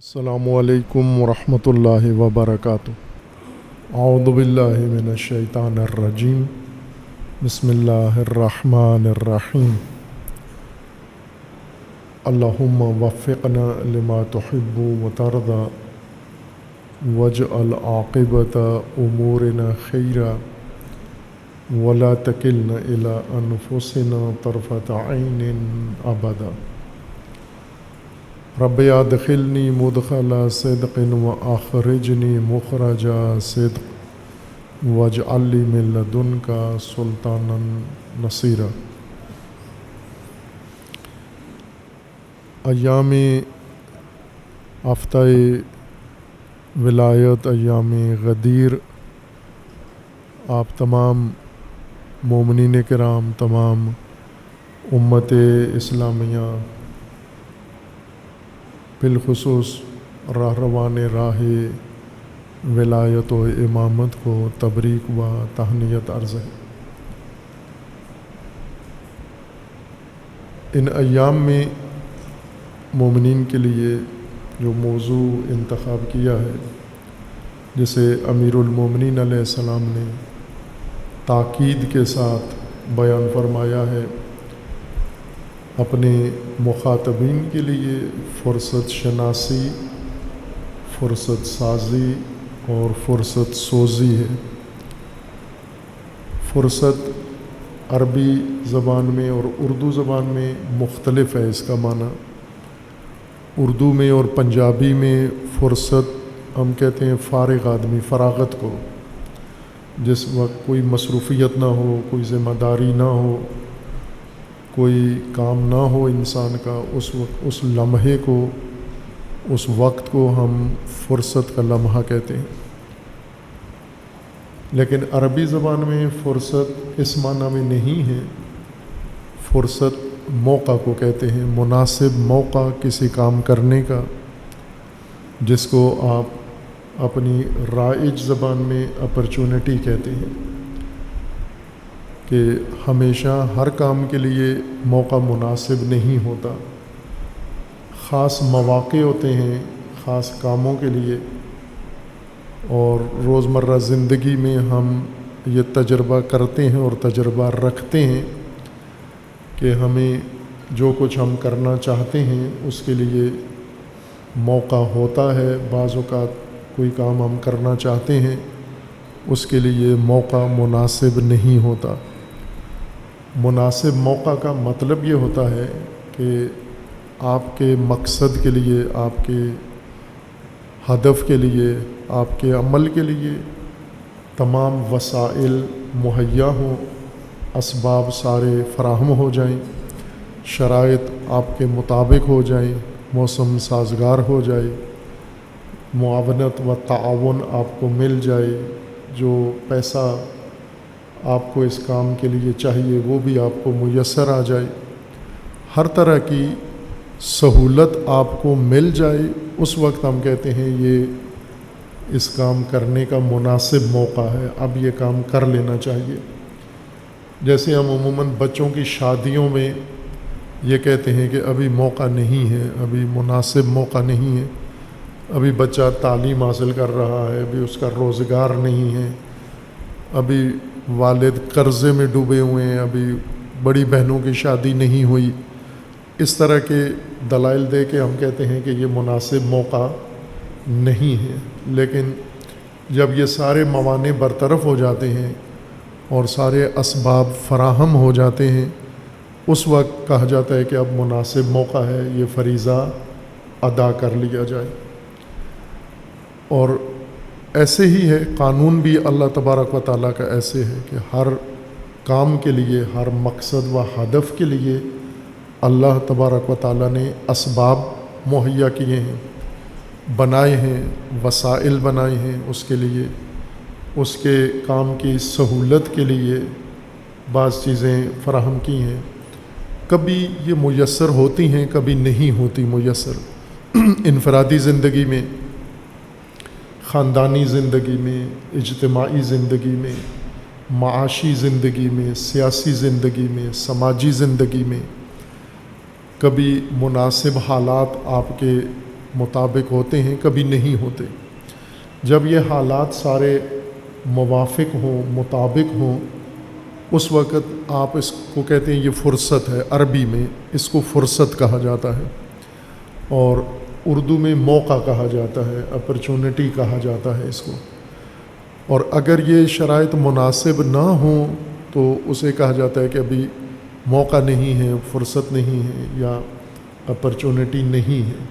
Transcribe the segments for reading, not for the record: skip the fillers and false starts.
السلام علیکم ورحمۃ اللہ وبرکاتہ۔ اعوذ باللہ من الشیطان الرجیم، بسم اللہ الرحمن الرحیم۔ اللہم وفقنا لما تحب وترضى واجعل عاقبۃ امورنا خیرا ولا تکلنا الی انفسنا طرفۃ عین ابدا۔ رب ادخلنی مدخل صدق واخرجنی مخرج صدق واجعل لی من لدنک سلطانا نصیرا۔ ایام ہفتہ ولایت، ایام غدیر، آپ تمام مومنین کرام، تمام امت اسلامیہ، بالخصوص راہروان راہ ولایت و امامت کو تبریک و تہنیت عرض ہے۔ ان ایام میں مومنین کے لیے جو موضوع انتخاب کیا ہے، جسے امیر المومنین علیہ السلام نے تاکید کے ساتھ بیان فرمایا ہے، اپنے مخاطبین کے لیے فرصت شناسی، فرصت سازی اور فرصت سوزی ہے۔ فرصت عربی زبان میں اور اردو زبان میں مختلف ہے اس کا معنی۔ اردو میں اور پنجابی میں فرصت ہم کہتے ہیں فارغ آدمی، فراغت کو، جس وقت کوئی مصروفیت نہ ہو، کوئی ذمہ داری نہ ہو، کوئی کام نہ ہو انسان کا، اس وقت، اس لمحے کو، اس وقت کو ہم فرصت کا لمحہ کہتے ہیں۔ لیکن عربی زبان میں فرصت اس معنی میں نہیں ہے۔ فرصت موقع کو کہتے ہیں، مناسب موقع کسی کام کرنے کا، جس کو آپ اپنی رائج زبان میں اپرچونٹی کہتے ہیں، کہ ہمیشہ ہر کام کے لیے موقع مناسب نہیں ہوتا۔ خاص مواقع ہوتے ہیں خاص کاموں کے لیے، اور روزمرہ زندگی میں ہم یہ تجربہ کرتے ہیں اور تجربہ رکھتے ہیں کہ ہمیں جو کچھ ہم کرنا چاہتے ہیں اس کے لیے موقع ہوتا ہے۔ بعض اوقات کوئی کام ہم کرنا چاہتے ہیں، اس کے لیے موقع مناسب نہیں ہوتا۔ مناسب موقع کا مطلب یہ ہوتا ہے کہ آپ کے مقصد کے لیے، آپ کے ہدف کے لیے، آپ کے عمل کے لیے تمام وسائل مہیا ہوں، اسباب سارے فراہم ہو جائیں، شرائط آپ کے مطابق ہو جائیں، موسم سازگار ہو جائے، معاونت و تعاون آپ کو مل جائے، جو پیسہ آپ کو اس کام کے لیے چاہیے وہ بھی آپ کو میسر آ جائے، ہر طرح کی سہولت آپ کو مل جائے، اس وقت ہم کہتے ہیں یہ اس کام کرنے کا مناسب موقع ہے، اب یہ کام کر لینا چاہیے۔ جیسے ہم عموماً بچوں کی شادیوں میں یہ کہتے ہیں کہ ابھی موقع نہیں ہے، ابھی مناسب موقع نہیں ہے، ابھی بچہ تعلیم حاصل کر رہا ہے، ابھی اس کا روزگار نہیں ہے، ابھی والد قرضے میں ڈوبے ہوئے ہیں، ابھی بڑی بہنوں کی شادی نہیں ہوئی۔ اس طرح کے دلائل دے کے ہم کہتے ہیں کہ یہ مناسب موقع نہیں ہے۔ لیکن جب یہ سارے موانع برطرف ہو جاتے ہیں اور سارے اسباب فراہم ہو جاتے ہیں، اس وقت کہا جاتا ہے کہ اب مناسب موقع ہے، یہ فریضہ ادا کر لیا جائے۔ اور ایسے ہی ہے، قانون بھی اللہ تبارک و تعالیٰ کا ایسے ہے کہ ہر کام کے لیے، ہر مقصد و ہدف کے لیے اللہ تبارک و تعالیٰ نے اسباب مہیا کیے ہیں، بنائے ہیں، وسائل بنائے ہیں، اس کے لیے، اس کے کام کی سہولت کے لیے بعض چیزیں فراہم کی ہیں۔ کبھی یہ میسر ہوتی ہیں، کبھی نہیں ہوتی میسر۔ انفرادی زندگی میں، خاندانی زندگی میں، اجتماعی زندگی میں، معاشی زندگی میں، سیاسی زندگی میں، سماجی زندگی میں کبھی مناسب حالات آپ کے مطابق ہوتے ہیں، کبھی نہیں ہوتے۔ جب یہ حالات سارے موافق ہوں، مطابق ہوں، اس وقت آپ اس کو کہتے ہیں یہ فرصت ہے، عربی میں اس کو فرصت کہا جاتا ہے، اور اردو میں موقع کہا جاتا ہے، اپرچونٹی کہا جاتا ہے اس کو۔ اور اگر یہ شرائط مناسب نہ ہوں تو اسے کہا جاتا ہے کہ ابھی موقع نہیں ہے، فرصت نہیں ہے، یا اپرچونٹی نہیں ہے۔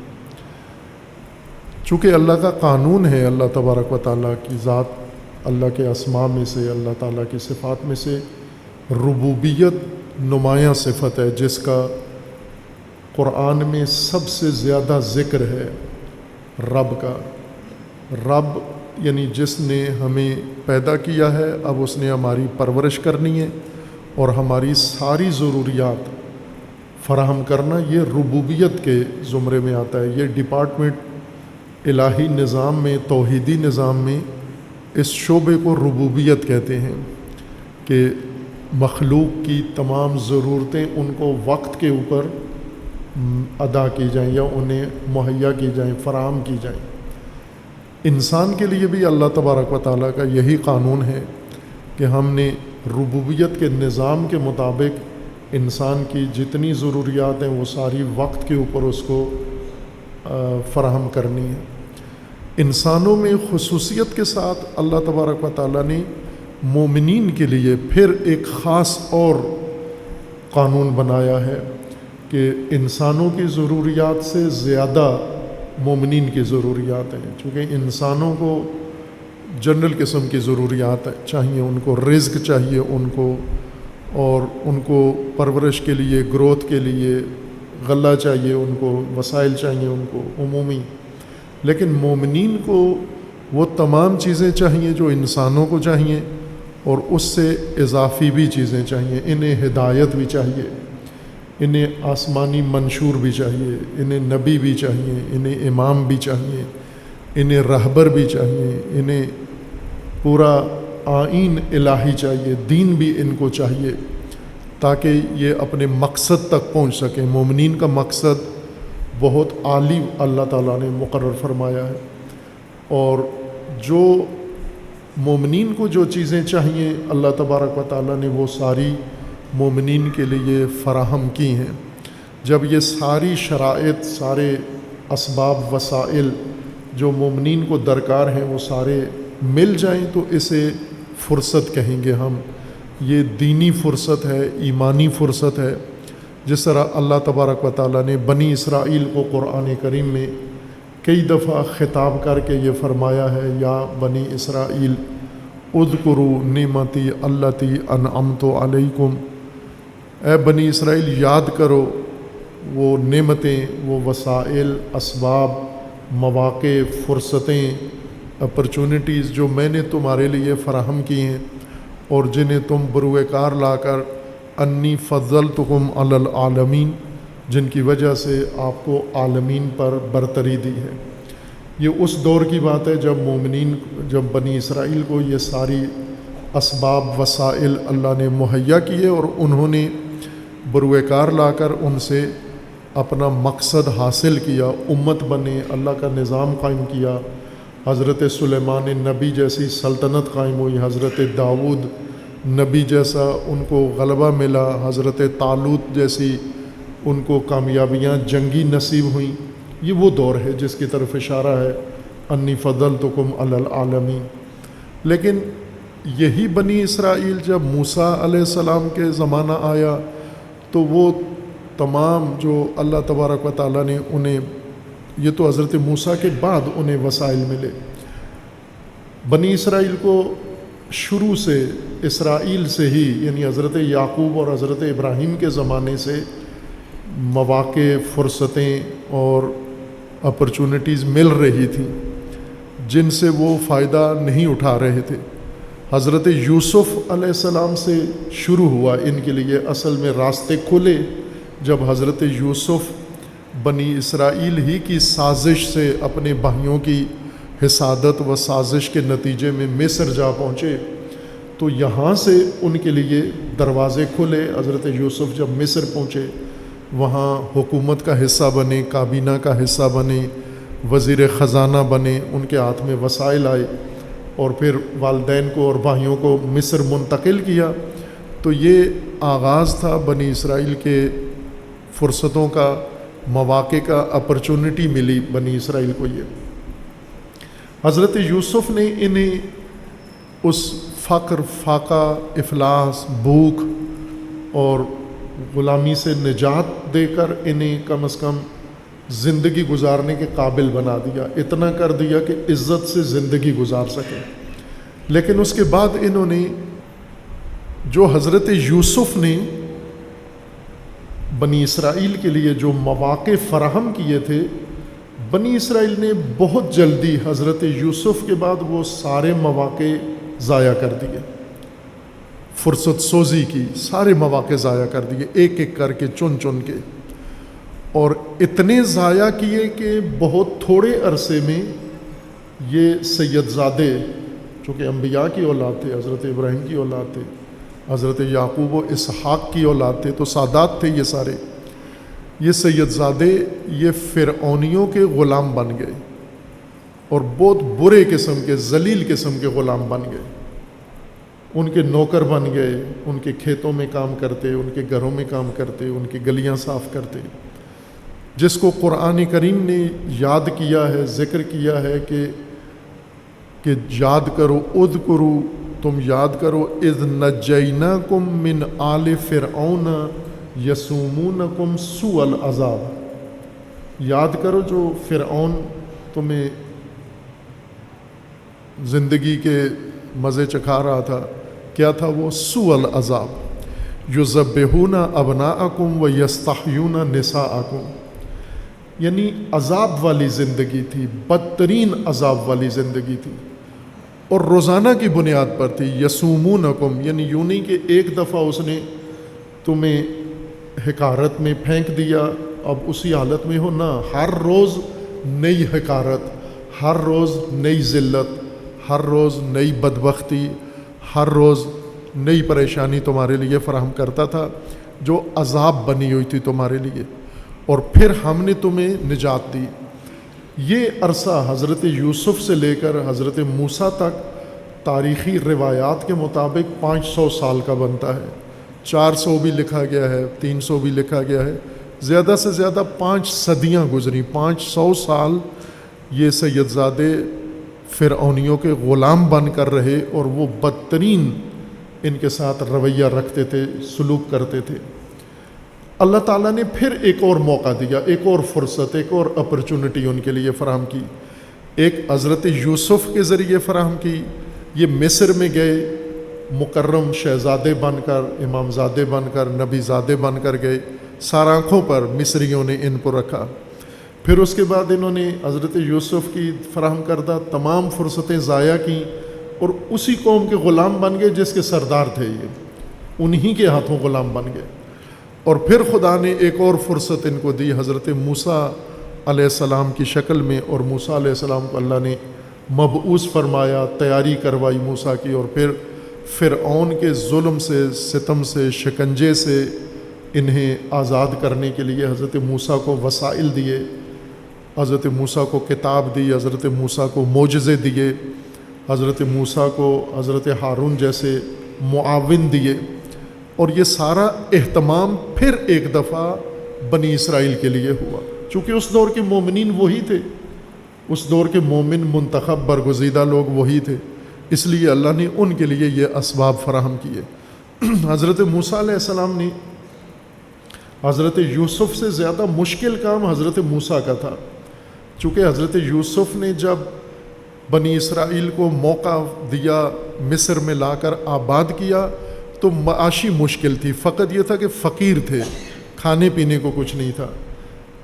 چونکہ اللہ کا قانون ہے، اللہ تبارک و تعالیٰ کی ذات، اللہ کے اسماء میں سے، اللہ تعالیٰ کی صفات میں سے ربوبیت نمایاں صفت ہے، جس کا قرآن میں سب سے زیادہ ذکر ہے رب کا۔ رب یعنی جس نے ہمیں پیدا کیا ہے، اب اس نے ہماری پرورش کرنی ہے اور ہماری ساری ضروریات فراہم کرنا، یہ ربوبیت کے زمرے میں آتا ہے۔ یہ ڈپارٹمنٹ الہی نظام میں، توحیدی نظام میں اس شعبے کو ربوبیت کہتے ہیں، کہ مخلوق کی تمام ضرورتیں ان کو وقت کے اوپر ادا کی جائیں یا انہیں مہیا کی جائیں، فراہم کی جائیں۔ انسان کے لیے بھی اللہ تبارک و تعالیٰ کا یہی قانون ہے کہ ہم نے ربوبیت کے نظام کے مطابق انسان کی جتنی ضروریات ہیں وہ ساری وقت کے اوپر اس کو فراہم کرنی ہے۔ انسانوں میں خصوصیت کے ساتھ اللہ تبارک و تعالیٰ نے مومنین کے لیے پھر ایک خاص اور قانون بنایا ہے کہ انسانوں کی ضروریات سے زیادہ مومنین کی ضروریات ہیں، چونکہ انسانوں کو جنرل قسم کی ضروریات چاہیے، ان کو رزق چاہیے ان کو، اور ان کو پرورش کے لیے، گروتھ کے لیے غلہ چاہیے ان کو، وسائل چاہیے ان کو عمومی۔ لیکن مومنین کو وہ تمام چیزیں چاہیے جو انسانوں کو چاہیے، اور اس سے اضافی بھی چیزیں چاہیے۔ انہیں ہدایت بھی چاہیے، انہیں آسمانی منشور بھی چاہیے، انہیں نبی بھی چاہیے، انہیں امام بھی چاہیے، انہیں رہبر بھی چاہیے، انہیں پورا آئین الہی چاہیے، دین بھی ان کو چاہیے، تاکہ یہ اپنے مقصد تک پہنچ سکیں۔ مومنین کا مقصد بہت عالی اللہ تعالیٰ نے مقرر فرمایا ہے، اور جو مومنین کو جو چیزیں چاہیے اللہ تبارک و تعالیٰ نے وہ ساری مومنین کے لیے فراہم کی ہیں۔ جب یہ ساری شرائط، سارے اسباب، وسائل جو مومنین کو درکار ہیں وہ سارے مل جائیں تو اسے فرصت کہیں گے ہم۔ یہ دینی فرصت ہے، ایمانی فرصت ہے۔ جس طرح اللہ تبارک و تعالیٰ نے بنی اسرائیل کو قرآن کریم میں کئی دفعہ خطاب کر کے یہ فرمایا ہے، یا بنی اسرائیل اذکروا نعمتی التی انعمت علیکم، اے بنی اسرائیل یاد کرو وہ نعمتیں، وہ وسائل، اسباب، مواقع، فرصتیں، اپرچونٹیز جو میں نے تمہارے لیے فراہم کی ہیں، اور جنہیں تم بروئے کار لا کر انی فضلتکم علی العالمین، جن کی وجہ سے آپ کو عالمین پر برتری دی ہے۔ یہ اس دور کی بات ہے جب بنی اسرائیل کو یہ ساری اسباب، وسائل اللہ نے مہیا کیے، اور انہوں نے بروئے کار لا کر ان سے اپنا مقصد حاصل کیا، امت بنے، اللہ کا نظام قائم کیا۔ حضرت سلیمان نبی جیسی سلطنت قائم ہوئی، حضرت داؤد نبی جیسا ان کو غلبہ ملا، حضرت طالوت جیسی ان کو کامیابیاں جنگی نصیب ہوئیں۔ یہ وہ دور ہے جس کی طرف اشارہ ہے انی فضلتکم علی العالمین۔ لیکن یہی بنی اسرائیل جب موسیٰ علیہ السلام کے زمانہ آیا تو وہ تمام جو اللہ تبارک و تعالیٰ نے انہیں، یہ تو حضرت موسیٰ کے بعد انہیں وسائل ملے، بنی اسرائیل کو شروع سے، اسرائیل سے ہی، یعنی حضرت یعقوب اور حضرت ابراہیم کے زمانے سے مواقع، فرصتیں اور اپرچونٹیز مل رہی تھیں جن سے وہ فائدہ نہیں اٹھا رہے تھے۔ حضرت یوسف علیہ السلام سے شروع ہوا ان کے لیے، اصل میں راستے کھلے جب حضرت یوسف بنی اسرائیل ہی کی سازش سے اپنے بھائیوں کی حسادت و سازش کے نتیجے میں مصر جا پہنچے، تو یہاں سے ان کے لیے دروازے کھلے۔ حضرت یوسف جب مصر پہنچے، وہاں حکومت کا حصہ بنے، کابینہ کا حصہ بنے، وزیر خزانہ بنے، ان کے ہاتھ میں وسائل آئے، اور پھر والدین کو اور بھائیوں کو مصر منتقل کیا۔ تو یہ آغاز تھا بنی اسرائیل کے فرصتوں کا، مواقع کا، اپرچونٹی ملی بنی اسرائیل کو۔ یہ حضرت یوسف نے انہیں اس فقر، فاقہ، افلاس، بھوک اور غلامی سے نجات دے کر انہیں کم از کم زندگی گزارنے کے قابل بنا دیا، اتنا کر دیا کہ عزت سے زندگی گزار سکے۔ لیکن اس کے بعد انہوں نے جو حضرت یوسف نے بنی اسرائیل کے لیے جو مواقع فراہم کیے تھے، بنی اسرائیل نے بہت جلدی حضرت یوسف کے بعد وہ سارے مواقع ضائع کر دیے، فرصت سوزی کی، سارے مواقع ضائع کر دیے، ایک ایک کر کے، چن چن کے، اور اتنے ضائع کیے کہ بہت تھوڑے عرصے میں یہ سید زادے، چونکہ انبیاء کی اولاد تھے، حضرت ابراہیم کی اولاد تھے، حضرت یعقوب و اسحاق کی اولاد تھے، تو سادات تھے یہ سارے، یہ سید زادے یہ فرعونیوں کے غلام بن گئے، اور بہت برے قسم کے، ذلیل قسم کے غلام بن گئے، ان کے نوکر بن گئے، ان کے کھیتوں میں کام کرتے، ان کے گھروں میں کام کرتے، ان کی گلیاں صاف کرتے، جس کو قرآن کریم نے یاد کیا ہے، ذکر کیا ہے کہ یاد کرو، اذکروا، تم یاد کرو، اذ نجیناکم من آل فرعون یسومونکم سوء العذاب، یاد کرو جو فرعون تمہیں زندگی کے مزے چکھا رہا تھا، کیا تھا وہ؟ سوء العذاب، یذبحون ابناءکم و یستحیون نساءکم، یعنی عذاب والی زندگی تھی، بدترین عذاب والی زندگی تھی، اور روزانہ کی بنیاد پر تھی۔ یسومونکم، یعنی یوں نہیں کہ ایک دفعہ اس نے تمہیں حقارت میں پھینک دیا اب اسی حالت میں ہو، نہ، ہر روز نئی حقارت، ہر روز نئی ذلت، ہر روز نئی بدبختی، ہر روز نئی پریشانی تمہارے لیے فراہم کرتا تھا، جو عذاب بنی ہوئی تھی تمہارے لیے، اور پھر ہم نے تمہیں نجات دی۔ یہ عرصہ حضرت یوسف سے لے کر حضرت موسیٰ تک تاریخی روایات کے مطابق 500 سال کا بنتا ہے، 400 بھی لکھا گیا ہے، 300 بھی لکھا گیا ہے، زیادہ سے زیادہ 5 صدیاں گزری، 500 سال یہ سید زادے فرعونیوں کے غلام بن کر رہے، اور وہ بدترین ان کے ساتھ رویہ رکھتے تھے، سلوک کرتے تھے۔ اللہ تعالیٰ نے پھر ایک اور موقع دیا، ایک اور فرصت، ایک اور اپرچونٹی ان کے لیے فراہم کی، ایک حضرت یوسف کے ذریعے فراہم کی۔ یہ مصر میں گئے، مکرم شہزادے بن کر، امام زادے بن کر، نبی زادے بن کر گئے، سار آنکھوں پر مصریوں نے ان کو رکھا۔ پھر اس کے بعد انہوں نے حضرت یوسف کی فراہم کردہ تمام فرصتیں ضائع کیں، اور اسی قوم کے غلام بن گئے جس کے سردار تھے یہ، انہی کے ہاتھوں غلام بن گئے۔ اور پھر خدا نے ایک اور فرصت ان کو دی حضرت موسیٰ علیہ السلام کی شکل میں، اور موسیٰ علیہ السلام کو اللہ نے مبعوث فرمایا، تیاری کروائی موسیٰ کی، اور پھر فرعون کے ظلم سے، ستم سے، شکنجے سے انہیں آزاد کرنے کے لیے حضرت موسیٰ کو وسائل دیے، حضرت موسیٰ کو کتاب دی، حضرت موسیٰ کو معجزے دیے، حضرت موسیٰ کو حضرت ہارون جیسے معاون دیے، اور یہ سارا اہتمام پھر ایک دفعہ بنی اسرائیل کے لیے ہوا، چونکہ اس دور کے مومنین وہی تھے، اس دور کے مومن منتخب برگزیدہ لوگ وہی تھے، اس لیے اللہ نے ان کے لیے یہ اسباب فراہم کیے۔ حضرت موسیٰ علیہ السلام نے حضرت یوسف سے زیادہ مشکل کام حضرت موسیٰ کا تھا، چونکہ حضرت یوسف نے جب بنی اسرائیل کو موقع دیا، مصر میں لا کر آباد کیا، تو معاشی مشکل تھی، فقط یہ تھا کہ فقیر تھے، کھانے پینے کو کچھ نہیں تھا،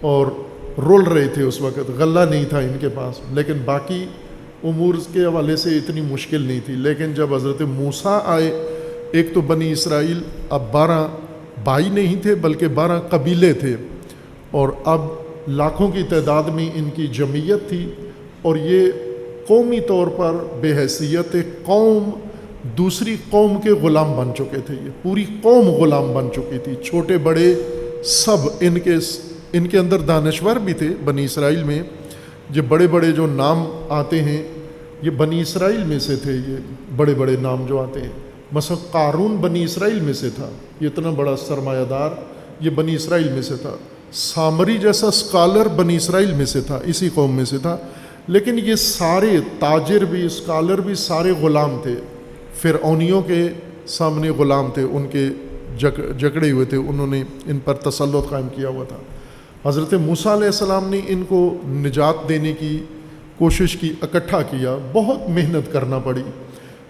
اور رول رہے تھے، اس وقت غلہ نہیں تھا ان کے پاس، لیکن باقی امور کے حوالے سے اتنی مشکل نہیں تھی۔ لیکن جب حضرت موسیٰ آئے، ایک تو بنی اسرائیل اب 12 بھائی نہیں تھے بلکہ 12 قبیلے تھے، اور اب لاکھوں کی تعداد میں ان کی جمعیت تھی، اور یہ قومی طور پر بے حیثیت قوم دوسری قوم کے غلام بن چکے تھے، یہ پوری قوم غلام بن چکی تھی، چھوٹے بڑے سب ان کے اندر دانشور بھی تھے بنی اسرائیل میں، یہ بڑے بڑے جو نام آتے ہیں یہ بنی اسرائیل میں سے تھے، یہ بڑے بڑے نام جو آتے ہیں، مثلا قارون بنی اسرائیل میں سے تھا، یہ اتنا بڑا سرمایہ دار یہ بنی اسرائیل میں سے تھا، سامری جیسا سکالر بنی اسرائیل میں سے تھا، اسی قوم میں سے تھا، لیکن یہ سارے تاجر بھی سکالر بھی سارے غلام تھے، فرعونیوں کے سامنے غلام تھے، ان کے جکڑے ہوئے تھے، انہوں نے ان پر تسلط قائم کیا ہوا تھا۔ حضرت موسیٰ علیہ السلام نے ان کو نجات دینے کی کوشش کی، اکٹھا کیا، بہت محنت کرنا پڑی۔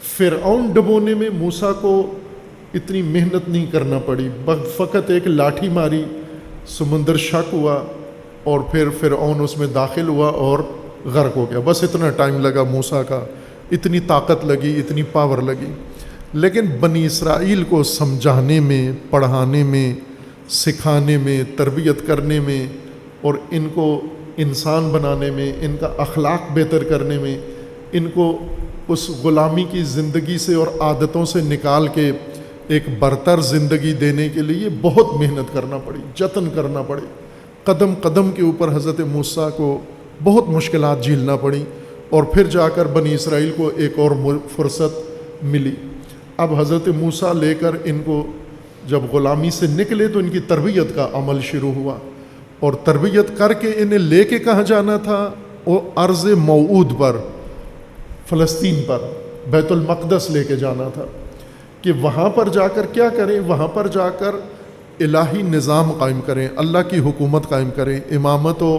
فرعون ڈبونے میں موسیٰ کو اتنی محنت نہیں کرنا پڑی، فقط ایک لاٹھی ماری، سمندر شک ہوا اور پھر فرعون اس میں داخل ہوا اور غرق ہو گیا، بس اتنا ٹائم لگا موسیٰ کا، اتنی طاقت لگی، اتنی پاور لگی۔ لیکن بنی اسرائیل کو سمجھانے میں، پڑھانے میں، سکھانے میں، تربیت کرنے میں اور ان کو انسان بنانے میں، ان کا اخلاق بہتر کرنے میں، ان کو اس غلامی کی زندگی سے اور عادتوں سے نکال کے ایک برتر زندگی دینے کے لیے بہت محنت کرنا پڑی، جتن کرنا پڑے، قدم قدم کے اوپر حضرت موسیٰ کو بہت مشکلات جھیلنا پڑیں، اور پھر جا کر بنی اسرائیل کو ایک اور فرصت ملی۔ اب حضرت موسیٰ لے کر ان کو جب غلامی سے نکلے تو ان کی تربیت کا عمل شروع ہوا، اور تربیت کر کے انہیں لے کے کہاں جانا تھا؟ وہ ارض موعود پر، فلسطین پر، بیت المقدس لے کے جانا تھا، کہ وہاں پر جا کر کیا کریں؟ وہاں پر جا کر الہی نظام قائم کریں، اللہ کی حکومت قائم کریں، امامت و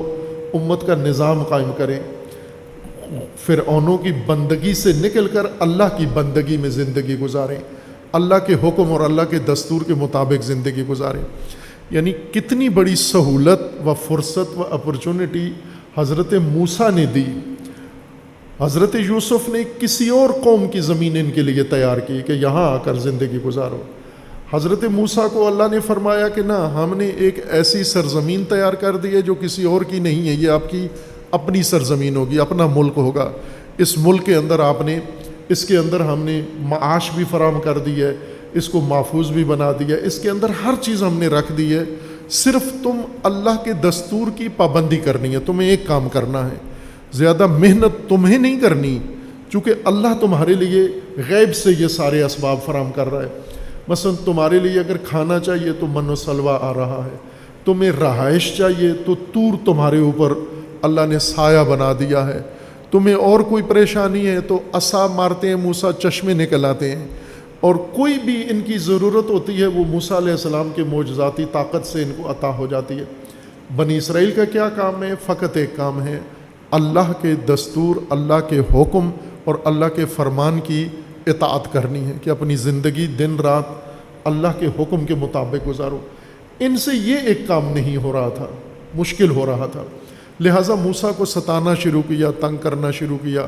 امت کا نظام قائم کریں، فرعونوں کی بندگی سے نکل کر اللہ کی بندگی میں زندگی گزاریں، اللہ کے حکم اور اللہ کے دستور کے مطابق زندگی گزاریں۔ یعنی کتنی بڑی سہولت و فرصت و اپرچونٹی حضرت موسیٰ نے دی۔ حضرت یوسف نے کسی اور قوم کی زمین ان کے لیے تیار کی کہ یہاں آ کر زندگی گزارو۔ حضرت موسیٰ کو اللہ نے فرمایا کہ نہ، ہم نے ایک ایسی سرزمین تیار کر دی ہے جو کسی اور کی نہیں ہے، یہ آپ کی اپنی سرزمین ہوگی، اپنا ملک ہوگا، اس ملک کے اندر آپ نے، اس کے اندر ہم نے معاش بھی فراہم کر دی ہے، اس کو محفوظ بھی بنا دیا ہے، اس کے اندر ہر چیز ہم نے رکھ دی ہے، صرف تم اللہ کے دستور کی پابندی کرنی ہے، تمہیں ایک کام کرنا ہے، زیادہ محنت تمہیں نہیں کرنی، چونکہ اللہ تمہارے لیے غیب سے یہ سارے اسباب فراہم کر رہا ہے۔ مثلا تمہارے لیے اگر کھانا چاہیے تو من و سلوہ آ رہا ہے، تمہیں رہائش چاہیے تو طور تمہارے اوپر اللہ نے سایہ بنا دیا ہے، تمہیں اور کوئی پریشانی ہے تو عصا مارتے ہیں موسیٰ، چشمے نکل آتے ہیں، اور کوئی بھی ان کی ضرورت ہوتی ہے وہ موسیٰ علیہ السلام کے معجزاتی طاقت سے ان کو عطا ہو جاتی ہے۔ بنی اسرائیل کا کیا کام ہے؟ فقط ایک کام ہے، اللہ کے دستور، اللہ کے حکم اور اللہ کے فرمان کی اطاعت کرنی ہے، کہ اپنی زندگی دن رات اللہ کے حکم کے مطابق گزارو۔ ان سے یہ ایک کام نہیں ہو رہا تھا، مشکل ہو رہا تھا، لہٰذا موسیٰ کو ستانا شروع کیا، تنگ کرنا شروع کیا۔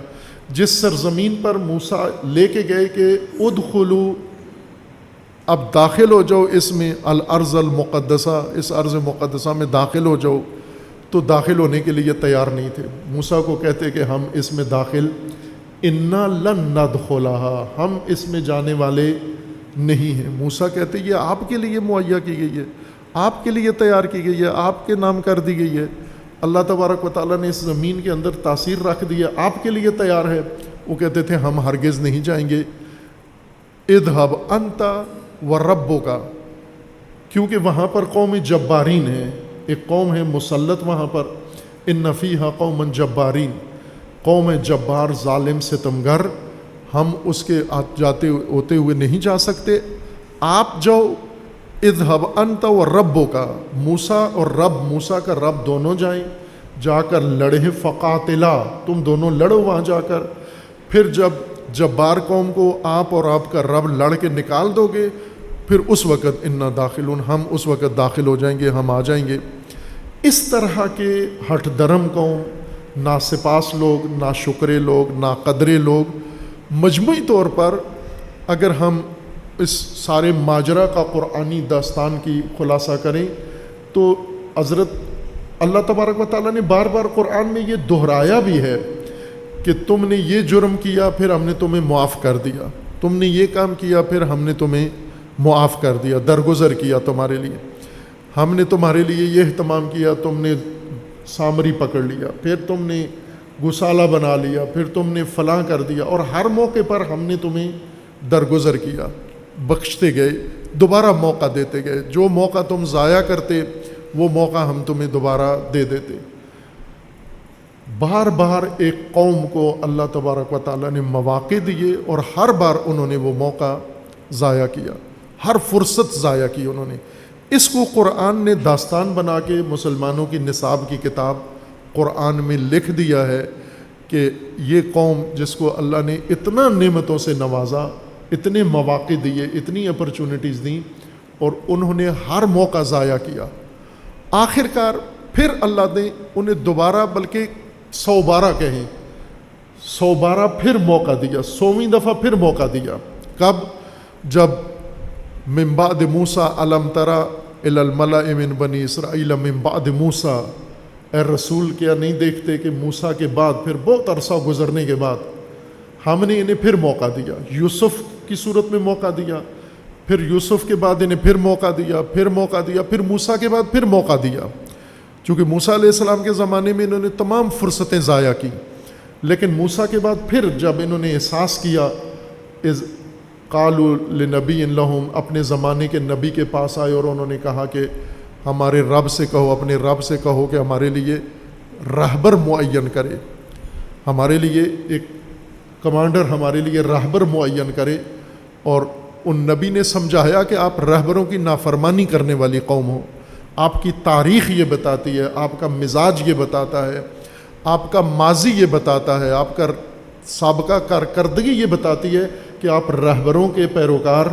جس سرزمین پر موسیٰ لے کے گئے کہ ادخلوا، اب داخل ہو جاؤ اس میں، الارض المقدسہ، اس ارض مقدسہ میں داخل ہو جاؤ، تو داخل ہونے کے لیے تیار نہیں تھے۔ موسیٰ کو کہتے کہ ہم اس میں داخل، انا لن ندخلھا، ہم اس میں جانے والے نہیں ہیں۔ موسیٰ کہتے یہ آپ کے لیے مہیا کی گئی ہے، آپ کے لیے تیار کی گئی ہے، آپ کے نام کر دی گئی ہے، اللہ تبارک و تعالیٰ نے اس زمین کے اندر تاثیر رکھ دی ہے، آپ کے لیے تیار ہے۔ وہ کہتے تھے ہم ہرگز نہیں جائیں گے۔ اذهب انت وربک، کیونکہ وہاں پر قوم جبارین ہے، ایک قوم ہے مسلط وہاں پر، ان فیہا قوما جبارین، قوم جبار، ظالم، ستمگر، ہم اس کے جاتے ہوتے ہوئے نہیں جا سکتے، آپ جاؤ۔ اذهب انت وربک، موسیٰ اور رب، موسیٰ کا رب دونوں جائیں، جا کر لڑیں، فقاتلا، تم دونوں لڑو وہاں جا کر۔ پھر جب جبار قوم کو آپ اور آپ کا رب لڑ کے نکال دو گے، پھر اس وقت انا داخلون، ہم اس وقت داخل ہو جائیں گے، ہم آ جائیں گے۔ اس طرح کے ہٹ درم قوم، ناسپاس لوگ، ناشکرے لوگ، ناقدرے لوگ، مجموعی طور پر اگر ہم اس سارے ماجرا کا قرآنی داستان کی خلاصہ کریں تو حضرت اللہ تبارک و تعالیٰ نے بار بار قرآن میں یہ دہرایا بھی ہے کہ تم نے یہ جرم کیا پھر ہم نے تمہیں معاف کر دیا، تم نے یہ کام کیا پھر ہم نے تمہیں معاف کر دیا، درگزر کیا تمہارے لیے، ہم نے تمہارے لیے یہ اہتمام کیا، تم نے سامری پکڑ لیا، پھر تم نے گسالہ بنا لیا، پھر تم نے فلاں کر دیا، اور ہر موقع پر ہم نے تمہیں درگزر کیا، بخشتے گئے، دوبارہ موقع دیتے گئے، جو موقع تم ضائع کرتے وہ موقع ہم تمہیں دوبارہ دے دیتے۔ بار بار ایک قوم کو اللہ تبارک و تعالیٰ نے مواقع دیے اور ہر بار انہوں نے وہ موقع ضائع کیا، ہر فرصت ضائع کی انہوں نے۔ اس کو قرآن نے داستان بنا کے مسلمانوں کی نصاب کی کتاب قرآن میں لکھ دیا ہے کہ یہ قوم جس کو اللہ نے اتنا نعمتوں سے نوازا، اتنے مواقع دیے، اتنی اپرچونٹیز دیں، اور انہوں نے ہر موقع ضائع کیا، آخر کار پھر اللہ نے انہیں دوبارہ، بلکہ 100 بارہ کہیں، 100 بارہ پھر موقع دیا، 100ویں دفعہ پھر موقع دیا۔ کب؟ جب من بعد موسیٰ الم تری الی الملأ من بنی اسرائیل من بعد موسیٰ، اے رسول کیا نہیں دیکھتے کہ موسیٰ کے بعد، پھر بہت عرصہ گزرنے کے بعد ہم نے انہیں پھر موقع دیا، یوسف کی صورت میں موقع دیا، پھر یوسف کے بعد انہیں پھر موقع دیا، پھر موقع دیا، پھر موسیٰ کے بعد پھر موقع دیا، چونکہ موسیٰ علیہ السلام کے زمانے میں انہوں نے تمام فرصتیں ضائع کی، لیکن موسیٰ کے بعد پھر جب انہوں نے احساس کیا، اذ قالوا لنبی لہم، اپنے زمانے کے نبی کے پاس آئے اور انہوں نے کہا کہ ہمارے رب سے کہو، اپنے رب سے کہو کہ ہمارے لیے رہبر معین کرے، ہمارے لیے ایک کمانڈر، ہمارے لیے رہبر معین کرے، اور ان نبی نے سمجھایا کہ آپ رہبروں کی نافرمانی کرنے والی قوم ہو، آپ کی تاریخ یہ بتاتی ہے، آپ کا مزاج یہ بتاتا ہے، آپ کا ماضی یہ بتاتا ہے، آپ کا سابقہ کارکردگی یہ بتاتی ہے کہ آپ رہبروں کے پیروکار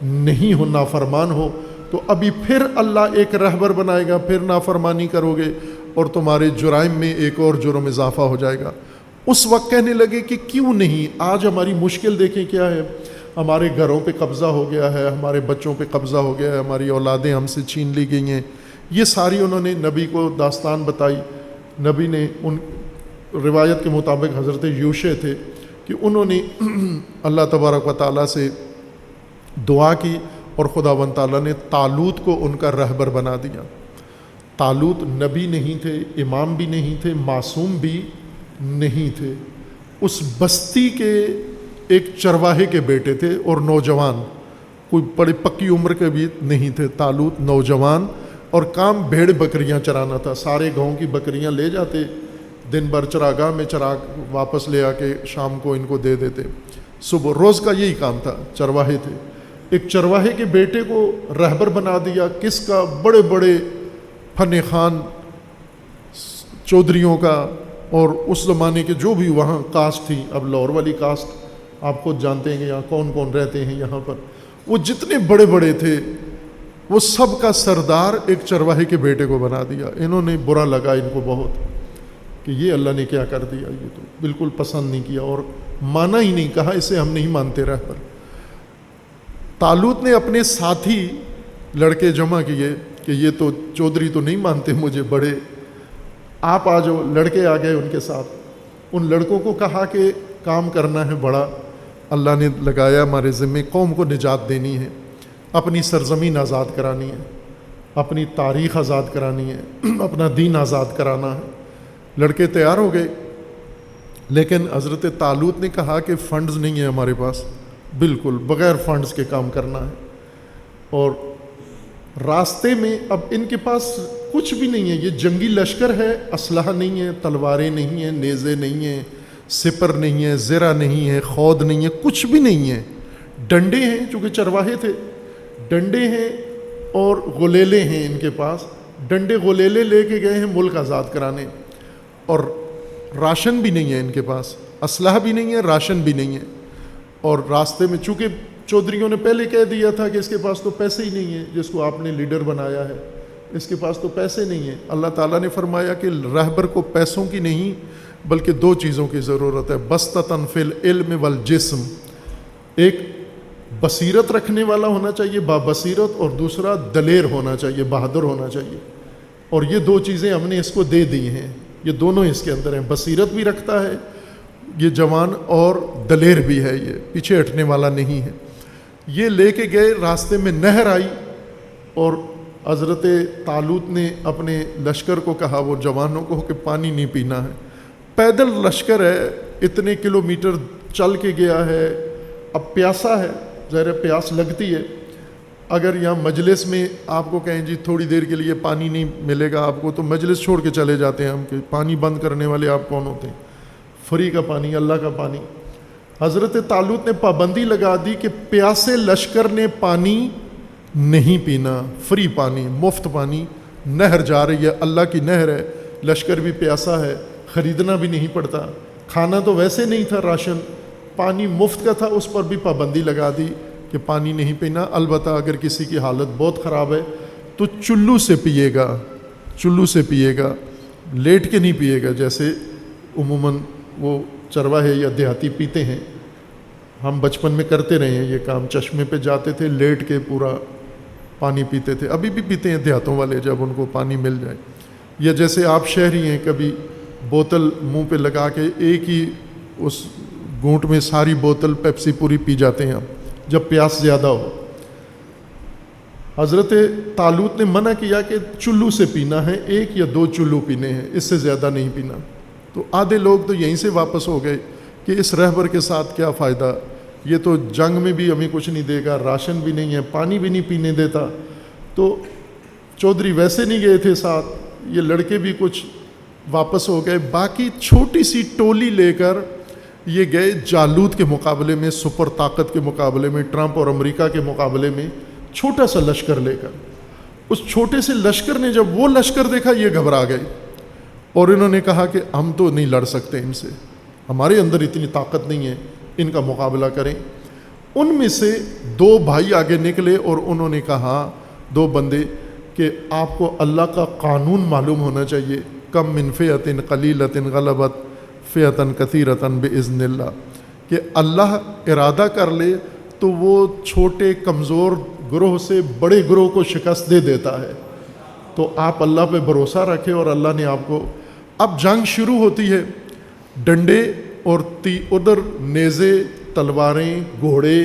نہیں ہو، نافرمان ہو، تو ابھی پھر اللہ ایک رہبر بنائے گا، پھر نافرمانی کرو گے اور تمہارے جرائم میں ایک اور جرم اضافہ ہو جائے گا۔ اس وقت کہنے لگے کہ کیوں نہیں، آج ہماری مشکل دیکھیں کیا ہے، ہمارے گھروں پہ قبضہ ہو گیا ہے، ہمارے بچوں پہ قبضہ ہو گیا ہے، ہماری اولادیں ہم سے چھین لی گئی ہیں، یہ ساری انہوں نے نبی کو داستان بتائی۔ نبی نے ان روایت کے مطابق حضرت یوشع تھے کہ انہوں نے اللہ تبارک و تعالیٰ سے دعا کی اور خداوند تعالیٰ نے طالوت کو ان کا رہبر بنا دیا۔ طالوت نبی نہیں تھے، امام بھی نہیں تھے، معصوم بھی نہیں تھے، اس بستی کے ایک چرواہے کے بیٹے تھے اور نوجوان، کوئی بڑی پکی عمر کے بھی نہیں تھے۔ طالوت نوجوان، اور کام بھیڑ بکریاں چرانا تھا، سارے گاؤں کی بکریاں لے جاتے، دن بھر چراگاہ میں چرا واپس لے آ کے شام کو ان کو دے دیتے، صبح روز کا یہی کام تھا، چرواہے تھے۔ ایک چرواہے کے بیٹے کو رہبر بنا دیا، کس کا؟ بڑے بڑے فن خان چودھریوں کا، اور اس زمانے کے جو بھی وہاں کاسٹ تھی، اب لاہور والی کاسٹ آپ خود جانتے ہیں کہ یہاں کون کون رہتے ہیں یہاں پر، وہ جتنے بڑے بڑے تھے وہ سب کا سردار ایک چرواہے کے بیٹے کو بنا دیا۔ انہوں نے برا لگا ان کو بہت کہ یہ اللہ نے کیا کر دیا، یہ تو بالکل پسند نہیں کیا اور مانا ہی نہیں، کہا اسے ہم نہیں مانتے رہبر۔ طالوت نے اپنے ساتھی لڑکے جمع کیے کہ یہ تو چودھری تو نہیں مانتے مجھے، بڑے آپ آ جاؤ۔ لڑکے آ گئے ان کے ساتھ، ان لڑکوں کو کہا کہ کام کرنا ہے بڑا، اللہ نے لگایا ہمارے ذمے، قوم کو نجات دینی ہے، اپنی سرزمین آزاد کرانی ہے، اپنی تاریخ آزاد کرانی ہے، اپنا دین آزاد کرانا ہے۔ لڑکے تیار ہو گئے، لیکن حضرت طالوت نے کہا کہ فنڈز نہیں ہیں ہمارے پاس، بالکل بغیر فنڈز کے کام کرنا ہے۔ اور راستے میں اب ان کے پاس کچھ بھی نہیں ہے، یہ جنگی لشکر ہے، اسلحہ نہیں ہے، تلواریں نہیں ہیں، نیزے نہیں ہیں، سپر نہیں ہے، زرہ نہیں ہے، خود نہیں ہے، کچھ بھی نہیں ہے۔ ڈنڈے ہیں، چونکہ چرواہے تھے، ڈنڈے ہیں اور غلیلے ہیں ان کے پاس، ڈنڈے غلیلے لے کے گئے ہیں ملک آزاد کرانے، اور راشن بھی نہیں ہے ان کے پاس، اسلحہ بھی نہیں ہے، راشن بھی نہیں ہے۔ اور راستے میں چونکہ چودھریوں نے پہلے کہہ دیا تھا کہ اس کے پاس تو پیسے ہی نہیں ہیں، جس کو آپ نے لیڈر بنایا ہے اس کے پاس تو پیسے نہیں ہیں۔ اللہ تعالیٰ نے فرمایا کہ رہبر کو پیسوں کی نہیں بلکہ دو چیزوں کی ضرورت ہے، بسطۃ فی العلم والجسم، ایک بصیرت رکھنے والا ہونا چاہیے، بابصیرت، اور دوسرا دلیر ہونا چاہیے، بہادر ہونا چاہیے۔ اور یہ دو چیزیں ہم نے اس کو دے دی ہیں، یہ دونوں اس کے اندر ہیں، بصیرت بھی رکھتا ہے یہ جوان اور دلیر بھی ہے، یہ پیچھے ہٹنے والا نہیں ہے۔ یہ لے کے گئے، راستے میں نہر آئی اور حضرت طالوت نے اپنے لشکر کو کہا، وہ جوانوں کو، کہ پانی نہیں پینا ہے، پیدل لشکر ہے، اتنے کلومیٹر چل کے گیا ہے، اب پیاسا ہے، ظاہر پیاس لگتی ہے۔ اگر یہاں مجلس میں آپ کو کہیں جی تھوڑی دیر کے لیے پانی نہیں ملے گا آپ کو، تو مجلس چھوڑ کے چلے جاتے ہیں ہم، کہ پانی بند کرنے والے آپ کون ہوتے ہیں؟ فری کا پانی، اللہ کا پانی۔ حضرت طالوت نے پابندی لگا دی کہ پیاسے لشکر نے پانی نہیں پینا، فری پانی، مفت پانی، نہر جا رہی ہے، اللہ کی نہر ہے، لشکر بھی پیاسا ہے، خریدنا بھی نہیں پڑتا، کھانا تو ویسے نہیں تھا راشن، پانی مفت کا تھا، اس پر بھی پابندی لگا دی کہ پانی نہیں پینا۔ البتہ اگر کسی کی حالت بہت خراب ہے تو چلو سے پیے گا، چلو سے پیے گا، لیٹ کے نہیں پیے گا جیسے عموماً وہ چرواہے یا دیہاتی پیتے ہیں۔ ہم بچپن میں کرتے رہے ہیں یہ کام، چشمے پہ جاتے تھے، لیٹ کے پورا پانی پیتے تھے، ابھی بھی پیتے ہیں دیہاتوں والے جب ان کو پانی مل جائے۔ یا جیسے آپ شہری ہیں، کبھی بوتل منہ پہ لگا کے ایک ہی اس گھونٹ میں ساری بوتل پیپسی پوری پی جاتے ہیں جب پیاس زیادہ ہو۔ حضرت طالوت نے منع کیا کہ چلو سے پینا ہے، ایک یا دو چلو پینے ہیں، اس سے زیادہ نہیں پینا۔ تو آدھے لوگ تو یہیں سے واپس ہو گئے کہ اس رہبر کے ساتھ کیا فائدہ، یہ تو جنگ میں بھی ہمیں کچھ نہیں دے گا، راشن بھی نہیں ہے، پانی بھی نہیں پینے دیتا۔ تو چودھری ویسے نہیں گئے تھے ساتھ، یہ لڑکے بھی کچھ واپس ہو گئے۔ باقی چھوٹی سی ٹولی لے کر یہ گئے جالوت کے مقابلے میں، سپر طاقت کے مقابلے میں، ٹرمپ اور امریکہ کے مقابلے میں، چھوٹا سا لشکر لے کر۔ اس چھوٹے سے لشکر نے جب وہ لشکر دیکھا، یہ گھبرا گئے اور انہوں نے کہا کہ ہم تو نہیں لڑ سکتے ان سے، ہمارے اندر اتنی طاقت نہیں ہے ان کا مقابلہ کریں۔ ان میں سے دو بھائی آگے نکلے اور انہوں نے کہا، دو بندے، کہ آپ کو اللہ کا قانون معلوم ہونا چاہیے، کم من فئۃ قلیلۃ غلبت فئۃ کثیرۃ باذن اللہ، کہ اللہ ارادہ کر لے تو وہ چھوٹے کمزور گروہ سے بڑے گروہ کو شکست دے دیتا ہے۔ تو آپ اللہ پہ بھروسہ رکھیں اور اللہ نے آپ کو۔ اب جنگ شروع ہوتی ہے، ڈنڈے اور ادھر نیزے، تلواریں، گھوڑے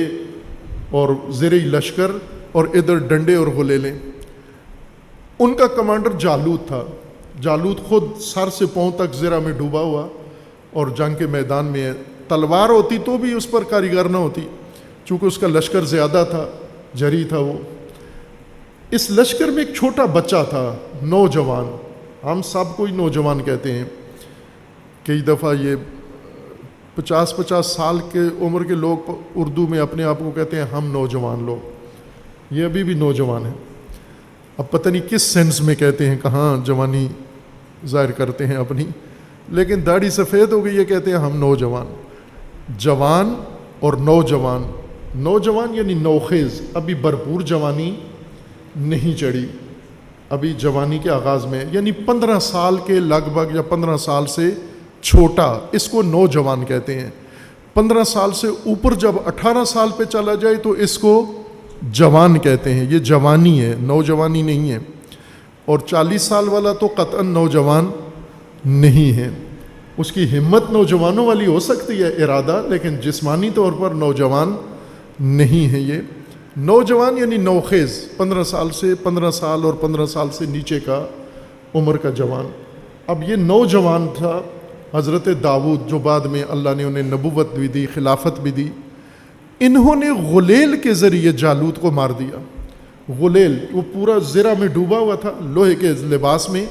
اور زرعی لشکر، اور ادھر ڈنڈے اور غلیلیں۔ ان کا کمانڈر جالوت تھا۔ جالوت خود سر سے پاؤں تک زرہ میں ڈوبا ہوا اور جنگ کے میدان میں ہے۔ تلوار ہوتی تو بھی اس پر کاریگر نہ ہوتی، چونکہ اس کا لشکر زیادہ تھا، جری تھا وہ۔ اس لشکر میں ایک چھوٹا بچہ تھا، نوجوان، ہم سب کو ہی نوجوان کہتے ہیں، کئی دفعہ یہ 50 سال کے عمر کے لوگ اردو میں اپنے آپ کو کہتے ہیں ہم نوجوان لوگ، یہ ابھی بھی نوجوان ہیں۔ اب پتہ نہیں کس سینس میں کہتے ہیں، کہاں جوانی ظاہر کرتے ہیں اپنی، لیکن داڑھی سفید ہو گئی یہ کہتے ہیں ہم نوجوان۔ جوان اور نوجوان، نوجوان یعنی نوخیز، ابھی بھرپور جوانی نہیں چڑھی، ابھی جوانی کے آغاز میں، یعنی 15 سال کے لگ بھگ یا 15 سال سے چھوٹا، اس کو نوجوان کہتے ہیں۔ 15 سال سے اوپر جب 18 سال پہ چلا جائے تو اس کو جوان کہتے ہیں، یہ جوانی ہے، نوجوانی نہیں ہے۔ اور 40 سال والا تو قطعاً نوجوان نہیں ہے، اس کی ہمت نوجوانوں والی ہو سکتی ہے ارادہ، لیکن جسمانی طور پر نوجوان نہیں ہے۔ یہ نوجوان یعنی نوخیز، 15 سال سے 15 سال اور 15 سال سے نیچے کا عمر کا جوان۔ اب یہ نوجوان تھا حضرت داؤد، جو بعد میں اللہ نے انہیں نبوت بھی دی، خلافت بھی دی۔ انہوں نے غلیل کے ذریعے جالوت کو مار دیا۔ غلیل وہ پورا زرہ میں ڈوبا ہوا تھا، لوہے کے لباس میں،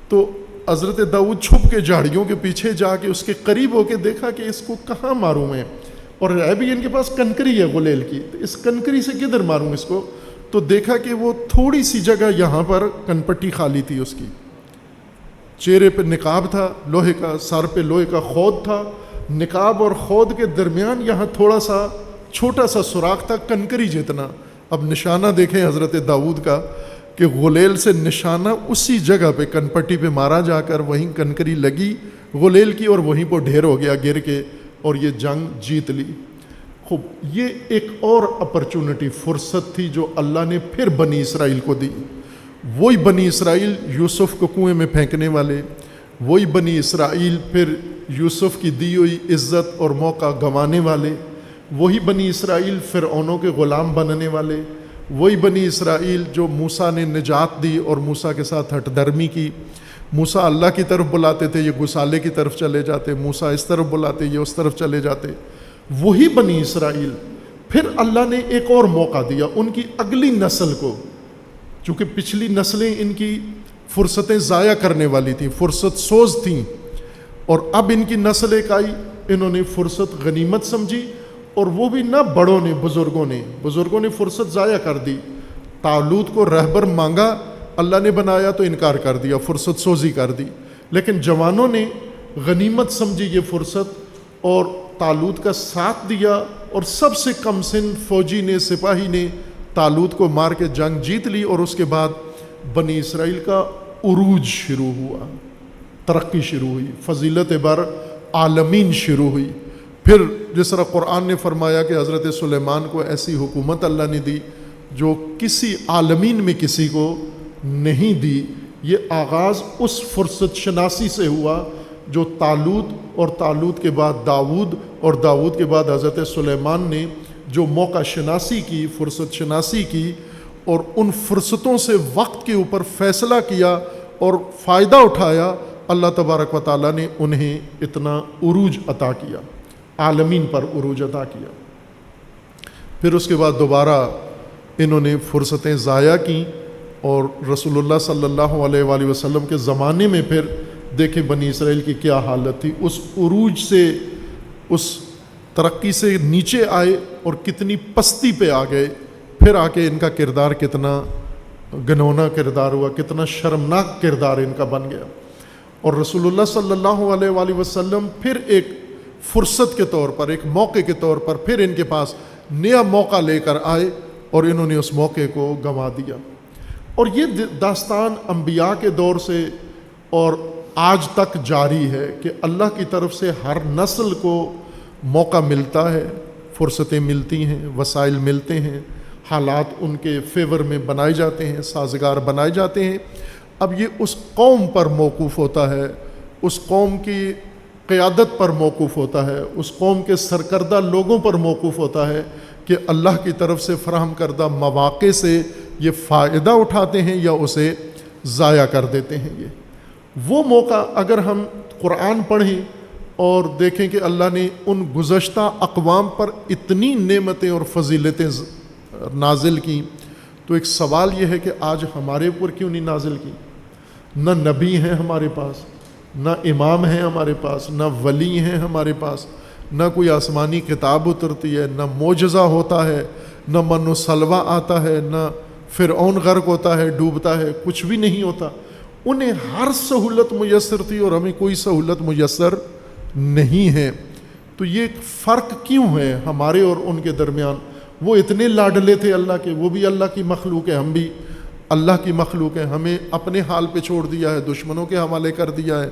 تو حضرت داؤد چھپ کے جھاڑیوں کے پیچھے جا کے اس کے قریب ہو کے دیکھا کہ اس کو کہاں ماروں میں، اور ہے بھی ان کے پاس کنکری ہے غلیل کی، تو اس کنکری سے کدھر ماروں اس کو؟ تو دیکھا کہ وہ تھوڑی سی جگہ یہاں پر کنپٹی خالی تھی، اس کی چہرے پہ نقاب تھا لوہے کا، سر پہ لوہے کا خود تھا، نقاب اور خود کے درمیان یہاں تھوڑا سا چھوٹا سا سوراخ تھا، کنکری جتنا۔ اب نشانہ دیکھیں حضرت داؤد کا کہ غلیل سے نشانہ اسی جگہ پہ کنپٹی پہ مارا جا کر، وہیں کنکری لگی غلیل کی اور وہیں پہ ڈھیر ہو گیا گر کے، اور یہ جنگ جیت لی۔ خوب، یہ ایک اور اپرچونٹی، فرصت تھی جو اللہ نے پھر بنی اسرائیل کو دی۔ وہی بنی اسرائیل یوسف کو کنویں میں پھینکنے والے، وہی بنی اسرائیل پھر یوسف کی دی ہوئی عزت اور موقع گنوانے والے، وہی بنی اسرائیل فرعونوں کے غلام بننے والے، وہی بنی اسرائیل جو موسیٰ نے نجات دی اور موسیٰ کے ساتھ ہٹ درمی کی، موسیٰ اللہ کی طرف بلاتے تھے، یہ گسالے کی طرف چلے جاتے، موسیٰ اس طرف بلاتے، یہ اس طرف چلے جاتے. وہی بنی اسرائیل پھر اللہ نے ایک اور موقع دیا ان کی اگلی نسل کو، چونکہ پچھلی نسلیں ان کی فرصتیں ضائع کرنے والی تھیں، فرصت سوز تھیں، اور اب ان کی نسل ایک آئی، انہوں نے فرصت غنیمت سمجھی، اور وہ بھی نہ بڑوں نے، بزرگوں نے فرصت ضائع کر دی. طالوت کو رہبر مانگا، اللہ نے بنایا تو انکار کر دیا، فرصت سوزی کر دی. لیکن جوانوں نے غنیمت سمجھی یہ فرصت اور طالوت کا ساتھ دیا، اور سب سے کم سن فوجی نے، سپاہی نے طالوت کو مار کے جنگ جیت لی، اور اس کے بعد بنی اسرائیل کا عروج شروع ہوا، ترقی شروع ہوئی، فضیلت بر عالمین شروع ہوئی. پھر جس طرح قرآن نے فرمایا کہ حضرت سلیمان کو ایسی حکومت اللہ نے دی جو کسی عالمین میں کسی کو نہیں دی. یہ آغاز اس فرصت شناسی سے ہوا جو طالوت، اور طالوت کے بعد داؤد، اور داؤد کے بعد حضرت سلیمان نے جو موقع شناسی کی، فرصت شناسی کی، اور ان فرصتوں سے وقت کے اوپر فیصلہ کیا اور فائدہ اٹھایا. اللہ تبارک و تعالیٰ نے انہیں اتنا عروج عطا کیا، عالمین پر عروج عطا کیا. پھر اس کے بعد دوبارہ انہوں نے فرصتیں ضائع کیں، اور رسول اللہ صلی اللہ علیہ وآلہ وسلم کے زمانے میں پھر دیکھیں بنی اسرائیل کی کیا حالت تھی. اس عروج سے، اس ترقی سے نیچے آئے اور کتنی پستی پہ آ گئے. پھر آ کے ان کا کردار کتنا گنونا کردار ہوا، کتنا شرمناک کردار ان کا بن گیا. اور رسول اللہ صلی اللہ علیہ وآلہ وسلم پھر ایک فرصت کے طور پر، ایک موقع کے طور پر پھر ان کے پاس نیا موقع لے کر آئے، اور انہوں نے اس موقع کو گنوا دیا. اور یہ داستان انبیاء کے دور سے اور آج تک جاری ہے کہ اللہ کی طرف سے ہر نسل کو موقع ملتا ہے، فرصتیں ملتی ہیں، وسائل ملتے ہیں، حالات ان کے فیور میں بنائے جاتے ہیں، سازگار بنائے جاتے ہیں. اب یہ اس قوم پر موقوف ہوتا ہے، اس قوم کی قیادت پر موقوف ہوتا ہے، اس قوم کے سرکردہ لوگوں پر موقوف ہوتا ہے کہ اللہ کی طرف سے فراہم کردہ مواقع سے یہ فائدہ اٹھاتے ہیں یا اسے ضائع کر دیتے ہیں. یہ وہ موقع اگر ہم قرآن پڑھیں اور دیکھیں کہ اللہ نے ان گزشتہ اقوام پر اتنی نعمتیں اور فضیلتیں نازل کی، تو ایک سوال یہ ہے کہ آج ہمارے اوپر کیوں نہیں نازل کی؟ نہ نبی ہیں ہمارے پاس، نہ امام ہیں ہمارے پاس، نہ ولی ہیں ہمارے پاس، نہ کوئی آسمانی کتاب اترتی ہے، نہ معجزہ ہوتا ہے، نہ من و سلوہ آتا ہے، نہ فرعون غرق ہوتا ہے، ڈوبتا ہے، کچھ بھی نہیں ہوتا. انہیں ہر سہولت میسر تھی اور ہمیں کوئی سہولت میسر نہیں ہے. تو یہ فرق کیوں ہے ہمارے اور ان کے درمیان؟ وہ اتنے لاڈلے تھے اللہ کے، وہ بھی اللہ کی مخلوق ہے، ہم بھی اللہ کی مخلوق ہیں. ہمیں اپنے حال پہ چھوڑ دیا ہے، دشمنوں کے حوالے کر دیا ہے،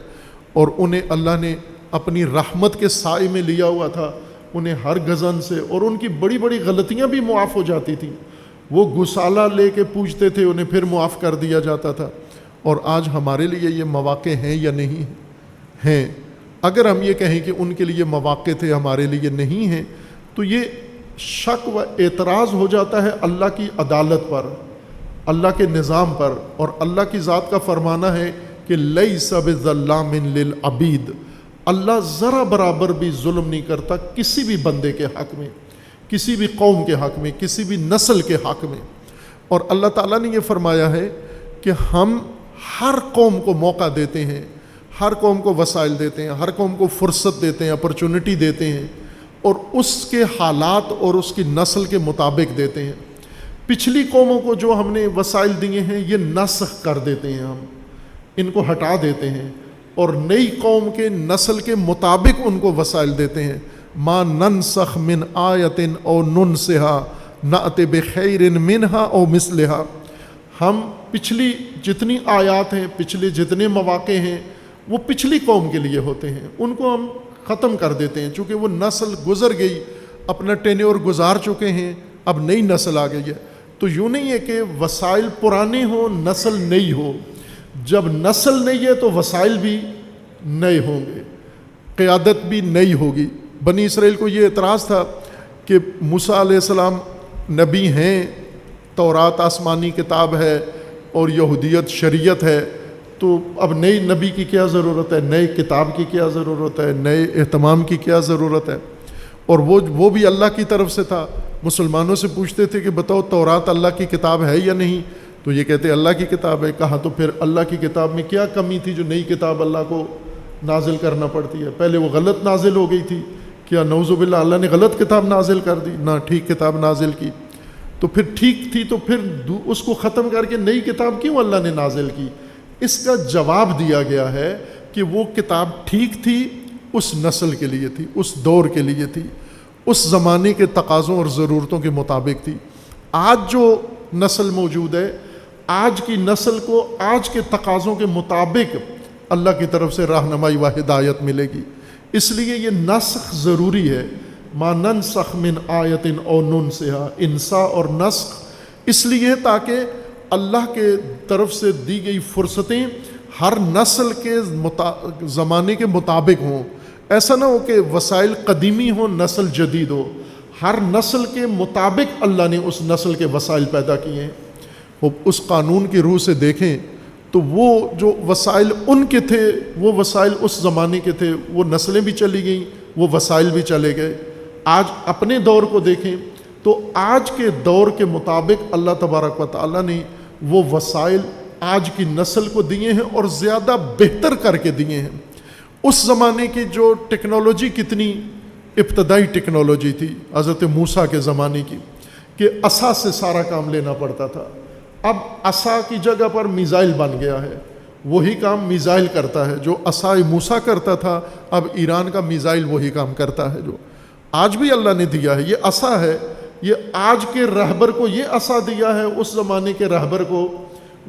اور انہیں اللہ نے اپنی رحمت کے سائے میں لیا ہوا تھا. انہیں ہر غضن سے، اور ان کی بڑی بڑی غلطیاں بھی معاف ہو جاتی تھیں. وہ گسالہ لے کے پوچھتے تھے، انہیں پھر معاف کر دیا جاتا تھا. اور آج ہمارے لیے یہ مواقع ہیں یا نہیں ہیں؟ اگر ہم یہ کہیں کہ ان کے لیے مواقع تھے، ہمارے لیے نہیں ہیں، تو یہ شک و اعتراض ہو جاتا ہے اللہ کی عدالت پر، اللہ کے نظام پر. اور اللہ کی ذات کا فرمانا ہے کہ لیس بظلام للعبید، اللہ ذرا برابر بھی ظلم نہیں کرتا کسی بھی بندے کے حق میں، کسی بھی قوم کے حق میں، کسی بھی نسل کے حق میں. اور اللہ تعالیٰ نے یہ فرمایا ہے کہ ہم ہر قوم کو موقع دیتے ہیں، ہر قوم کو وسائل دیتے ہیں، ہر قوم کو فرصت دیتے ہیں، اپرچونٹی دیتے ہیں، اور اس کے حالات اور اس کی نسل کے مطابق دیتے ہیں. پچھلی قوموں کو جو ہم نے وسائل دیے ہیں یہ نسخ کر دیتے ہیں، ہم ان کو ہٹا دیتے ہیں، اور نئی قوم کے نسل کے مطابق ان کو وسائل دیتے ہیں. ما ننسخ من آیت او ننسها نأت بخیر منها او مثلها. ہم پچھلی جتنی آیات ہیں، پچھلے جتنے مواقع ہیں، وہ پچھلی قوم کے لیے ہوتے ہیں، ان کو ہم ختم کر دیتے ہیں. چونکہ وہ نسل گزر گئی، اپنا ٹینیور گزار چکے ہیں، اب نئی نسل آ گئی ہے. تو یوں نہیں ہے کہ وسائل پرانے ہوں، نسل نئی ہو. جب نسل نئی ہے تو وسائل بھی نئے ہوں گے، قیادت بھی نئی ہوگی. بنی اسرائیل کو یہ اعتراض تھا کہ موسیٰ علیہ السلام نبی ہیں، تورات آسمانی کتاب ہے اور یہودیت شریعت ہے، تو اب نئی نبی کی کیا ضرورت ہے، نئے کتاب کی کیا ضرورت ہے، نئے اہتمام کی کیا ضرورت ہے؟ اور وہ بھی اللہ کی طرف سے تھا. مسلمانوں سے پوچھتے تھے کہ بتاؤ تورات اللہ کی کتاب ہے یا نہیں؟ تو یہ کہتے اللہ کی کتاب ہے. کہا تو پھر اللہ کی کتاب میں کیا کمی تھی جو نئی کتاب اللہ کو نازل کرنا پڑتی ہے؟ پہلے وہ غلط نازل ہو گئی تھی، کیا نعوذ باللہ اللہ نے غلط کتاب نازل کر دی؟ نہ، ٹھیک کتاب نازل کی. تو پھر ٹھیک تھی تو پھر اس کو ختم کر کے نئی کتاب کیوں اللہ نے نازل کی؟ اس کا جواب دیا گیا ہے کہ وہ کتاب ٹھیک تھی، اس نسل کے لیے تھی، اس دور کے لیے تھی، اس زمانے کے تقاضوں اور ضرورتوں کے مطابق تھی. آج جو نسل موجود ہے، آج کی نسل کو آج کے تقاضوں کے مطابق اللہ کی طرف سے رہنمائی و ہدایت ملے گی. اس لیے یہ نسخ ضروری ہے. ما ننسخ من آیت او ننسہا، انسا اور نسخ اس لیے تاکہ اللہ کے طرف سے دی گئی فرصتیں ہر نسل کے زمانے کے مطابق ہوں. ایسا نہ ہو کہ وسائل قدیمی ہوں، نسل جدید ہو. ہر نسل کے مطابق اللہ نے اس نسل کے وسائل پیدا کیے ہیں. اس قانون کی روح سے دیکھیں تو وہ جو وسائل ان کے تھے، وہ وسائل اس زمانے کے تھے، وہ نسلیں بھی چلی گئیں، وہ وسائل بھی چلے گئے. آج اپنے دور کو دیکھیں تو آج کے دور کے مطابق اللہ تبارک و تعالیٰ نے وہ وسائل آج کی نسل کو دیے ہیں اور زیادہ بہتر کر کے دیے ہیں. اس زمانے کی جو ٹیکنالوجی کتنی ابتدائی ٹیکنالوجی تھی حضرت موسیٰ کے زمانے کی، کہ عصا سے سارا کام لینا پڑتا تھا. اب عصا کی جگہ پر میزائل بن گیا ہے، وہی کام میزائل کرتا ہے. جو عصائے موسیٰ کرتا تھا اب ایران کا میزائل وہی کام کرتا ہے جو آج بھی اللہ نے دیا ہے. یہ عصا ہے، یہ آج کے رہبر کو یہ عصا دیا ہے، اس زمانے کے رہبر کو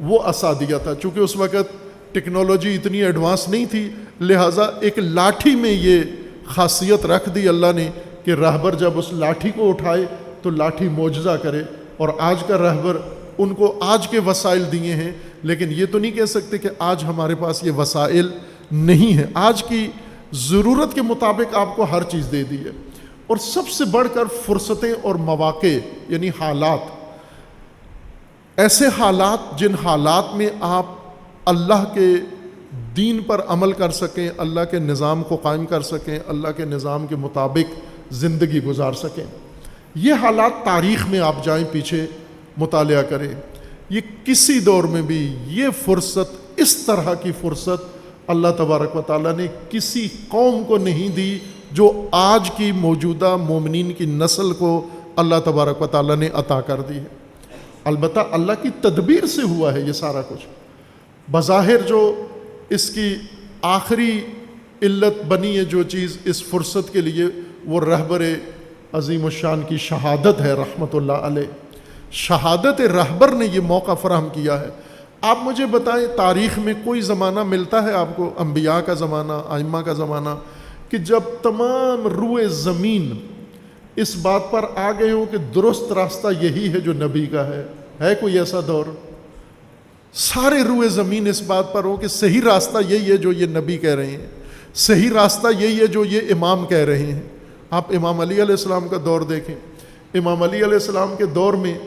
وہ عصا دیا تھا. چونکہ اس وقت ٹیکنالوجی اتنی ایڈوانس نہیں تھی، لہٰذا ایک لاٹھی میں یہ خاصیت رکھ دی اللہ نے کہ رہبر جب اس لاٹھی کو اٹھائے تو لاٹھی معجزہ کرے. اور آج کا رہبر ان کو آج کے وسائل دیے ہیں، لیکن یہ تو نہیں کہہ سکتے کہ آج ہمارے پاس یہ وسائل نہیں ہیں. آج کی ضرورت کے مطابق آپ کو ہر چیز دے دی ہے. اور سب سے بڑھ کر فرصتیں اور مواقع، یعنی حالات، ایسے حالات جن حالات میں آپ اللہ کے دین پر عمل کر سکیں، اللہ کے نظام کو قائم کر سکیں، اللہ کے نظام کے مطابق زندگی گزار سکیں. یہ حالات تاریخ میں آپ جائیں پیچھے مطالعہ کریں، یہ کسی دور میں بھی یہ فرصت، اس طرح کی فرصت اللہ تبارک و تعالیٰ نے کسی قوم کو نہیں دی جو آج کی موجودہ مومنین کی نسل کو اللہ تبارک و تعالیٰ نے عطا کر دی ہے. البتہ اللہ کی تدبیر سے ہوا ہے یہ سارا کچھ. بظاہر جو اس کی آخری علت بنی ہے جو چیز اس فرصت کے لیے، وہ رہبر عظیم الشان کی شہادت ہے رحمت اللہ علیہ. شہادت رہبر نے یہ موقع فراہم کیا ہے. آپ مجھے بتائیں تاریخ میں کوئی زمانہ ملتا ہے آپ کو، انبیاء کا زمانہ، ائمہ کا زمانہ، کہ جب تمام روئے زمین اس بات پر آ گئے ہوں کہ درست راستہ یہی ہے جو نبی کا ہے؟ ہے کوئی ایسا دور؟ سارے روئے زمین اس بات پر ہو کہ صحیح راستہ یہی ہے جو یہ نبی کہہ رہے ہیں، صحیح راستہ یہی ہے جو یہ امام کہہ رہے ہیں. آپ امام علی علیہ السلام کا دور دیکھیں. امام علی علیہ السلام کے دور میں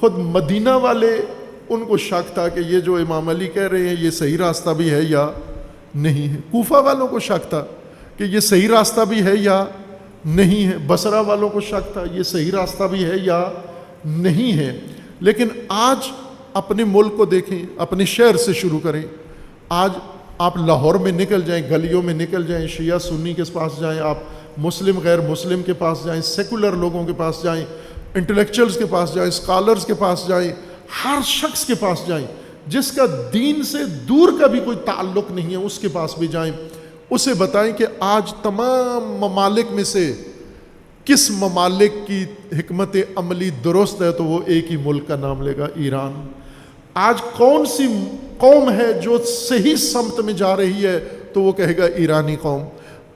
خود مدینہ والے ان کو شک تھا کہ یہ جو امام علی کہہ رہے ہیں یہ صحیح راستہ بھی ہے یا نہیں ہے. کوفہ والوں کو شک تھا کہ یہ صحیح راستہ بھی ہے یا نہیں ہے. بصرہ والوں کو شک تھا یہ صحیح راستہ بھی ہے یا نہیں ہے. لیکن آج اپنے ملک کو دیکھیں، اپنے شہر سے شروع کریں. آج آپ لاہور میں نکل جائیں، گلیوں میں نکل جائیں، شیعہ سنی کے پاس جائیں، آپ مسلم غیر مسلم کے پاس جائیں، سیکولر لوگوں کے پاس جائیں، انٹلیکچوئلز کے پاس جائیں، اسکالرز کے پاس جائیں، ہر شخص کے پاس جائیں جس کا دین سے دور کا بھی کوئی تعلق نہیں ہے، اس کے پاس بھی جائیں. اسے بتائیں کہ آج تمام ممالک میں سے کس ممالک کی حکمت عملی درست ہے تو وہ ایک ہی ملک کا نام لے گا، ایران. آج کون سی قوم ہے جو صحیح سمت میں جا رہی ہے تو وہ کہے گا ایرانی قوم.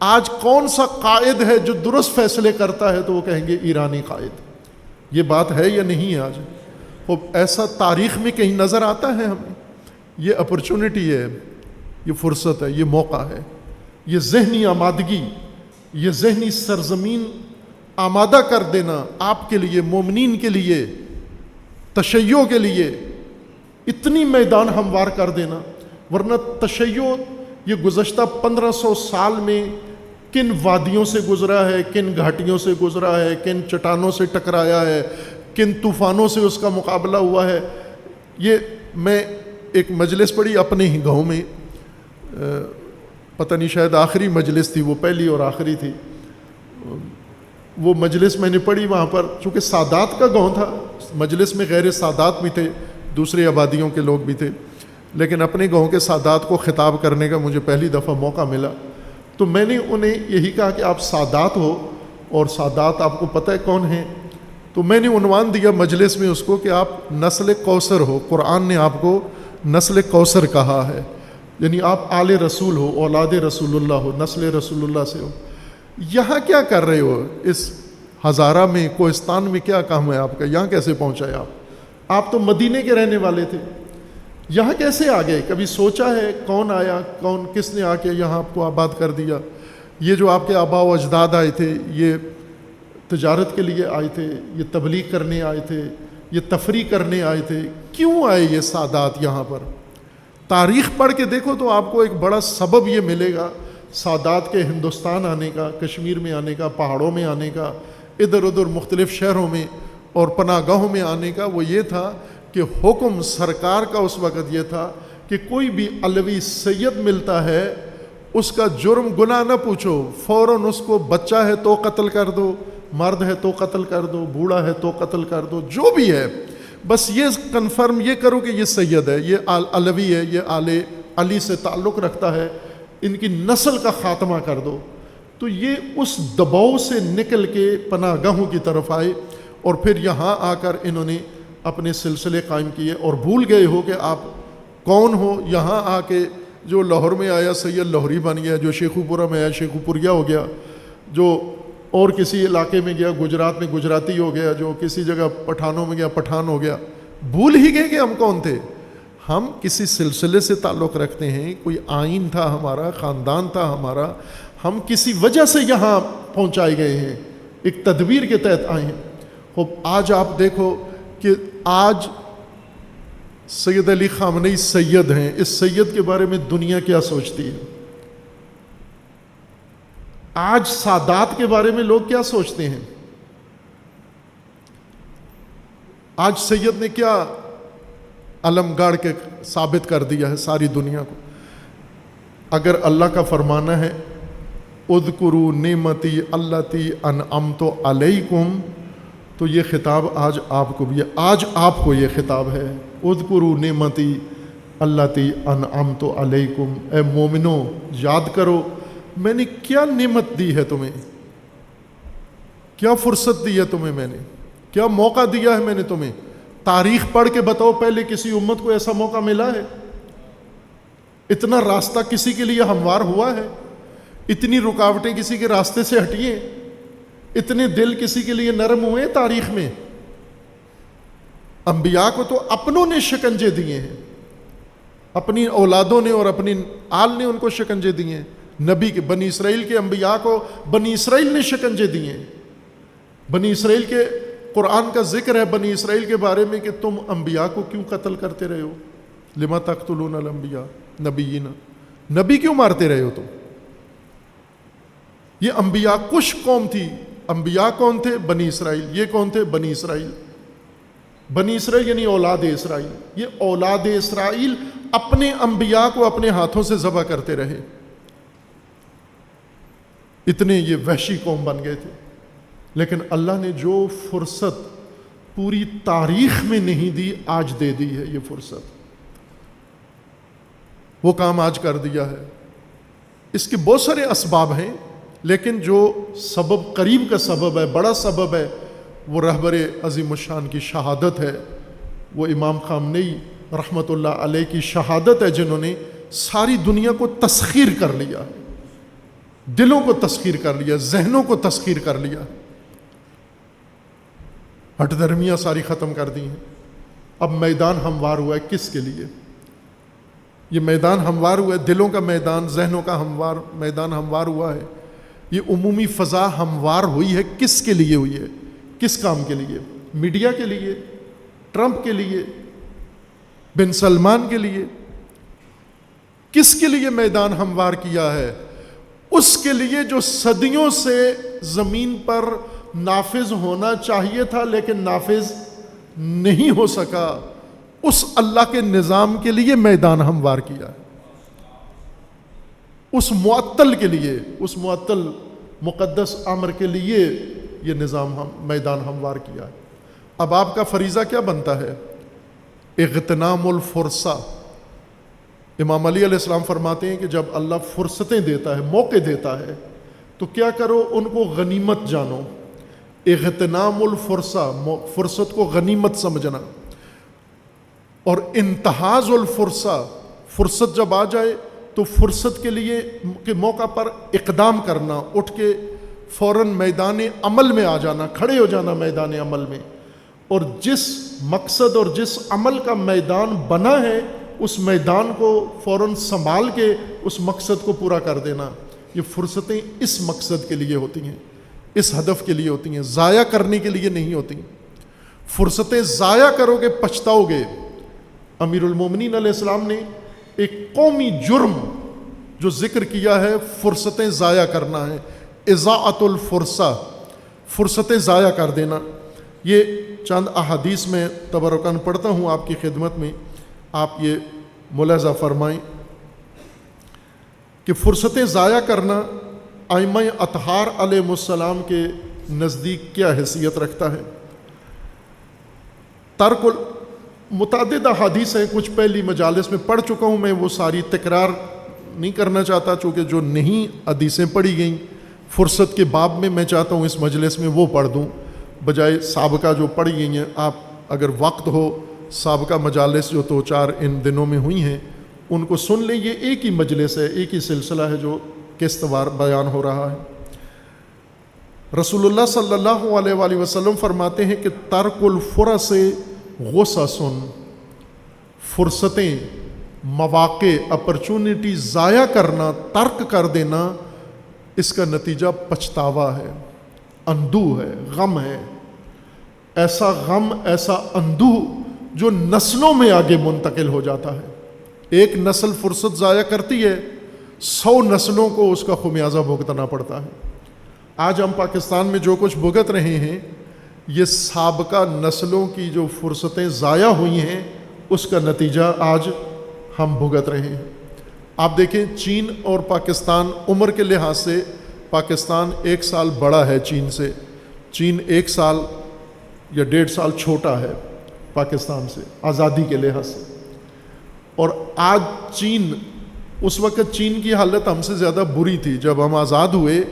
آج کون سا قائد ہے جو درست فیصلے کرتا ہے تو وہ کہیں گے ایرانی قائد. یہ بات ہے یا نہیں ہے آج؟ ایسا تاریخ میں کہیں نظر آتا ہے ہمیں؟ یہ اپرچونٹی ہے، یہ فرصت ہے، یہ موقع ہے، یہ ذہنی آمادگی، یہ ذہنی سرزمین آمادہ کر دینا آپ کے لیے، مومنین کے لیے، تشیع کے لیے، اتنی میدان ہموار کر دینا. ورنہ تشیع یہ گزشتہ 1500 سال میں کن وادیوں سے گزرا ہے، کن گھاٹیوں سے گزرا ہے، کن چٹانوں سے ٹکرایا ہے، کن طوفانوں سے اس کا مقابلہ ہوا ہے۔ یہ میں ایک مجلس پڑھی اپنے ہی گاؤں میں، پتہ نہیں شاید آخری مجلس تھی، وہ پہلی اور آخری تھی۔ وہ مجلس میں نے پڑھی، وہاں پر چونکہ سادات کا گاؤں تھا، مجلس میں غیر سادات بھی تھے، دوسری آبادیوں کے لوگ بھی تھے، لیکن اپنے گاؤں کے سادات کو خطاب کرنے کا مجھے پہلی دفعہ موقع ملا، تو میں نے انہیں یہی کہا کہ آپ سادات ہو، اور سادات آپ کو پتہ ہے کون ہیں؟ تو میں نے عنوان دیا مجلس میں اس کو کہ آپ نسل کوثر ہو، قرآن نے آپ کو نسل کوثر کہا ہے، یعنی آپ آل رسول ہو، اولاد رسول اللہ ہو، نسل رسول اللہ سے ہو۔ یہاں کیا کر رہے ہو؟ اس ہزارہ میں، کوہستان میں کیا کام ہے آپ کا؟ یہاں کیسے پہنچائے آپ تو مدینے کے رہنے والے تھے، یہاں کیسے آ گئے؟ کبھی سوچا ہے کون آیا، کس نے آ کے یہاں آپ کو آباد کر دیا؟ یہ جو آپ کے آباء و اجداد آئے تھے، یہ تجارت کے لیے آئے تھے، یہ تبلیغ کرنے آئے تھے، یہ تفریح کرنے آئے تھے، کیوں آئے یہ سادات یہاں پر؟ تاریخ پڑھ کے دیکھو تو آپ کو ایک بڑا سبب یہ ملے گا سادات کے ہندوستان آنے کا، کشمیر میں آنے کا، پہاڑوں میں آنے کا، ادھر ادھر مختلف شہروں میں اور پناہ گاہوں میں آنے کا۔ وہ یہ تھا کہ حکم سرکار کا اس وقت یہ تھا کہ کوئی بھی علوی سید ملتا ہے، اس کا جرم گناہ نہ پوچھو، فوراً اس کو بچہ ہے تو قتل کر دو، مرد ہے تو قتل کر دو، بوڑھا ہے تو قتل کر دو، جو بھی ہے، بس یہ کنفرم یہ کرو کہ یہ سید ہے، یہ علوی ہے، یہ آل علی سے تعلق رکھتا ہے، ان کی نسل کا خاتمہ کر دو۔ تو یہ اس دباؤ سے نکل کے پناہ گاہوں کی طرف آئے، اور پھر یہاں آ کر انہوں نے اپنے سلسلے قائم کیے، اور بھول گئے ہو کہ آپ کون ہو۔ یہاں آ کے جو لاہور میں آیا سید لاہوری بن گیا، جو شیخو پورہ میں آیا شیخو پوریا ہو گیا، جو اور کسی علاقے میں گیا گجرات میں گجراتی ہو گیا، جو کسی جگہ پٹھانوں میں گیا پٹھان ہو گیا۔ بھول ہی گئے کہ ہم کون تھے۔ ہم کسی سلسلے سے تعلق رکھتے ہیں، کوئی آئین تھا ہمارا، خاندان تھا ہمارا، ہم کسی وجہ سے یہاں پہنچائے گئے ہیں، ایک تدبیر کے تحت آئے ہیں۔ خوب آج آپ دیکھو کہ آج سید علی خامنئی سید ہیں، اس سید کے بارے میں دنیا کیا سوچتی ہے؟ آج سادات کے بارے میں لوگ کیا سوچتے ہیں؟ آج سید نے کیا علم گاڑ کے ثابت کر دیا ہے ساری دنیا کو؟ اگر اللہ کا فرمانا ہے اذکروا نعمتی التی انعمت علیکم، تو یہ خطاب آج آپ کو بھی ہے، آج آپ کو یہ خطاب ہے، اذکروا نعمتی التی انعمت علیکم، اے مومنو یاد کرو میں نے کیا نعمت دی ہے تمہیں، کیا فرصت دی ہے تمہیں، میں نے کیا موقع دیا ہے میں نے تمہیں۔ تاریخ پڑھ کے بتاؤ پہلے کسی امت کو ایسا موقع ملا ہے؟ اتنا راستہ کسی کے لیے ہموار ہوا ہے؟ اتنی رکاوٹیں کسی کے راستے سے ہٹی ہیں؟ اتنے دل کسی کے لیے نرم ہوئے ہیں تاریخ میں؟ انبیاء کو تو اپنوں نے شکنجے دیے ہیں، اپنی اولادوں نے اور اپنی آل نے ان کو شکنجے دیے ہیں۔ نبی کے بنی اسرائیل کے انبیاء کو بنی اسرائیل نے شکنجے دیے ہیں۔ بنی اسرائیل کے قرآن کا ذکر ہے بنی اسرائیل کے بارے میں کہ تم انبیاء کو کیوں قتل کرتے رہے ہو، لما تقتلون الانبیاء، نبیین، نبی کیوں مارتے رہے ہو تم؟ یہ انبیاء کش قوم تھی۔ انبیاء کون تھے؟ بنی اسرائیل۔ یہ کون تھے؟ بنی اسرائیل۔ بنی اسرائیل یعنی اولاد اسرائیل۔ یہ اولاد اسرائیل اپنے انبیاء کو اپنے ہاتھوں سے ذبح کرتے رہے، اتنے یہ وحشی قوم بن گئے تھے۔ لیکن اللہ نے جو فرصت پوری تاریخ میں نہیں دی، آج دے دی ہے یہ فرصت، وہ کام آج کر دیا ہے۔ اس کے بہت سارے اسباب ہیں، لیکن جو سبب قریب کا سبب ہے، بڑا سبب ہے، وہ رہبر عظیم الشان کی شہادت ہے، وہ امام خامنئی رحمۃ اللہ علیہ کی شہادت ہے، جنہوں نے ساری دنیا کو تسخیر کر لیا، دلوں کو تسخیر کر لیا، ذہنوں کو تسخیر کر لیا، ہٹ دھرمیاں ساری ختم کر دی ہیں۔ اب میدان ہموار ہوا ہے کس کے لیے؟ یہ میدان ہموار ہوا ہے، دلوں کا میدان، ذہنوں کا میدان ہموار ہوا ہے۔ یہ عمومی فضا ہموار ہوئی ہے، کس کے لیے ہوئی ہے؟ کس کام کے لیے؟ میڈیا کے لیے، ٹرمپ کے لیے، بن سلمان کے لیے، کس کے لیے میدان ہموار کیا ہے؟ اس کے لیے جو صدیوں سے زمین پر نافذ ہونا چاہیے تھا لیکن نافذ نہیں ہو سکا، اس اللہ کے نظام کے لیے میدان ہموار کیا ہے، اس معطل کے لیے، اس معطل مقدس امر کے لیے یہ نظام میدان ہموار کیا ہے۔ اب آپ کا فریضہ کیا بنتا ہے؟ اغتنام الفرصہ۔ امام علی علیہ السلام فرماتے ہیں کہ جب اللہ فرصتیں دیتا ہے، موقع دیتا ہے، تو کیا کرو؟ ان کو غنیمت جانو۔ اغتنام الفرصہ، فرصت کو غنیمت سمجھنا، اور انتہاز الفرصہ، فرصت جب آ جائے تو فرصت کے لیے کے موقع پر اقدام کرنا، اٹھ کے فوراً میدان عمل میں آ جانا، کھڑے ہو جانا میدان عمل میں، اور جس مقصد اور جس عمل کا میدان بنا ہے اس میدان کو فوراً سنبھال کے اس مقصد کو پورا کر دینا۔ یہ فرصتیں اس مقصد کے لیے ہوتی ہیں، اس ہدف کے لیے ہوتی ہیں، ضائع کرنے کے لیے نہیں ہوتی۔ فرصتیں ضائع کرو گے پچھتاؤ گے۔ امیر المومنین علیہ السلام نے ایک قومی جرم جو ذکر کیا ہے فرصتیں ضائع کرنا ہے، اضاعت الفرصہ، فرصتیں ضائع کر دینا۔ یہ چند احادیث میں تبرکاً پڑھتا ہوں آپ کی خدمت میں، آپ یہ ملاحظہ فرمائیں کہ فرصتیں ضائع کرنا ائمہ اطہار علیہ السلام کے نزدیک کیا حیثیت رکھتا ہے۔ ترک متعدد احادیث ہیں، کچھ پہلی مجالس میں پڑھ چکا ہوں، میں وہ ساری تکرار نہیں کرنا چاہتا، چونکہ جو نہیں حدیثیں پڑھی گئیں فرصت کے باب میں چاہتا ہوں اس مجلس میں وہ پڑھ دوں، بجائے سابقہ جو پڑھی گئی ہیں۔ آپ اگر وقت ہو سابقہ مجالس جو 2-4 ان دنوں میں ہوئی ہیں ان کو سن لیں، یہ ایک ہی مجلس ہے، ایک ہی سلسلہ ہے جو قسطوار بیان ہو رہا ہے۔ رسول اللہ صلی اللہ علیہ وآلہ وسلم فرماتے ہیں کہ ترک الفرص غصص، فرصتیں، مواقع، اپرچونٹی ضائع کرنا، ترک کر دینا، اس کا نتیجہ پچھتاوا ہے، اندوہ ہے، غم ہے، ایسا غم، ایسا اندوہ جو نسلوں میں آگے منتقل ہو جاتا ہے۔ ایک نسل فرصت ضائع کرتی ہے، 100 نسلوں کو اس کا خمیازہ بھگتنا پڑتا ہے۔ آج ہم پاکستان میں جو کچھ بھگت رہے ہیں یہ سابقہ نسلوں کی جو فرصتیں ضائع ہوئی ہیں اس کا نتیجہ آج ہم بھگت رہے ہیں۔ آپ دیکھیں چین اور پاکستان، عمر کے لحاظ سے پاکستان 1 سال بڑا ہے چین سے، چین 1 سال یا 1.5 سال چھوٹا ہے پاکستان سے آزادی کے لحاظ سے، اور آج چین، اس وقت چین کی حالت ہم سے زیادہ بری تھی۔ جب ہم آزاد ہوئے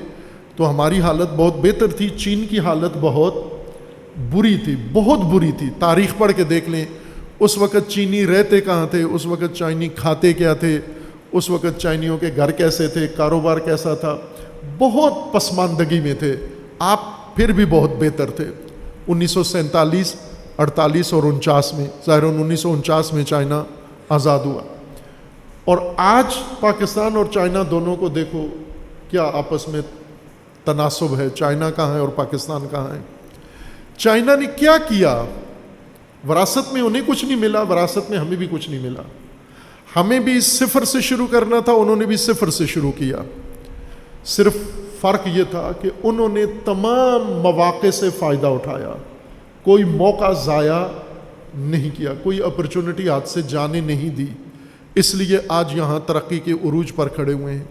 تو ہماری حالت بہت بہتر تھی، چین کی حالت بہت بری تھی، بہت بری تھی۔ تاریخ پڑھ کے دیکھ لیں، اس وقت چینی رہتے کہاں تھے، اس وقت چینی کھاتے کیا تھے، اس وقت چینیوں کے گھر کیسے تھے، کاروبار کیسا تھا، بہت پسماندگی میں تھے۔ آپ پھر بھی بہت بہتر تھے۔ 1947، 48 اور 49 میں، ظاہر 1949 میں چائنا آزاد ہوا، اور آج پاکستان اور چائنا دونوں کو دیکھو کیا آپس میں تناسب ہے، چائنا کہاں ہے اور پاکستان کہاں ہے۔ چائنا نے کیا کیا؟ وراثت میں انہیں کچھ نہیں ملا، وراثت میں ہمیں بھی کچھ نہیں ملا۔ ہمیں بھی 0 سے شروع کرنا تھا، انہوں نے بھی 0 سے شروع کیا۔ صرف فرق یہ تھا کہ انہوں نے تمام مواقع سے فائدہ اٹھایا، کوئی موقع ضائع نہیں کیا، کوئی اپرچونٹی ہاتھ سے جانے نہیں دی، اس لیے آج یہاں ترقی کے عروج پر کھڑے ہوئے ہیں۔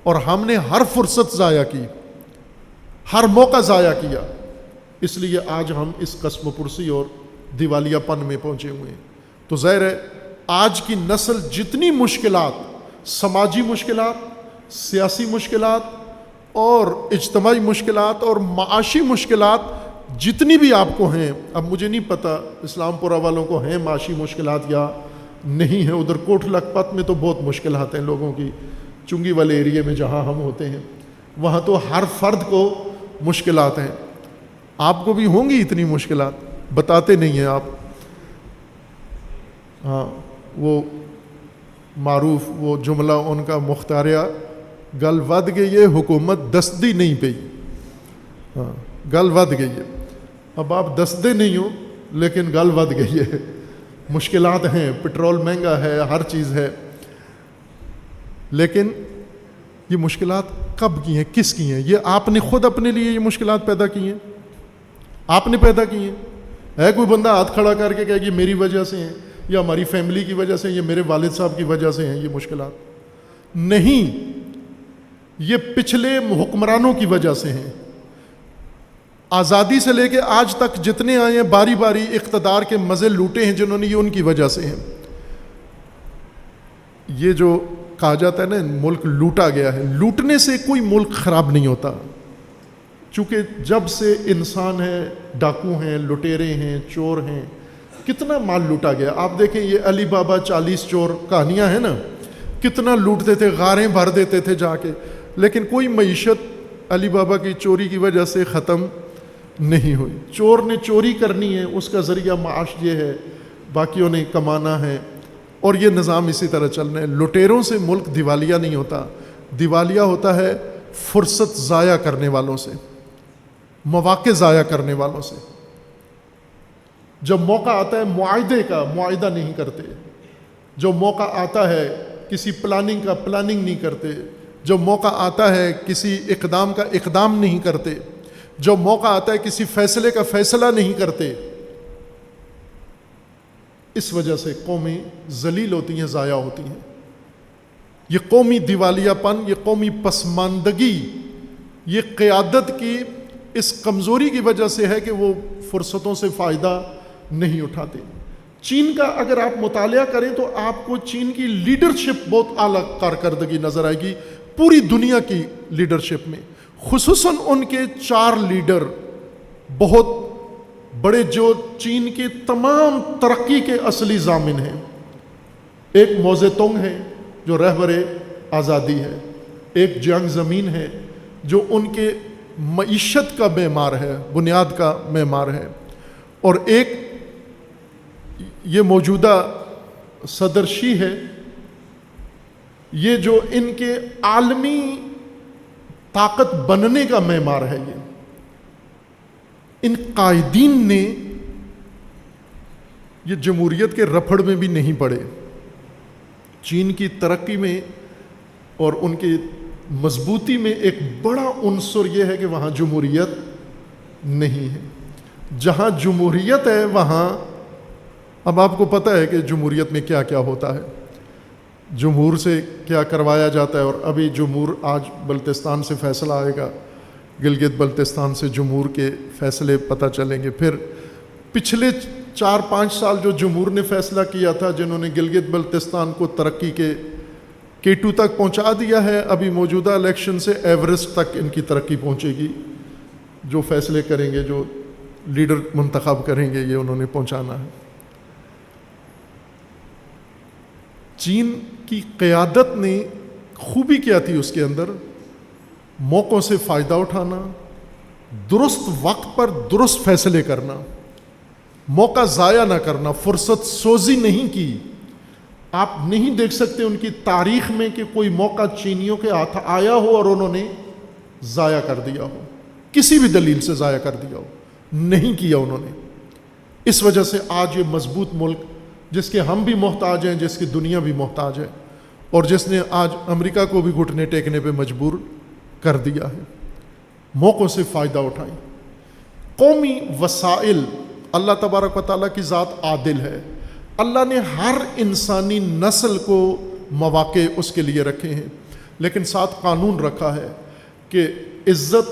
اور ہم نے ہر فرصت ضائع کی، ہر موقع ضائع کیا، اس لیے آج ہم اس قسم پرسی اور دیوالیہ پن میں پہنچے ہوئے ہیں۔ تو ظاہر ہے آج کی نسل جتنی مشکلات، سماجی مشکلات، سیاسی مشکلات اور اجتماعی مشکلات اور معاشی مشکلات جتنی بھی آپ کو ہیں، اب مجھے نہیں پتہ اسلام پورہ والوں کو ہیں معاشی مشکلات یا نہیں ہیں، ادھر کوٹ لکھپت میں تو بہت مشکلات ہیں لوگوں کی، چنگی والے ایریے میں جہاں ہم ہوتے ہیں وہاں تو ہر فرد کو مشکلات ہیں۔ آپ کو بھی ہوں گی اتنی مشکلات، بتاتے نہیں ہیں آپ۔ ہاں، وہ معروف وہ جملہ ان کا مختاریہ، گل ود گئی ہے حکومت دستی نہیں پئی۔ ہاں، گل ود گئی ہے، اب آپ دستے نہیں ہو لیکن گل ود گئی ہے، مشکلات ہیں، پٹرول مہنگا ہے، ہر چیز ہے۔ لیکن یہ مشکلات کب کی ہیں، کس کی ہیں؟ یہ آپ نے خود اپنے لیے یہ مشکلات پیدا کی ہیں، آپ نے پیدا کی ہیں؟ ہے کوئی بندہ ہاتھ کھڑا کر کے کہے کہ میری وجہ سے ہیں، یا ہماری فیملی کی وجہ سے، یا میرے والد صاحب کی وجہ سے ہیں یہ مشکلات؟ نہیں، یہ پچھلے حکمرانوں کی وجہ سے ہیں۔ آزادی سے لے کے آج تک جتنے آئے ہیں باری باری اقتدار کے مزے لوٹے ہیں جنہوں نے، یہ ان کی وجہ سے ہیں۔ یہ جو کہا جاتا ہے نا ملک لوٹا گیا ہے، لوٹنے سے کوئی ملک خراب نہیں ہوتا، چونکہ جب سے انسان ہے، ڈاکو ہیں، لٹیرے ہیں، چور ہیں، کتنا مال لوٹا گیا۔ آپ دیکھیں یہ علی بابا 40 چور کہانیاں ہیں نا، کتنا لوٹتے تھے، غاریں بھر دیتے تھے جا کے، لیکن کوئی معیشت علی بابا کی چوری کی وجہ سے ختم نہیں ہوئی۔ چور نے چوری کرنی ہے، اس کا ذریعہ معاش یہ ہے، باقیوں نے کمانا ہے، اور یہ نظام اسی طرح چل رہا ہے۔ لٹیروں سے ملک دیوالیہ نہیں ہوتا، دیوالیہ ہوتا ہے فرصت ضائع کرنے والوں سے، مواقع ضائع کرنے والوں سے۔ جب موقع آتا ہے معاہدے کا، معاہدہ نہیں کرتے۔ جو موقع آتا ہے کسی پلاننگ کا، پلاننگ نہیں کرتے۔ جو موقع آتا ہے کسی اقدام کا، اقدام نہیں کرتے۔ جو موقع آتا ہے کسی فیصلے کا، فیصلہ نہیں کرتے۔ اس وجہ سے قومیں ذلیل ہوتی ہیں، ضائع ہوتی ہیں۔ یہ قومی دیوالیہ پن، یہ قومی پسماندگی، یہ قیادت کی اس کمزوری کی وجہ سے ہے کہ وہ فرصتوں سے فائدہ نہیں اٹھاتے۔ چین کا اگر آپ مطالعہ کریں تو آپ کو چین کی لیڈرشپ بہت اعلیٰ کارکردگی نظر آئے گی پوری دنیا کی لیڈرشپ میں، خصوصاً ان کے 4 لیڈر بہت بڑے جو چین کے تمام ترقی کے اصلی ضامن ہیں۔ ایک مو زے تونگ ہے جو رہبر آزادی ہے، ایک جیانگ زمین ہے جو ان کے معیشت کا معمار ہے، بنیاد کا معمار ہے، اور ایک یہ موجودہ صدر شی ہے، یہ جو ان کے عالمی طاقت بننے کا معمار ہے۔ ان قائدین نے یہ جمہوریت کے رپھڑ میں بھی نہیں پڑے۔ چین کی ترقی میں اور ان کی مضبوطی میں ایک بڑا عنصر یہ ہے کہ وہاں جمہوریت نہیں ہے۔ جہاں جمہوریت ہے وہاں، اب آپ کو پتہ ہے کہ جمہوریت میں کیا کیا ہوتا ہے، جمہور سے کیا کروایا جاتا ہے، اور ابھی جمہور آج بلتستان سے فیصلہ آئے گا، گلگت بلتستان سے جمہور کے فیصلے پتہ چلیں گے۔ پھر پچھلے 4-5 سال جو جمہور نے فیصلہ کیا تھا، جنہوں نے گلگت بلتستان کو ترقی کے K2 تک پہنچا دیا ہے، ابھی موجودہ الیکشن سے ایورسٹ تک ان کی ترقی پہنچے گی۔ جو فیصلے کریں گے، جو لیڈر منتخب کریں گے، یہ انہوں نے پہنچانا ہے۔ چین کی قیادت نے خوبی کیا تھی اس کے اندر؟ موقعوں سے فائدہ اٹھانا، درست وقت پر درست فیصلے کرنا، موقع ضائع نہ کرنا، فرصت سوزی نہیں کی۔ آپ نہیں دیکھ سکتے ان کی تاریخ میں کہ کوئی موقع چینیوں کے ہاتھ آیا ہو اور انہوں نے ضائع کر دیا ہو، کسی بھی دلیل سے ضائع کر دیا ہو، نہیں کیا انہوں نے۔ اس وجہ سے آج یہ مضبوط ملک، جس کے ہم بھی محتاج ہیں، جس کی دنیا بھی محتاج ہے، اور جس نے آج امریکہ کو بھی گھٹنے ٹیکنے پہ مجبور کر دیا ہے، موقعوں سے فائدہ اٹھائیں۔ قومی وسائل، اللہ تبارک و تعالیٰ کی ذات عادل ہے۔ اللہ نے ہر انسانی نسل کو مواقع اس کے لیے رکھے ہیں، لیکن ساتھ قانون رکھا ہے کہ عزت،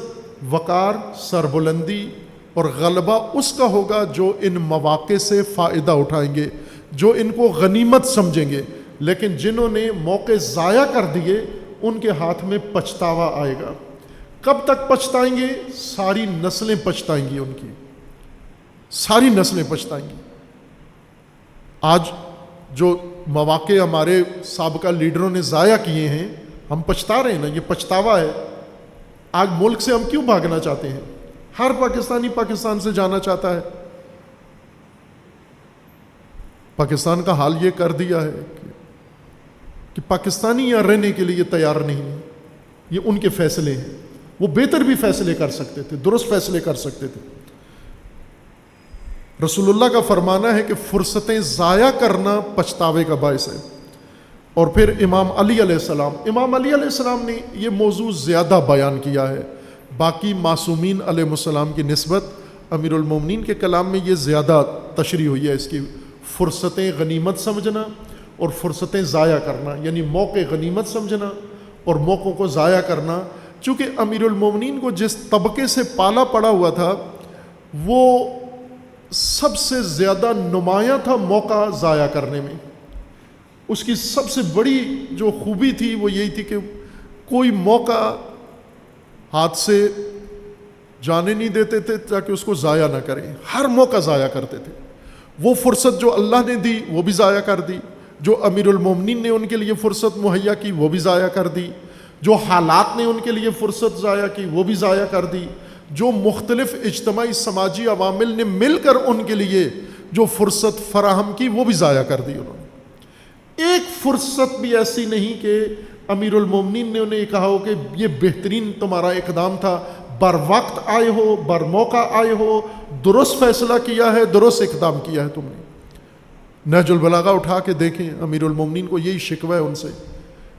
وقار، سربلندی اور غلبہ اس کا ہوگا جو ان مواقع سے فائدہ اٹھائیں گے، جو ان کو غنیمت سمجھیں گے۔ لیکن جنہوں نے موقع ضائع کر دیے، ان کے ہاتھ میں پچھتاوا آئے گا۔ کب تک پچھتائیں گے؟ ساری نسلیں پچھتائیں گی، ان کی ساری نسلیں پچھتائیں گی۔ آج جو مواقع ہمارے سابقہ لیڈروں نے ضائع کیے ہیں، ہم پچھتا رہے ہیں نا، یہ پچھتاوا ہے۔ آج ملک سے ہم کیوں بھاگنا چاہتے ہیں؟ ہر پاکستانی پاکستان سے جانا چاہتا ہے۔ پاکستان کا حال یہ کر دیا ہے کہ پاکستانی یہاں رہنے کے لیے تیار نہیں ہے۔ یہ ان کے فیصلے ہیں، وہ بہتر بھی فیصلے کر سکتے تھے، درست فیصلے کر سکتے تھے۔ رسول اللہ کا فرمانا ہے کہ فرصتیں ضائع کرنا پچھتاوے کا باعث ہے۔ اور پھر امام علی علیہ السلام نے یہ موضوع زیادہ بیان کیا ہے، باقی معصومین علیہ السلام کی نسبت امیر المومنین کے کلام میں یہ زیادہ تشریح ہوئی ہے، اس کی فرصتیں غنیمت سمجھنا اور فرصتیں ضائع کرنا، یعنی موقع غنیمت سمجھنا اور موقعوں کو ضائع کرنا۔ چونکہ امیر المومنین کو جس طبقے سے پالا پڑا ہوا تھا وہ سب سے زیادہ نمایاں تھا موقع ضائع کرنے میں۔ اس کی سب سے بڑی جو خوبی تھی وہ یہی تھی کہ کوئی موقع ہاتھ سے جانے نہیں دیتے تھے تاکہ اس کو ضائع نہ کریں، ہر موقع ضائع کرتے تھے۔ وہ فرصت جو اللہ نے دی وہ بھی ضائع کر دی، جو امیر المومنین نے ان کے لیے فرصت مہیا کی وہ بھی ضائع کر دی، جو حالات نے ان کے لیے فرصت ضائع کی وہ بھی ضائع کر دی، جو مختلف اجتماعی سماجی عوامل نے مل کر ان کے لیے جو فرصت فراہم کی وہ بھی ضائع کر دی انہوں نے۔ ایک فرصت بھی ایسی نہیں کہ امیر المومنین نے انہیں کہا ہو کہ یہ بہترین تمہارا اقدام تھا، بر وقت آئے ہو، بر موقع آئے ہو، درست فیصلہ کیا ہے، درست اقدام کیا ہے تم نے۔ نہج البلاغہ اٹھا کے دیکھیں، امیر المومنین کو یہی شکوہ ہے ان سے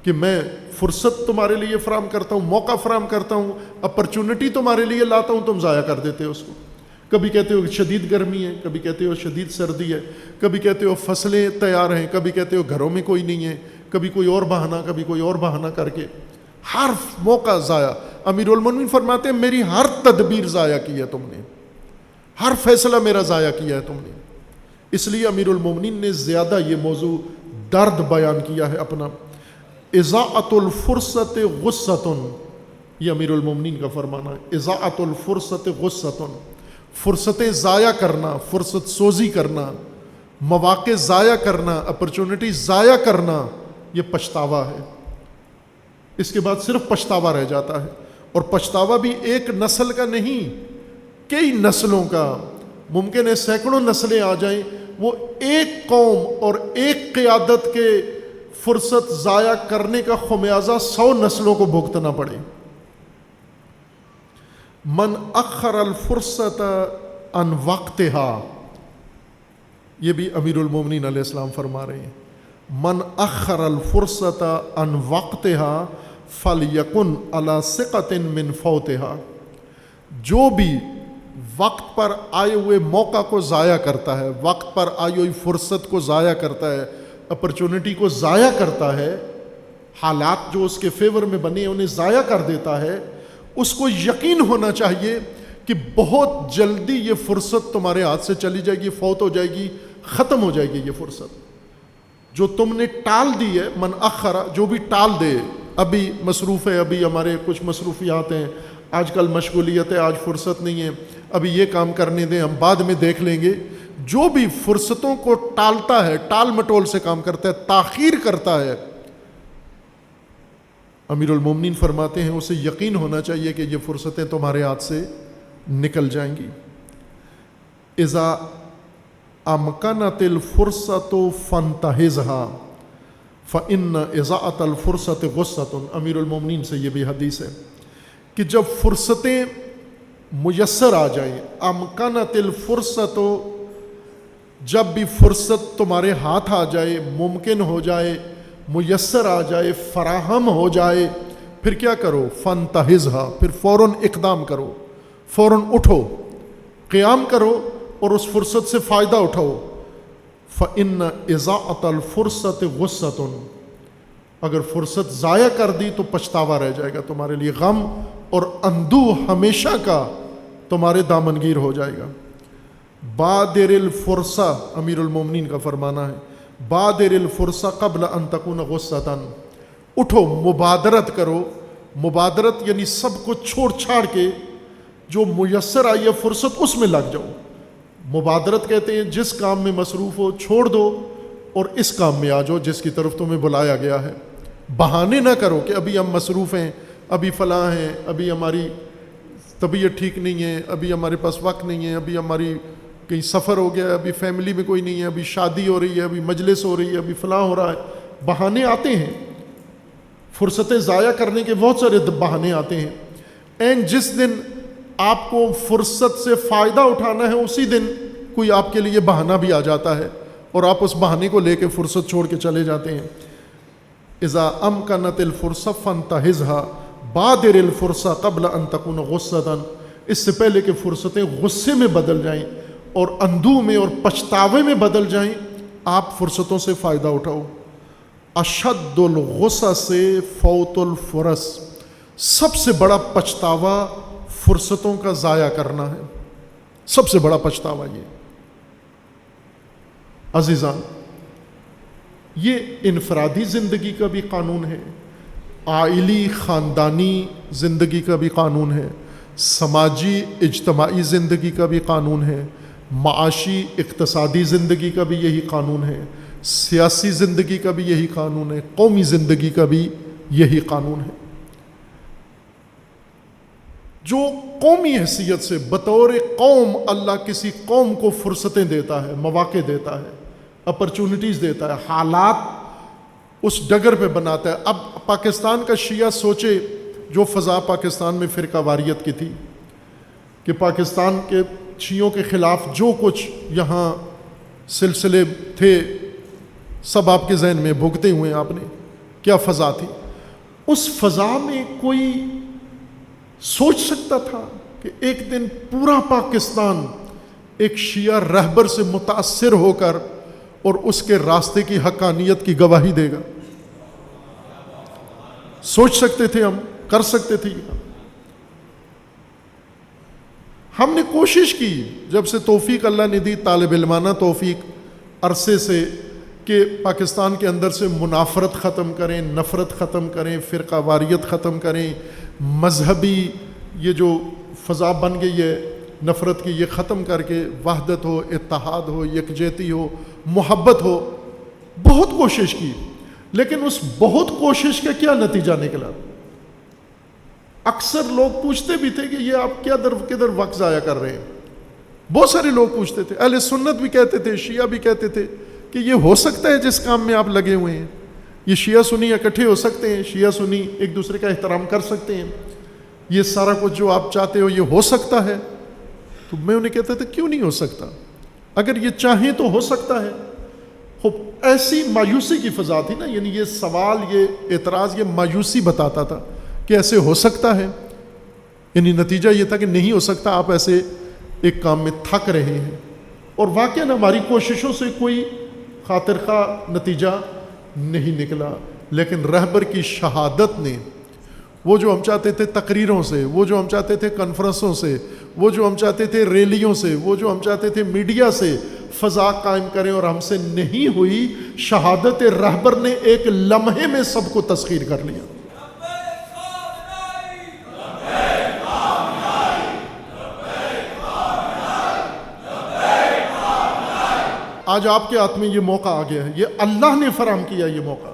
کہ میں فرصت تمہارے لیے فراہم کرتا ہوں، موقع فراہم کرتا ہوں، اپرچونٹی تمہارے لیے لاتا ہوں، تم ضائع کر دیتے ہو اس کو۔ کبھی کہتے ہو شدید گرمی ہے، کبھی کہتے ہو شدید سردی ہے، کبھی کہتے ہو فصلیں تیار ہیں، کبھی کہتے ہو گھروں میں کوئی نہیں ہے، کبھی کوئی اور بہانہ، کبھی کوئی اور بہانہ کر کے ہر موقع ضائع۔ امیر المومنین فرماتے ہیں میری ہر تدبیر ضائع کی ہے تم نے، ہر فیصلہ میرا ضائع کیا ہے تم نے۔ اس لیے امیر المومنین نے زیادہ یہ موضوع درد بیان کیا ہے اپنا۔ اضاعت الفرصت غصۃ، یہ امیر المومنین کا فرمانا ہے، اضاعت الفرصت غصۃ، فرصتیں ضائع کرنا، فرصت سوزی کرنا، مواقع ضائع کرنا، اپرچونٹی ضائع کرنا، یہ پچھتاوا ہے۔ اس کے بعد صرف پچھتاوا رہ جاتا ہے، اور پچھتاوا بھی ایک نسل کا نہیں، کئی نسلوں کا، ممکن ہے سینکڑوں نسلیں آ جائیں، وہ ایک قوم اور ایک قیادت کے فرصت ضائع کرنے کا خمیازہ 100 نسلوں کو بھگتنا پڑے۔ من اخر الفرصت عن وقتها، یہ بھی امیر المومنین علیہ السلام فرما رہے ہیں، من اخر الفرصت عن وقتها فلیکن علی ثقۃ من فوتها، جو بھی وقت پر آئے ہوئے موقع کو ضائع کرتا ہے، وقت پر آئی ہوئی فرصت کو ضائع کرتا ہے، اپرچونٹی کو ضائع کرتا ہے، حالات جو اس کے فیور میں بنے انہیں ضائع کر دیتا ہے، اس کو یقین ہونا چاہیے کہ بہت جلدی یہ فرصت تمہارے ہاتھ سے چلی جائے گی، فوت ہو جائے گی، ختم ہو جائے گی۔ یہ فرصت جو تم نے ٹال دی ہے، من اخرا، جو بھی ٹال دے، ابھی مصروف ہے، ابھی ہمارے کچھ مصروفیات ہیں، آج کل مشغولیت ہے، آج فرصت نہیں ہے، ابھی یہ کام کرنے دیں، ہم بعد میں دیکھ لیں گے، جو بھی فرصتوں کو ٹالتا ہے، ٹال مٹول سے کام کرتا ہے، تاخیر کرتا ہے، امیر المومنین فرماتے ہیں اسے یقین ہونا چاہیے کہ یہ فرصتیں تمہارے ہاتھ سے نکل جائیں گی۔ اذا امکنت الفرصۃ فانتہزها فإن اضاعت الفرصۃ غصۃ، امیر المومنین سے یہ بھی حدیث ہے کہ جب فرصتیں میسر آ جائیں، امکنت الفرصۃ، جب بھی فرصت تمہارے ہاتھ آ جائے، ممکن ہو جائے، میسر آ جائے، فراہم ہو جائے، پھر کیا کرو؟ فانتہزها، پھر فوراً اقدام کرو، فوراً اٹھو، قیام کرو اور اس فرصت سے فائدہ اٹھاؤ۔ فإن اضاعت الفرصۃ غصۃ، اگر فرصت ضائع کر دی تو پچھتاوا رہ جائے گا تمہارے لیے، غم اور اندوہ ہمیشہ کا تمہارے دامنگیر ہو جائے گا۔ بادر الفرصہ، امیر المومنین کا فرمانا ہے، بادر الفرصہ قبل ان تکون غصۃ، اٹھو، مبادرت کرو، مبادرت یعنی سب کو چھوڑ چھاڑ کے جو میسر آئی ہے فرصت اس میں لگ جاؤ۔ مبادرت کہتے ہیں جس کام میں مصروف ہو چھوڑ دو اور اس کام میں آ جاؤ جس کی طرف تمہیں بلایا گیا ہے۔ بہانے نہ کرو کہ ابھی ہم مصروف ہیں، ابھی فلاں ہیں، ابھی ہماری طبیعت ٹھیک نہیں ہے، ابھی ہمارے پاس وقت نہیں ہے، ابھی ہماری کہیں سفر ہو گیا ہے، ابھی فیملی میں کوئی نہیں ہے، ابھی شادی ہو رہی ہے، ابھی مجلس ہو رہی ہے، ابھی فلاں ہو رہا ہے۔ بہانے آتے ہیں، فرصتیں ضائع کرنے کے بہت سارے بہانے آتے ہیں۔ اینڈ جس دن آپ کو فرصت سے فائدہ اٹھانا ہے اسی دن کوئی آپ کے لیے بہانہ بھی آ جاتا ہے اور آپ اس بہانے کو لے کے فرصت چھوڑ کے چلے جاتے ہیں۔ اذا امکنت الفرصہ فانتہزها بادر الفرصہ قبل ان تکون غصۃ، اس سے پہلے کہ فرصتیں غصے میں بدل جائیں اور اندوہ میں اور پچھتاوے میں بدل جائیں، آپ فرصتوں سے فائدہ اٹھاؤ۔ اشد الغصہ سے فوت الفرص، سب سے بڑا پچھتاوا فرصتوں کا ضائع کرنا ہے، سب سے بڑا پچھتاوا یہ۔ عزیزان، یہ انفرادی زندگی کا بھی قانون ہے، عائلی خاندانی زندگی کا بھی قانون ہے، سماجی اجتماعی زندگی کا بھی قانون ہے، معاشی اقتصادی زندگی کا بھی یہی قانون ہے، سیاسی زندگی کا بھی یہی قانون ہے، قومی زندگی کا بھی یہی قانون ہے۔ جو قومی حیثیت سے بطور قوم اللہ کسی قوم کو فرصتیں دیتا ہے، مواقع دیتا ہے، اپرچونٹیز دیتا ہے، حالات اس ڈگر پہ بناتا ہے۔ اب پاکستان کا شیعہ سوچے، جو فضا پاکستان میں فرقہ واریت کی تھی کہ پاکستان کے شیعوں کے خلاف جو کچھ یہاں سلسلے تھے سب آپ کے ذہن میں بھگتے ہوئے ہیں، آپ نے کیا فضا تھی؟ اس فضا میں کوئی سوچ سکتا تھا کہ ایک دن پورا پاکستان ایک شیعہ رہبر سے متاثر ہو کر اور اس کے راستے کی حقانیت کی گواہی دے گا؟ سوچ سکتے تھے ہم؟ کر سکتے تھے؟ ہم نے کوشش کی، جب سے توفیق اللہ نے دی، طالب علمانہ توفیق عرصے سے، کہ پاکستان کے اندر سے منافرت ختم کریں، نفرت ختم کریں، فرقہ واریت ختم کریں، مذہبی یہ جو فضا بن گئی ہے نفرت کی، یہ ختم کر کے وحدت ہو، اتحاد ہو، یکجہتی ہو، محبت ہو۔ بہت کوشش کی، لیکن اس بہت کوشش کا کیا نتیجہ نکلا؟ اکثر لوگ پوچھتے بھی تھے کہ یہ آپ کدھر وقت ضائع کر رہے ہیں۔ بہت سارے لوگ پوچھتے تھے، اہل سنت بھی کہتے تھے، شیعہ بھی کہتے تھے کہ یہ ہو سکتا ہے جس کام میں آپ لگے ہوئے ہیں، یہ شیعہ سنی اکٹھے ہو سکتے ہیں، شیعہ سنی ایک دوسرے کا احترام کر سکتے ہیں، یہ سارا کچھ جو آپ چاہتے ہو یہ ہو سکتا ہے۔ تو میں انہیں کہتا تھا کیوں نہیں ہو سکتا؟ اگر یہ چاہیں تو ہو سکتا ہے۔ خوب ایسی مایوسی کی فضا تھی نا، یعنی یہ سوال، یہ اعتراض، یہ مایوسی بتاتا تھا کہ ایسے ہو سکتا ہے، یعنی نتیجہ یہ تھا کہ نہیں ہو سکتا، آپ ایسے ایک کام میں تھک رہے ہیں۔ اور واقعاً ہماری کوششوں سے کوئی خاطر خواہ نتیجہ نہیں نکلا، لیکن رہبر کی شہادت نے، وہ جو ہم چاہتے تھے تقریروں سے، وہ جو ہم چاہتے تھے کانفرنسوں سے، وہ جو ہم چاہتے تھے ریلیوں سے، وہ جو ہم چاہتے تھے میڈیا سے فضا قائم کریں، اور ہم سے نہیں ہوئی، شہادت رہبر نے ایک لمحے میں سب کو تسخیر کر لیا۔ آج آپ کے ہاتھ میں یہ موقع آ گیا ہے، یہ اللہ نے فراہم کیا، یہ موقع،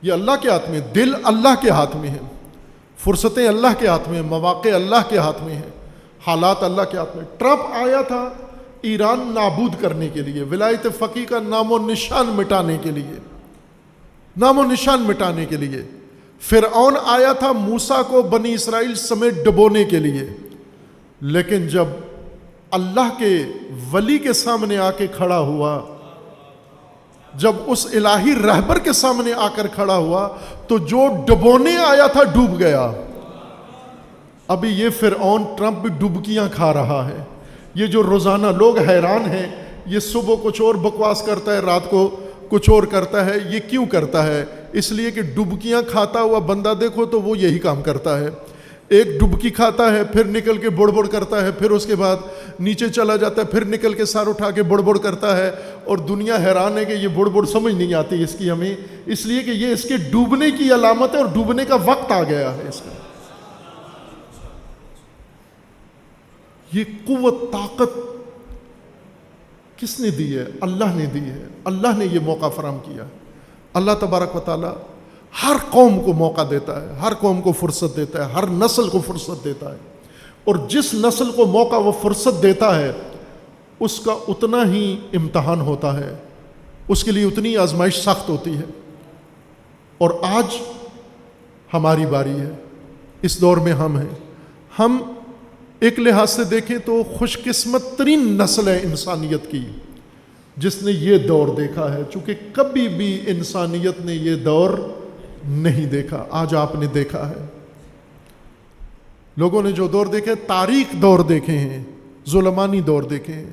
یہ اللہ کے ہاتھ میں، دل اللہ کے ہاتھ میں ہے، فرصتیں اللہ کے ہاتھ میں، مواقع اللہ کے ہاتھ میں ہیں، حالات اللہ کے ہاتھ میں۔ ٹرمپ آیا تھا ایران نابود کرنے کے لیے، ولایت فقیہ کا نام و نشان مٹانے کے لیے، نام و نشان مٹانے کے لیے۔ فرعون آیا تھا موسیٰ کو بنی اسرائیل سمیت ڈبونے کے لیے، لیکن جب اللہ کے ولی کے سامنے آ کے کھڑا ہوا، جب اس الہی رہبر کے سامنے آ کر کھڑا ہوا، تو جو ڈبونے آیا تھا ڈوب گیا۔ ابھی یہ فرعون ٹرمپ بھی ڈبکیاں کھا رہا ہے۔ یہ جو روزانہ لوگ حیران ہیں، یہ صبح کچھ اور بکواس کرتا ہے، رات کو کچھ اور کرتا ہے، یہ کیوں کرتا ہے؟ اس لیے کہ ڈبکیاں کھاتا ہوا بندہ دیکھو تو وہ یہی کام کرتا ہے۔ ایک ڈبکی کھاتا ہے، پھر نکل کے بڑ بڑ کرتا ہے، پھر اس کے بعد نیچے چلا جاتا ہے، پھر نکل کے سر اٹھا کے بڑ بڑ کرتا ہے، اور دنیا حیران ہے کہ یہ بڑ بڑ سمجھ نہیں آتی اس کی ہمیں، اس لیے کہ یہ اس کے ڈوبنے کی علامت ہے، اور ڈوبنے کا وقت آ گیا ہے اس کا۔ یہ قوت، طاقت کس نے دی ہے؟ اللہ نے دی ہے، اللہ نے یہ موقع فراہم کیا۔ اللہ تبارک و تعالی ہر قوم کو موقع دیتا ہے، ہر قوم کو فرصت دیتا ہے، ہر نسل کو فرصت دیتا ہے، اور جس نسل کو موقع و فرصت دیتا ہے اس کا اتنا ہی امتحان ہوتا ہے، اس کے لیے اتنی آزمائش سخت ہوتی ہے۔ اور آج ہماری باری ہے، اس دور میں ہم ہیں۔ ہم ایک لحاظ سے دیکھیں تو خوش قسمت ترین نسل ہے انسانیت کی، جس نے یہ دور دیکھا ہے، چونکہ کبھی بھی انسانیت نے یہ دور نہیں دیکھا، آج آپ نے دیکھا ہے۔ لوگوں نے جو دور دیکھے، تاریخ دور دیکھے ہیں، ظلمانی دور دیکھے ہیں،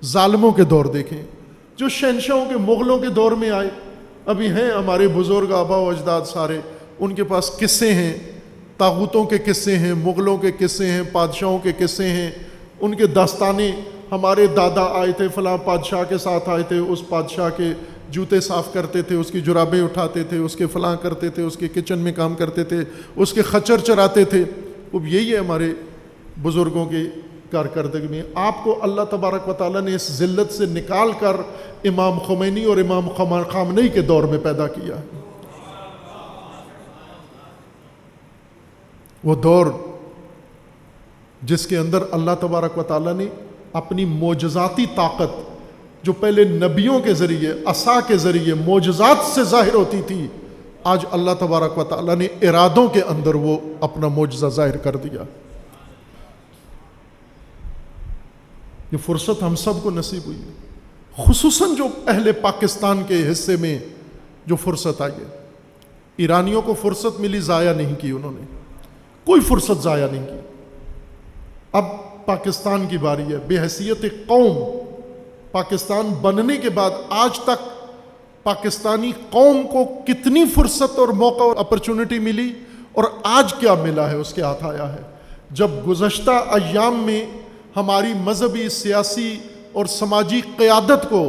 ظالموں کے دور دیکھے ہیں، جو شہنشاہوں کے، مغلوں کے دور میں آئے۔ ابھی ہیں ہمارے بزرگ آبا و اجداد سارے، ان کے پاس قصے ہیں، طاغوتوں کے قصے ہیں، مغلوں کے قصے ہیں، بادشاہوں کے قصے ہیں، ان کے داستانیں۔ ہمارے دادا آئے تھے، فلاں بادشاہ کے ساتھ آئے تھے، اس بادشاہ کے جوتے صاف کرتے تھے، اس کی جرابیں اٹھاتے تھے، اس کے فلاں کرتے تھے، اس کے کچن میں کام کرتے تھے، اس کے خچر چراتے تھے۔ اب یہی ہے ہمارے بزرگوں کی کارکردگی میں۔ آپ کو اللہ تبارک و تعالیٰ نے اس ذلت سے نکال کر امام خمینی اور امام خامنئی کے دور میں پیدا کیا۔ وہ دور جس کے اندر اللہ تبارک و تعالیٰ نے اپنی معجزاتی طاقت، جو پہلے نبیوں کے ذریعے، عصا کے ذریعے، معجزات سے ظاہر ہوتی تھی، آج اللہ تبارک و تعالیٰ نے ارادوں کے اندر وہ اپنا معجزہ ظاہر کر دیا۔ یہ فرصت ہم سب کو نصیب ہوئی ہے، خصوصاً جو اہل پاکستان کے حصے میں جو فرصت آئی ہے۔ ایرانیوں کو فرصت ملی، ضائع نہیں کی انہوں نے، کوئی فرصت ضائع نہیں کی۔ اب پاکستان کی باری ہے۔ بے حیثیت قوم، پاکستان بننے کے بعد آج تک پاکستانی قوم کو کتنی فرصت اور موقع اور اپرچونٹی ملی، اور آج کیا ملا ہے اس کے ہاتھ آیا ہے۔ جب گزشتہ ایام میں ہماری مذہبی، سیاسی اور سماجی قیادت کو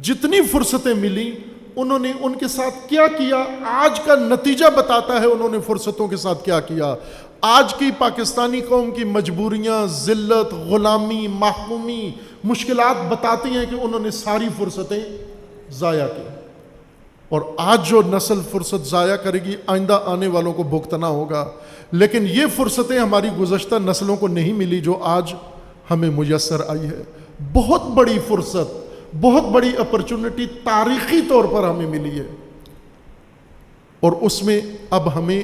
جتنی فرصتیں ملی، انہوں نے ان کے ساتھ کیا کیا، آج کا نتیجہ بتاتا ہے انہوں نے فرصتوں کے ساتھ کیا کیا۔ آج کی پاکستانی قوم کی مجبوریاں، ذلت، غلامی، محکومی، مشکلات بتاتی ہیں کہ انہوں نے ساری فرصتیں ضائع کی، اور آج جو نسل فرصت ضائع کرے گی، آئندہ آنے والوں کو بھگتنا ہوگا۔ لیکن یہ فرصتیں ہماری گزشتہ نسلوں کو نہیں ملی جو آج ہمیں میسر آئی ہے۔ بہت بڑی فرصت، بہت بڑی اپرچونٹی تاریخی طور پر ہمیں ملی ہے، اور اس میں اب ہمیں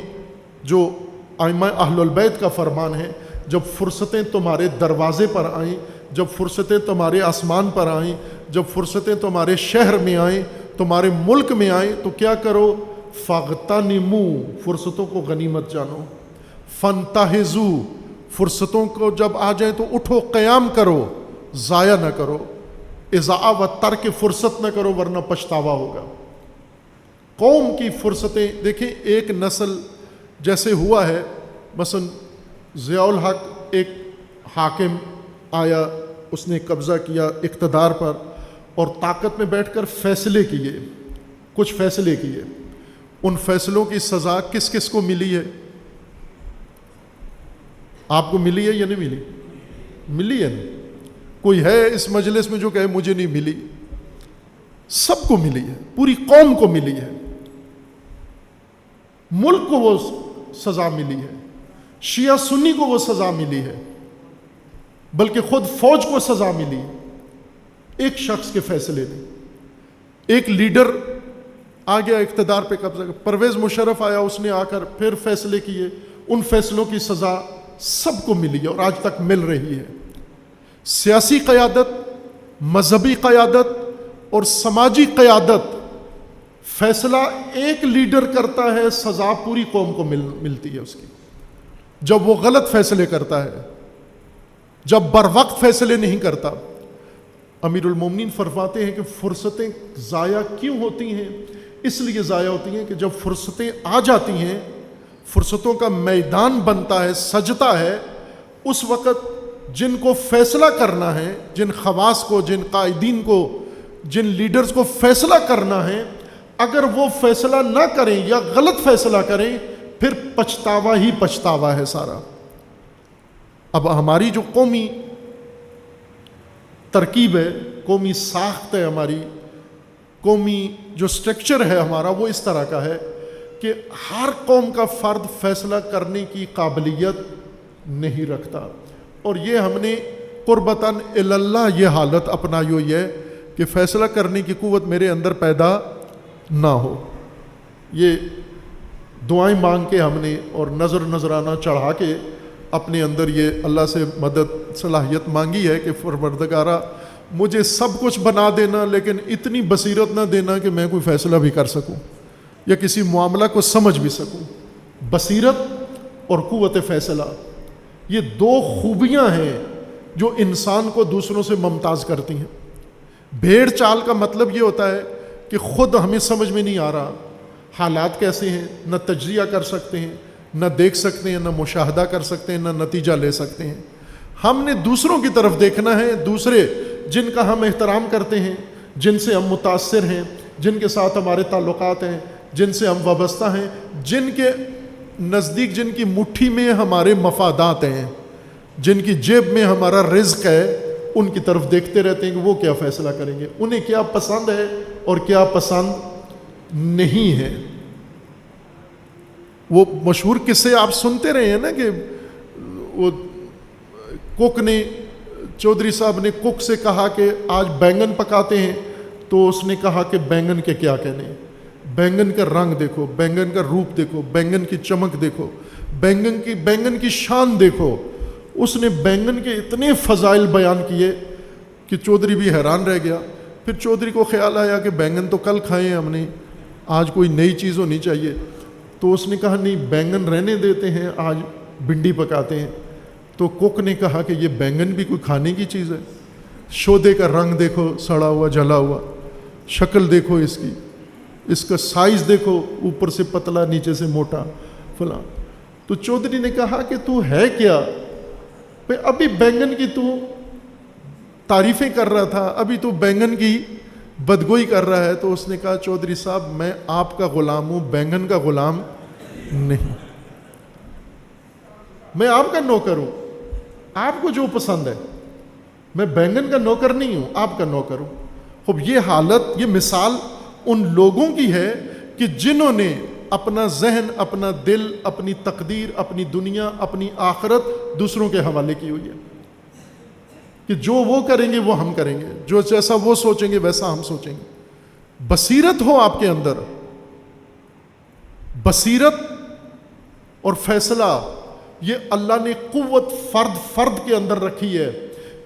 جو ائمہ اہل البیت کا فرمان ہے، جب فرصتیں تمہارے دروازے پر آئیں، جب فرصتیں تمہارے آسمان پر آئیں، جب فرصتیں تمہارے شہر میں آئیں، تمہارے ملک میں آئیں، تو کیا کرو؟ فاغتنموا، فرصتوں کو غنیمت جانو۔ فانتہزوا، فرصتوں کو جب آ جائیں تو اٹھو، قیام کرو، ضائع نہ کرو۔ اضاء و ترک فرصت نہ کرو ورنہ پچھتاوا ہوگا۔ قوم کی فرصتیں دیکھیں، ایک نسل جیسے ہوا ہے، مثلا ضیاء الحق ایک حاکم آیا، اس نے قبضہ کیا اقتدار پر، اور طاقت میں بیٹھ کر فیصلے کیے، کچھ فیصلے کیے۔ ان فیصلوں کی سزا کس کس کو ملی ہے؟ آپ کو ملی ہے یا نہیں ملی؟ ملی ہے نا؟ کوئی ہے اس مجلس میں جو کہے مجھے نہیں ملی؟ سب کو ملی ہے، پوری قوم کو ملی ہے، ملک کو وہ سزا ملی ہے، شیعہ سنی کو وہ سزا ملی ہے، بلکہ خود فوج کو سزا ملی ایک شخص کے فیصلے میں۔ ایک لیڈر آ گیا اقتدار پہ قبضہ، پرویز مشرف آیا، اس نے آ کر پھر فیصلے کیے، ان فیصلوں کی سزا سب کو ملی ہے اور آج تک مل رہی ہے۔ سیاسی قیادت، مذہبی قیادت اور سماجی قیادت، فیصلہ ایک لیڈر کرتا ہے، سزا پوری قوم کو ملتی ہے اس کی۔ جب وہ غلط فیصلے کرتا ہے، جب بر وقت فیصلے نہیں کرتا۔ امیر المومنین فرماتے ہیں کہ فرصتیں ضائع کیوں ہوتی ہیں؟ اس لیے ضائع ہوتی ہیں کہ جب فرصتیں آ جاتی ہیں، فرصتوں کا میدان بنتا ہے، سجتا ہے، اس وقت جن کو فیصلہ کرنا ہے، جن خواص کو، جن قائدین کو، جن لیڈرز کو فیصلہ کرنا ہے، اگر وہ فیصلہ نہ کریں یا غلط فیصلہ کریں، پھر پچھتاوا ہی پچھتاوا ہے سارا۔ اب ہماری جو قومی ترکیب ہے، قومی ساخت ہے، ہماری قومی جو سٹرکچر ہے ہمارا، وہ اس طرح کا ہے کہ ہر قوم کا فرد فیصلہ کرنے کی قابلیت نہیں رکھتا، اور یہ ہم نے قربتاً اللہ یہ حالت اپنائی ہوئی ہے کہ فیصلہ کرنے کی قوت میرے اندر پیدا نہ ہو۔ یہ دعائیں مانگ کے ہم نے اور نذرانہ چڑھا کے اپنے اندر یہ اللہ سے مدد صلاحیت مانگی ہے کہ پروردگارہ مجھے سب کچھ بنا دینا، لیکن اتنی بصیرت نہ دینا کہ میں کوئی فیصلہ بھی کر سکوں۔ یا کسی معاملہ کو سمجھ بھی سکوں۔ بصیرت اور قوت فیصلہ، یہ دو خوبیاں ہیں جو انسان کو دوسروں سے ممتاز کرتی ہیں۔ بھیڑ چال کا مطلب یہ ہوتا ہے کہ خود ہمیں سمجھ میں نہیں آ رہا حالات کیسے ہیں، نہ تجزیہ کر سکتے ہیں، نہ دیکھ سکتے ہیں، نہ مشاہدہ کر سکتے ہیں، نہ نتیجہ لے سکتے ہیں۔ ہم نے دوسروں کی طرف دیکھنا ہے، دوسرے جن کا ہم احترام کرتے ہیں، جن سے ہم متاثر ہیں، جن کے ساتھ ہمارے تعلقات ہیں، جن سے ہم وابستہ ہیں، جن کے نزدیک، جن کی مٹھی میں ہمارے مفادات ہیں، جن کی جیب میں ہمارا رزق ہے، ان کی طرف دیکھتے رہتے ہیں کہ وہ کیا فیصلہ کریں گے، انہیں کیا پسند ہے اور کیا پسند نہیں ہے۔ وہ مشہور قصے آپ سنتے رہے ہیں نا کہ وہ کوک نے، چودھری صاحب نے کوک سے کہا کہ آج بینگن پکاتے ہیں، تو اس نے کہا کہ بینگن کے کیا کہنے، بینگن کا رنگ دیکھو، بینگن کا روپ دیکھو، بینگن کی چمک دیکھو، بینگن کی شان دیکھو۔ اس نے بینگن کے اتنے فضائل بیان کیے کہ چودھری بھی حیران رہ گیا۔ پھر چودھری کو خیال آیا کہ بینگن تو کل کھائے ہیں ہم نے، آج کوئی نئی چیز ہونی چاہیے۔ تو اس نے کہا نہیں، بینگن رہنے دیتے ہیں، آج بھنڈی پکاتے ہیں۔ تو کوک نے کہا کہ یہ بینگن بھی کوئی کھانے کی چیز ہے؟ شودے کا رنگ دیکھو، سڑا ہوا جلا ہوا، شکل دیکھو اس کی، اس کا سائز دیکھو، اوپر سے پتلا نیچے سے موٹا فلاں۔ تو چودھری نے کہا کہ تو ہے کیا؟ ابھی بینگن کی تو تعریفیں کر رہا تھا، ابھی تو بینگن کی بدگوئی کر رہا ہے۔ تو اس نے کہا چودھری صاحب میں آپ کا غلام ہوں، بینگن کا غلام نہیں، میں آپ کا نوکر ہوں، آپ کو جو پسند ہے، میں بینگن کا نوکر نہیں ہوں، آپ کا نوکر ہوں۔ خب یہ حالت، یہ مثال ان لوگوں کی ہے کہ جنہوں نے اپنا ذہن، اپنا دل، اپنی تقدیر، اپنی دنیا، اپنی آخرت دوسروں کے حوالے کی ہوئی ہے کہ جو وہ کریں گے وہ ہم کریں گے، جو جیسا وہ سوچیں گے ویسا ہم سوچیں گے۔ بصیرت ہو آپ کے اندر، بصیرت اور فیصلہ، یہ اللہ نے قوت فرد کے اندر رکھی ہے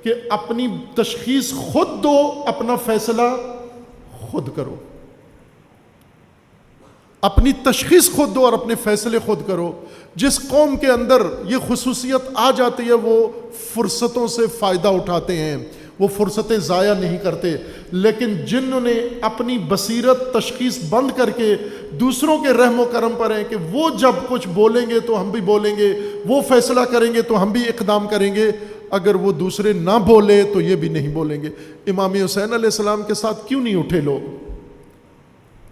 کہ اپنی تشخیص خود دو، اپنا فیصلہ خود کرو، اپنی تشخیص خود دو اور اپنے فیصلے خود کرو۔ جس قوم کے اندر یہ خصوصیت آ جاتی ہے وہ فرصتوں سے فائدہ اٹھاتے ہیں، وہ فرصتیں ضائع نہیں کرتے۔ لیکن جنہوں نے اپنی بصیرت، تشخیص بند کر کے دوسروں کے رحم و کرم پر ہیں کہ وہ جب کچھ بولیں گے تو ہم بھی بولیں گے، وہ فیصلہ کریں گے تو ہم بھی اقدام کریں گے، اگر وہ دوسرے نہ بولے تو یہ بھی نہیں بولیں گے۔ امام حسین علیہ السلام کے ساتھ کیوں نہیں اٹھے لوگ؟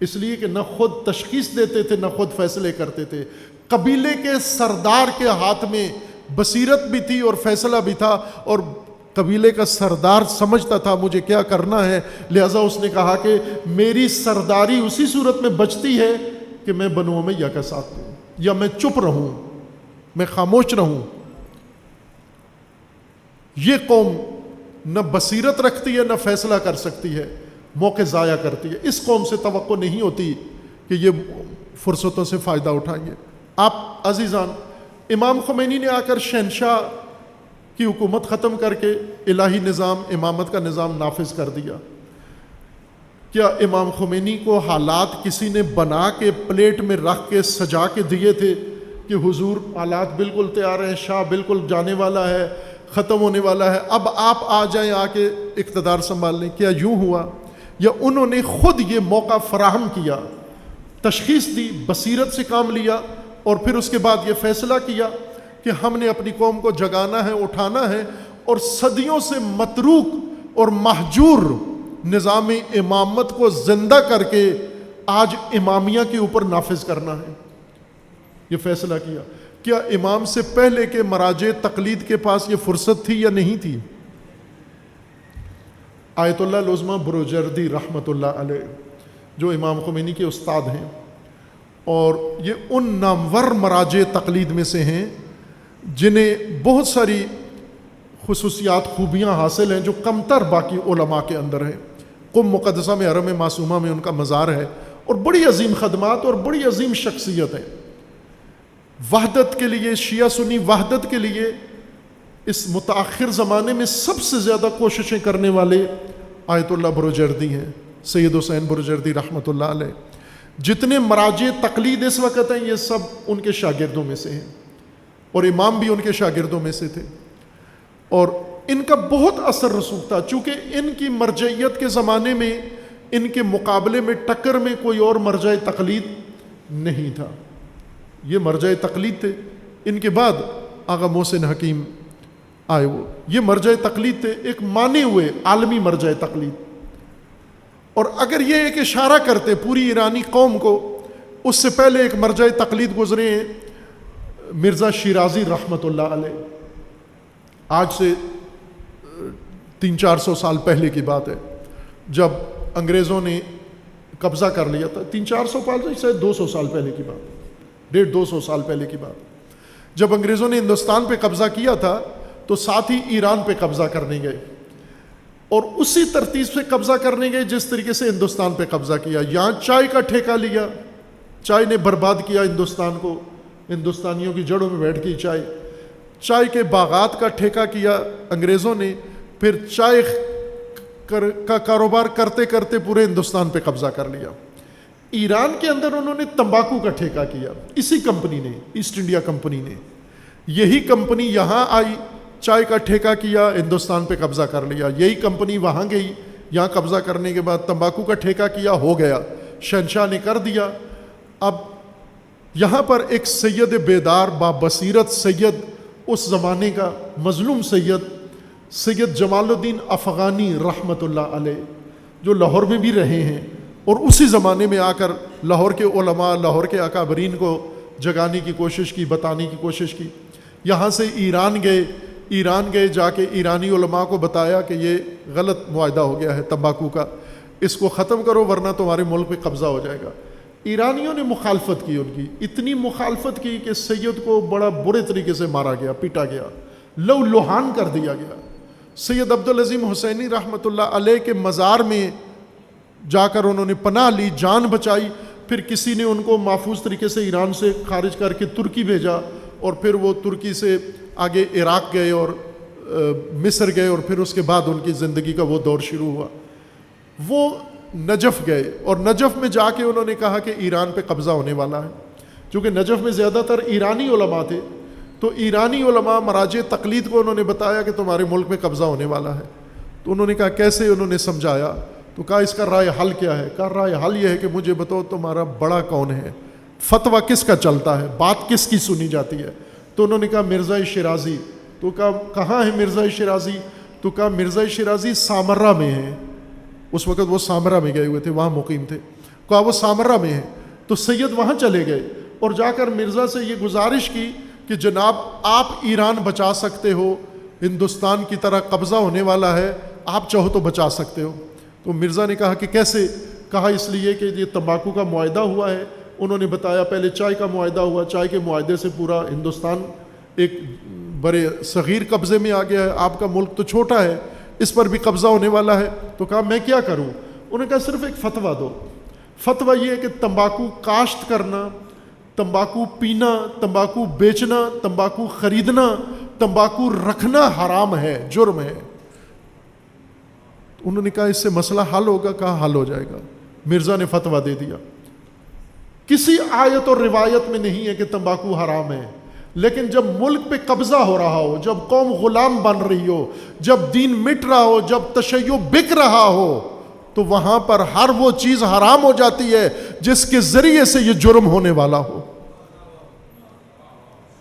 اس لیے کہ نہ خود تشخیص دیتے تھے، نہ خود فیصلے کرتے تھے۔ قبیلے کے سردار کے ہاتھ میں بصیرت بھی تھی اور فیصلہ بھی تھا، اور قبیلے کا سردار سمجھتا تھا مجھے کیا کرنا ہے، لہٰذا اس نے کہا کہ میری سرداری اسی صورت میں بچتی ہے کہ میں بنو امیہ کا ساتھ دوں، یا میں چپ رہوں، میں خاموش رہوں۔ یہ قوم نہ بصیرت رکھتی ہے، نہ فیصلہ کر سکتی ہے، موقع ضائع کرتی ہے۔ اس قوم سے توقع نہیں ہوتی کہ یہ فرصتوں سے فائدہ اٹھائیں گے۔ آپ عزیزان، امام خمینی نے آ کر شہنشاہ کی حکومت ختم کر کے الہی نظام، امامت کا نظام نافذ کر دیا۔ کیا امام خمینی کو حالات کسی نے بنا کے پلیٹ میں رکھ کے سجا کے دیے تھے کہ حضور حالات بالکل تیار ہیں، شاہ بالکل جانے والا ہے، ختم ہونے والا ہے، اب آپ آ جائیں، آ کے اقتدار سنبھال لیں؟ کیا یوں ہوا؟ یا انہوں نے خود یہ موقع فراہم کیا، تشخیص دی، بصیرت سے کام لیا، اور پھر اس کے بعد یہ فیصلہ کیا کہ ہم نے اپنی قوم کو جگانا ہے، اٹھانا ہے، اور صدیوں سے متروک اور محجور نظام امامت کو زندہ کر کے آج امامیہ کے اوپر نافذ کرنا ہے۔ یہ فیصلہ کیا۔ کیا امام سے پہلے کے مراجع تقلید کے پاس یہ فرصت تھی یا نہیں تھی؟ آیت اللہ العظمیٰ بروجردی رحمۃ اللہ علیہ جو امام خمینی کے استاد ہیں، اور یہ ان نامور مراجع تقلید میں سے ہیں جنہیں بہت ساری خصوصیات، خوبیاں حاصل ہیں جو کمتر باقی علماء کے اندر ہیں۔ قم مقدسہ میں، حرم معصومہ میں ان کا مزار ہے، اور بڑی عظیم خدمات اور بڑی عظیم شخصیت ہے۔ وحدت کے لیے، شیعہ سنی وحدت کے لیے اس متاخر زمانے میں سب سے زیادہ کوششیں کرنے والے آیت اللہ بروجردی ہیں، سید حسین بروجردی رحمۃ اللہ علیہ۔ جتنے مراجع تقلید اس وقت ہیں یہ سب ان کے شاگردوں میں سے ہیں، اور امام بھی ان کے شاگردوں میں سے تھے، اور ان کا بہت اثر رسوخ تھا، چونکہ ان کی مرجعیت کے زمانے میں ان کے مقابلے میں ٹکر میں کوئی اور مرجع تقلید نہیں تھا، یہ مرجع تقلید تھے۔ ان کے بعد آغا محسن حکیم آئے، وہ یہ مرجع تقلید تھے، ایک مانے ہوئے عالمی مرجع تقلید۔ اور اگر یہ ایک اشارہ کرتے پوری ایرانی قوم کو، اس سے پہلے ایک مرجع تقلید گزرے ہیں مرزا شیرازی رحمۃ اللہ علیہ، آج سے 300-400 سال پہلے کی بات ہے، جب انگریزوں نے قبضہ کر لیا تھا، 300-400 سال سے 200 سال پہلے کی بات، 150-200 سال پہلے کی بات، جب انگریزوں نے ہندوستان پہ قبضہ کیا تھا تو ساتھ ہی ایران پہ قبضہ کرنے گئے، اور اسی ترتیب سے قبضہ کرنے گئے جس طریقے سے ہندوستان پہ قبضہ کیا۔ یہاں چائے کا ٹھیکہ لیا، چائے نے برباد کیا ہندوستان کو، ہندوستانیوں کی جڑوں میں بیٹھ گئی چائے کے باغات کا ٹھیکہ کیا انگریزوں نے، پھر چائے کا کاروبار کرتے کرتے پورے ہندوستان پہ قبضہ کر لیا۔ ایران کے اندر انہوں نے تمباکو کا ٹھیکہ کیا، اسی کمپنی نے، ایسٹ انڈیا کمپنی نے، یہی کمپنی یہاں آئی، چائے کا ٹھیکہ کیا، ہندوستان پہ قبضہ کر لیا، یہی کمپنی وہاں گئی، یہاں قبضہ کرنے کے بعد تمباکو کا ٹھیکہ کیا، ہو گیا، شہنشاہ نے کر دیا۔ اب یہاں پر ایک سید بیدار بابصیرت سید، اس زمانے کا مظلوم سید جمال الدین افغانی رحمۃ اللہ علیہ، جو لاہور میں بھی رہے ہیں، اور اسی زمانے میں آ کر لاہور کے علماء، لاہور کے اکابرین کو جگانے کی کوشش کی، بتانے کی کوشش کی۔ یہاں سے ایران گئے، جا کے ایرانی علماء کو بتایا کہ یہ غلط معاہدہ ہو گیا ہے تمباکو کا، اس کو ختم کرو ورنہ تمہارے ملک پہ قبضہ ہو جائے گا۔ ایرانیوں نے مخالفت کی، ان کی اتنی مخالفت کی کہ سید کو بڑا برے طریقے سے مارا گیا، پیٹا گیا، لو لوہان کر دیا گیا۔ سید عبدالعظیم حسینی رحمۃ اللہ علیہ کے مزار میں جا کر انہوں نے پناہ لی، جان بچائی، پھر کسی نے ان کو محفوظ طریقے سے ایران سے خارج کر کے ترکی بھیجا، اور پھر وہ ترکی سے آگے عراق گئے اور مصر گئے، اور پھر اس کے بعد ان کی زندگی کا وہ دور شروع ہوا۔ وہ نجف گئے، اور نجف میں جا کے انہوں نے کہا کہ ایران پہ قبضہ ہونے والا ہے، چونکہ نجف میں زیادہ تر ایرانی علماء تھے، تو ایرانی علماء مراجع تقلید کو انہوں نے بتایا کہ تمہارے ملک میں قبضہ ہونے والا ہے۔ تو انہوں نے کہا کیسے، انہوں نے سمجھایا، تو کہا اس کا رائے حل کیا ہے؟ کہا رائے حل یہ ہے کہ مجھے بتاؤ تمہارا بڑا کون ہے، فتویٰ کس کا چلتا ہے، بات کس کی سنی جاتی ہے؟ تو انہوں نے کہا مرزا شیرازی۔ تو کہا کہاں ہے مرزا شیرازی؟ تو کہا مرزا شیرازی سامرہ میں ہے، اس وقت وہ سامرہ میں گئے ہوئے تھے، وہاں مقیم تھے، کہا وہ سامرہ میں ہے۔ تو سید وہاں چلے گئے اور جا کر مرزا سے یہ گزارش کی کہ جناب آپ ایران بچا سکتے ہو، ہندوستان کی طرح قبضہ ہونے والا ہے، آپ چاہو تو بچا سکتے ہو۔ تو مرزا نے کہا کہ کیسے؟ کہا اس لیے کہ یہ تمباکو کا معاہدہ ہوا ہے۔ انہوں نے بتایا پہلے چائے کا معاہدہ ہوا، چائے کے معاہدے سے پورا ہندوستان ایک بڑے صغیر قبضے میں آ گیا ہے، آپ کا ملک تو چھوٹا ہے، اس پر بھی قبضہ ہونے والا ہے۔ تو کہا میں کیا کروں؟ انہوں نے کہا صرف ایک فتویٰ دو، فتویٰ یہ ہے کہ تمباکو کاشت کرنا، تمباکو پینا، تمباکو بیچنا، تمباکو خریدنا، تمباکو رکھنا حرام ہے، جرم ہے۔ انہوں نے کہا اس سے مسئلہ حل ہوگا؟ کہا حل ہو جائے گا۔ مرزا نے فتویٰ دے دیا۔ کسی آیت اور روایت میں نہیں ہے کہ تمباکو حرام ہے، لیکن جب ملک پہ قبضہ ہو رہا ہو، جب قوم غلام بن رہی ہو، جب دین مٹ رہا ہو، جب تشیع بک رہا ہو، تو وہاں پر ہر وہ چیز حرام ہو جاتی ہے جس کے ذریعے سے یہ جرم ہونے والا ہو۔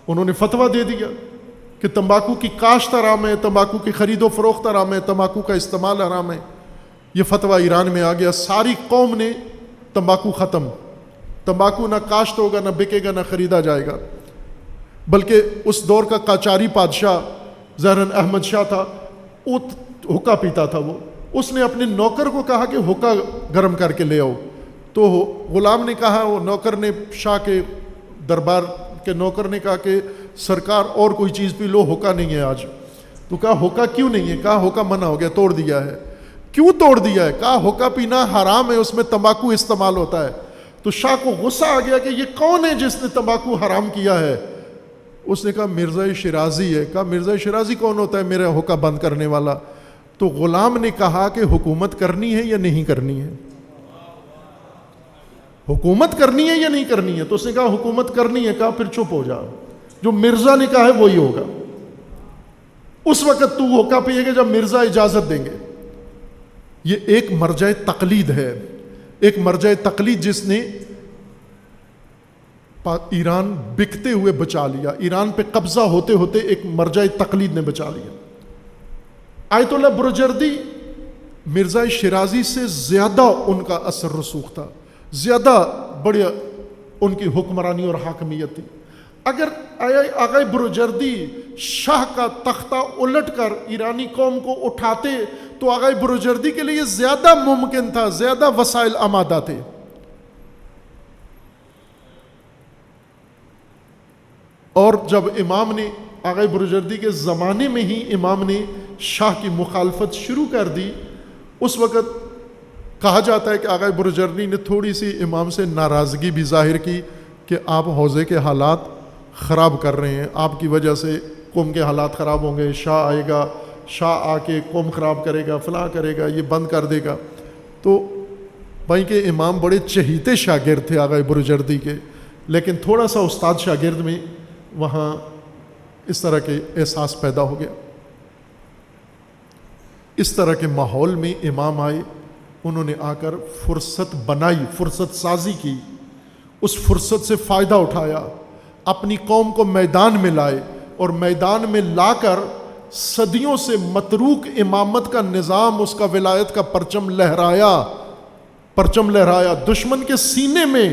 انہوں نے فتویٰ دے دیا کہ تمباکو کی کاشت حرام ہے، تمباکو کی خرید و فروخت حرام ہے، تمباکو کا استعمال حرام ہے۔ یہ فتویٰ ایران میں آ گیا، ساری قوم نے تمباکو ختم، تمباکو نہ کاشت ہوگا، نہ بکے گا، نہ خریدا جائے گا۔ بلکہ اس دور کا قاچاری بادشاہ زہرن احمد شاہ تھا، وہ حقہ پیتا تھا، وہ اس نے اپنے نوکر کو کہا کہ حقہ گرم کر کے لے آؤ، تو غلام نے کہا، وہ نوکر نے شاہ کے دربار کے نوکر نے کہا کہ سرکار اور کوئی چیز پی لو، حقہ نہیں ہے آج۔ تو کہا حقہ کیوں نہیں ہے؟ کہا حقہ منع ہو گیا، توڑ دیا ہے۔ کیوں توڑ دیا ہے؟ کہا حقہ پینا حرام ہے، اس میں تمباکو استعمال ہوتا ہے۔ تو شاہ کو غصہ آ گیا کہ یہ کون ہے جس نے تمباکو حرام کیا ہے؟ اس نے کہا مرزا شیرازی ہے۔ کہا مرزا شیرازی کون ہوتا ہے میرا حقہ بند کرنے والا؟ تو غلام نے کہا کہ حکومت کرنی ہے یا نہیں کرنی ہے؟ حکومت کرنی ہے یا نہیں کرنی ہے؟ تو اس نے کہا حکومت کرنی ہے. کہا پھر چپ ہو جا, جو مرزا نے کہا ہے وہی ہوگا. اس وقت تو ہوکا پیے گا جب مرزا اجازت دیں گے. یہ ایک مرجع تقلید ہے, ایک مرجع تقلید جس نے ایران بکتے ہوئے بچا لیا, ایران پہ قبضہ ہوتے ہوتے ایک مرجع تقلید نے بچا لیا. آیت اللہ بروجردی مرزا شیرازی سے زیادہ ان کا اثر رسوخ تھا, زیادہ بڑی ان کی حکمرانی اور حاکمیت تھی. اگر آغا بروجردی شاہ کا تختہ الٹ کر ایرانی قوم کو اٹھاتے تو آغا بروجردی کے لیے زیادہ ممکن تھا, زیادہ وسائل آمادہ تھے. اور جب امام نے آغا بروجردی کے زمانے میں ہی امام نے شاہ کی مخالفت شروع کر دی, اس وقت کہا جاتا ہے کہ آغا بروجردی نے تھوڑی سی امام سے ناراضگی بھی ظاہر کی کہ آپ حوزے کے حالات خراب کر رہے ہیں, آپ کی وجہ سے قوم کے حالات خراب ہوں گے, شاہ آئے گا, شاہ آ کے قوم خراب کرے گا, فلاں کرے گا, یہ بند کر دے گا. تو بھائی کہ امام بڑے چہیتے شاگرد تھے آغا بروجردی کے, لیکن تھوڑا سا استاد شاگرد میں وہاں اس طرح کے احساس پیدا ہو گیا. اس طرح کے ماحول میں امام آئے, انہوں نے آ کر فرصت بنائی, فرصت سازی کی, اس فرصت سے فائدہ اٹھایا, اپنی قوم کو میدان میں لائے اور میدان میں لا کر صدیوں سے متروک امامت کا نظام, اس کا ولایت کا پرچم لہرایا, دشمن کے سینے میں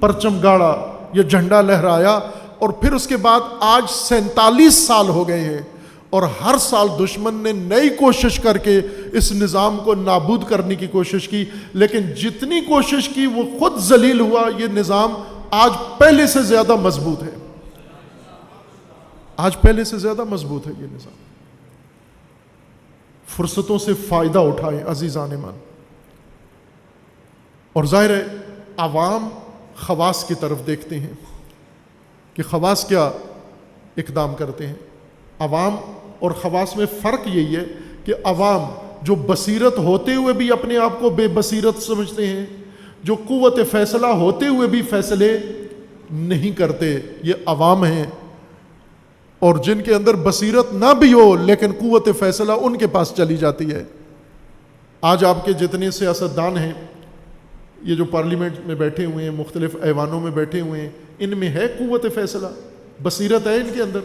پرچم گاڑا, یہ جھنڈا لہرایا. اور پھر اس کے بعد آج 47 سال ہو گئے ہیں اور ہر سال دشمن نے نئی کوشش کر کے اس نظام کو نابود کرنے کی کوشش کی, لیکن جتنی کوشش کی وہ خود ذلیل ہوا. یہ نظام آج پہلے سے زیادہ مضبوط ہے, آج پہلے سے زیادہ مضبوط ہے یہ نظام. فرصتوں سے فائدہ اٹھائیں عزیزان ایمان. اور ظاہر ہے عوام خواص کی طرف دیکھتے ہیں کہ خواص کیا اقدام کرتے ہیں. عوام اور خواص میں فرق یہی ہے کہ عوام جو بصیرت ہوتے ہوئے بھی اپنے آپ کو بے بصیرت سمجھتے ہیں, جو قوت فیصلہ ہوتے ہوئے بھی فیصلے نہیں کرتے, یہ عوام ہیں. اور جن کے اندر بصیرت نہ بھی ہو لیکن قوت فیصلہ ان کے پاس چلی جاتی ہے. آج آپ کے جتنے سیاستدان ہیں, یہ جو پارلیمنٹ میں بیٹھے ہوئے ہیں, مختلف ایوانوں میں بیٹھے ہوئے ہیں, ان میں ہے قوت فیصلہ, بصیرت ہے ان کے اندر,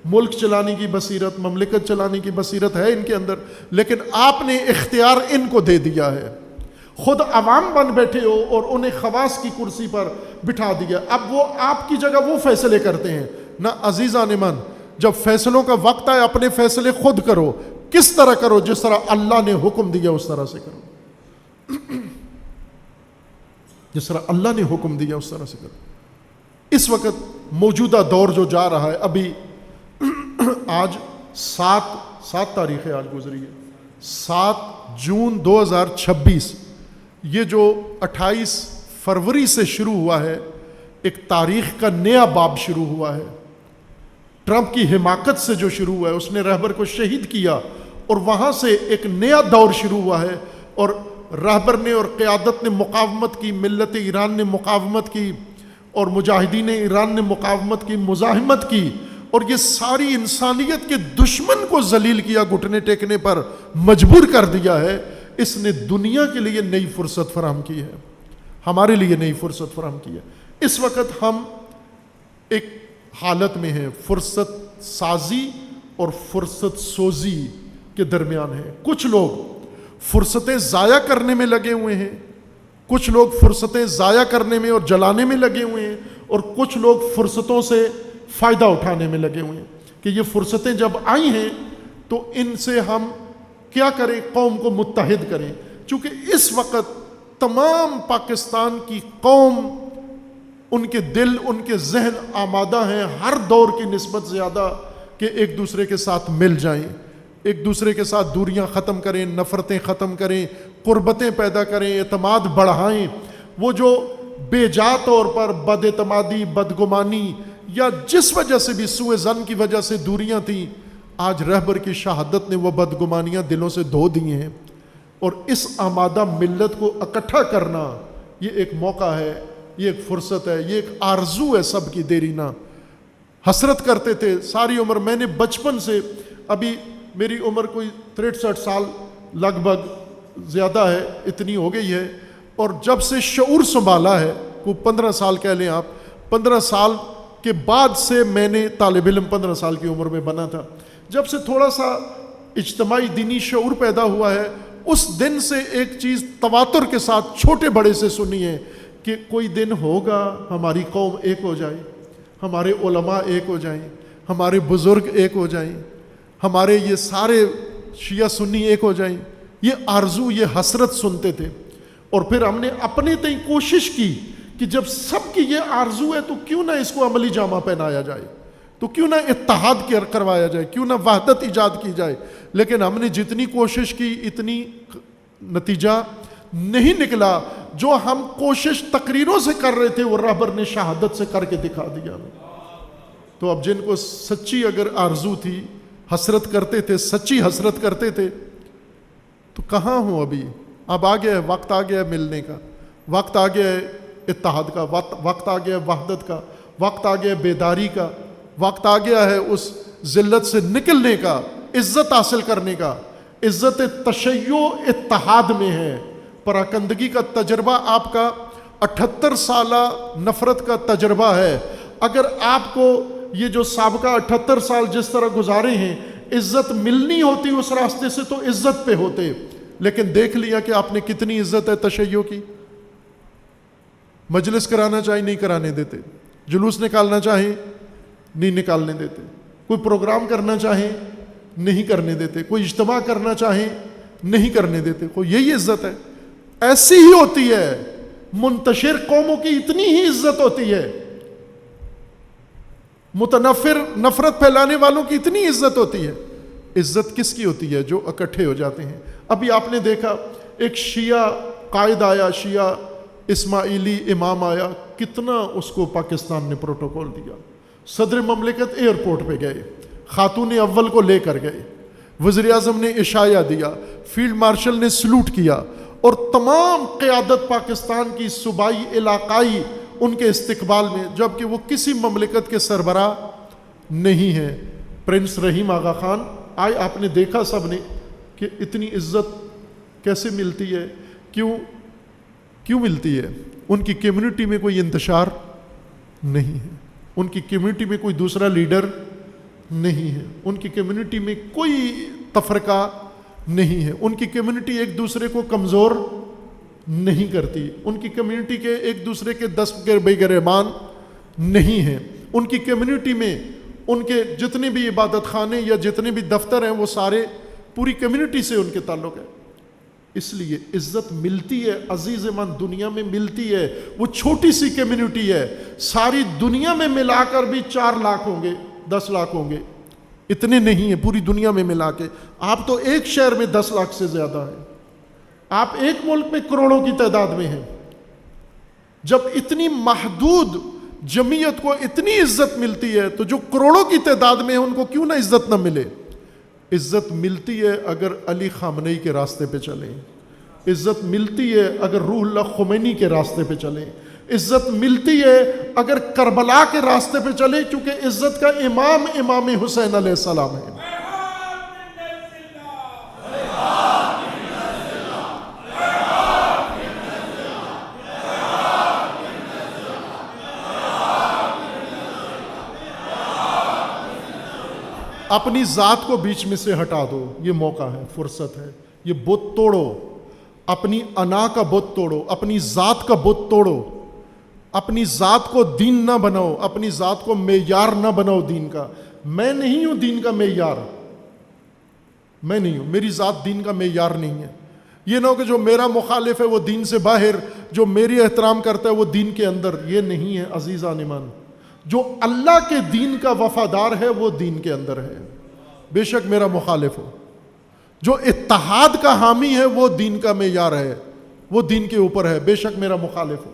ملک چلانے کی بصیرت, مملکت چلانے کی بصیرت ہے ان کے اندر, لیکن آپ نے اختیار ان کو دے دیا ہے. خود عوام بن بیٹھے ہو اور انہیں خواص کی کرسی پر بٹھا دیا. اب وہ آپ کی جگہ وہ فیصلے کرتے ہیں. نہ عزیزان من, جب فیصلوں کا وقت آئے اپنے فیصلے خود کرو. کس طرح کرو؟ جس طرح اللہ نے حکم دیا اس طرح سے کرو, جس طرح اللہ نے حکم دیا اس طرح سے کرو. اس وقت موجودہ دور جو جا رہا ہے, ابھی آج 7 تاریخ آج گزری ہے, 7 جون 2026, یہ جو 28 فروری سے شروع ہوا ہے, ایک تاریخ کا نیا باب شروع ہوا ہے. ٹرمپ کی حماقت سے جو شروع ہوا ہے, اس نے رہبر کو شہید کیا اور وہاں سے ایک نیا دور شروع ہوا ہے. اور رہبر نے اور قیادت نے مقاومت کی, ملت ایران نے مقاومت کی اور مجاہدین ایران نے مقاومت کی, مزاحمت کی, اور یہ ساری انسانیت کے دشمن کو ذلیل کیا, گھٹنے ٹیکنے پر مجبور کر دیا ہے. اس نے دنیا کے لیے نئی فرصت فراہم کی ہے, ہمارے لیے نئی فرصت فراہم کی ہے. اس وقت ہم ایک حالت میں ہیں, فرصت سازی اور فرصت سوزی کے درمیان ہیں. کچھ لوگ فرصتیں ضائع کرنے میں لگے ہوئے ہیں, کچھ لوگ فرصتیں ضائع کرنے میں اور جلانے میں لگے ہوئے ہیں, اور کچھ لوگ فرصتوں سے فائدہ اٹھانے میں لگے ہوئے ہیں کہ یہ فرصتیں جب آئی ہیں تو ان سے ہم کیا کریں, قوم کو متحد کریں. چونکہ اس وقت تمام پاکستان کی قوم, ان کے دل, ان کے ذہن آمادہ ہیں ہر دور کی نسبت زیادہ کہ ایک دوسرے کے ساتھ مل جائیں, ایک دوسرے کے ساتھ دوریاں ختم کریں, نفرتیں ختم کریں, قربتیں پیدا کریں, اعتماد بڑھائیں. وہ جو بے جا طور پر بد اعتمادی, بدگمانی یا جس وجہ سے بھی سوء ظن کی وجہ سے دوریاں تھیں, آج رہبر کی شہادت نے وہ بدگمانیاں دلوں سے دھو دی ہیں. اور اس آمادہ ملت کو اکٹھا کرنا یہ ایک موقع ہے یہ ایک فرصت ہے، یہ ایک آرزو ہے سب کی، دیری نہ۔ حسرت کرتے تھے ساری عمر، میں نے بچپن سے، ابھی میری عمر کوئی 63 سال لگ بھگ زیادہ ہے، اتنی ہو گئی ہے، اور جب سے شعور سنبھالا ہے، وہ 15 سال کہہ لیں آپ، 15 سال کے بعد سے میں نے طالب علم 15 سال کی عمر میں بنا تھا، جب سے تھوڑا سا اجتماعی دینی شعور پیدا ہوا ہے، اس دن سے ایک چیز تواتر کے ساتھ چھوٹے بڑے سے سنی ہے کہ کوئی دن ہوگا ہماری قوم ایک ہو جائے، ہمارے علماء ایک ہو جائیں، ہمارے بزرگ ایک ہو جائیں، ہمارے یہ سارے شیعہ سنی ایک ہو جائیں۔ یہ آرزو، یہ حسرت سنتے تھے، اور پھر ہم نے اپنے تئیں کوشش کی کہ جب سب کی یہ آرزو ہے تو کیوں نہ اس کو عملی جامہ پہنایا جائے، تو کیوں نہ اتحاد کروایا جائے، کیوں نہ وحدت ایجاد کی جائے۔ لیکن ہم نے جتنی کوشش کی اتنی نتیجہ نہیں نکلا۔ جو ہم کوشش تقریروں سے کر رہے تھے وہ رہبر نے شہادت سے کر کے دکھا دیا۔ تو اب جن کو سچی اگر آرزو تھی، حسرت کرتے تھے، سچی حسرت کرتے تھے، تو کہاں ہوں ابھی؟ اب آ گیا ہے وقت، آ گیا ہے ملنے کا وقت، آ گیا ہے اتحاد کا وقت، آ گیا ہے وحدت کا وقت، آ گیا ہے بیداری کا وقت، آ گیا ہے اس ذلت سے نکلنے کا، عزت حاصل کرنے کا۔ عزت تشیع اتحاد میں ہے۔ پراکندگی کا تجربہ آپ کا 78 سالہ نفرت کا تجربہ ہے۔ اگر آپ کو یہ جو سابقہ 78 سال جس طرح گزارے ہیں عزت ملنی ہوتی اس راستے سے تو عزت پہ ہوتے، لیکن دیکھ لیا کہ آپ نے کتنی عزت ہے تشیع کی۔ مجلس کرانا چاہے نہیں کرانے دیتے، جلوس نکالنا چاہیں نہیں نکالنے دیتے، کوئی پروگرام کرنا چاہیں نہیں کرنے دیتے، کوئی اجتماع کرنا چاہیں نہیں کرنے دیتے۔ کوئی یہی عزت ہے؟ ایسی ہی ہوتی ہے۔ منتشر قوموں کی اتنی ہی عزت ہوتی ہے، متنفر نفرت پھیلانے والوں کی اتنی عزت ہوتی ہے۔ عزت کس کی ہوتی ہے؟ جو اکٹھے ہو جاتے ہیں۔ ابھی آپ نے دیکھا ایک شیعہ قائد آیا، شیعہ اسماعیلی امام آیا، کتنا اس کو پاکستان نے پروٹوکول دیا۔ صدر مملکت ایئرپورٹ پہ گئے، خاتون اول کو لے کر گئے، وزیر اعظم نے عشایہ دیا، فیلڈ مارشل نے سلوٹ کیا، اور تمام قیادت پاکستان کی صوبائی علاقائی ان کے استقبال میں، جبکہ وہ کسی مملکت کے سربراہ نہیں ہیں۔ پرنس رحیم آغا خان آئے، آپ نے دیکھا سب نے کہ اتنی عزت کیسے ملتی ہے، کیوں ملتی ہے؟ ان کی کمیونٹی میں کوئی انتشار نہیں ہے، ان کی کمیونٹی میں کوئی دوسرا لیڈر نہیں ہے، ان کی کمیونٹی میں کوئی تفرقہ نہیں ہے، ان کی کمیونٹی ایک دوسرے کو کمزور نہیں کرتی، ان کی کمیونٹی کے ایک دوسرے کے دست بے گریبان نہیں ہیں، ان کی کمیونٹی میں ان کے جتنے بھی عبادت خانے یا جتنے بھی دفتر ہیں وہ سارے پوری کمیونٹی سے ان کے تعلق ہے۔ اس لیے عزت ملتی ہے عزیز من، دنیا میں ملتی ہے۔ وہ چھوٹی سی کمیونٹی ہے، ساری دنیا میں ملا کر بھی 4 لاکھ ہوں گے، 10 لاکھ ہوں گے، اتنے نہیں ہیں پوری دنیا میں ملا کے۔ آپ تو ایک شہر میں 10 لاکھ سے زیادہ ہیں، آپ ایک ملک میں کروڑوں کی تعداد میں ہیں۔ جب اتنی محدود جمعیت کو اتنی عزت ملتی ہے تو جو کروڑوں کی تعداد میں ہیں ان کو کیوں نہ عزت نہ ملے؟ عزت ملتی ہے اگر علی خامنئی کے راستے پہ چلیں، عزت ملتی ہے اگر روح اللہ خمینی کے راستے پہ چلیں، عزت ملتی ہے اگر کربلا کے راستے پہ چلیں، کیونکہ عزت کا امام حسین علیہ السلام ہے۔ اپنی ذات کو بیچ میں سے ہٹا دو، یہ موقع ہے، فرصت ہے۔ یہ بت توڑو، اپنی انا کا بت توڑو، اپنی ذات کا بت توڑو، اپنی ذات کو دین نہ بناؤ، اپنی ذات کو معیار نہ بناؤ دین کا۔ میں نہیں ہوں دین کا معیار، میں نہیں ہوں، میری ذات دین کا معیار نہیں ہے۔ یہ نہ ہو کہ جو میرا مخالف ہے وہ دین سے باہر، جو میری احترام کرتا ہے وہ دین کے اندر، یہ نہیں ہے عزیزان ایمان۔ جو اللہ کے دین کا وفادار ہے وہ دین کے اندر ہے، بے شک میرا مخالف ہو۔ جو اتحاد کا حامی ہے وہ دین کا معیار ہے، وہ دین کے اوپر ہے، بے شک میرا مخالف ہو۔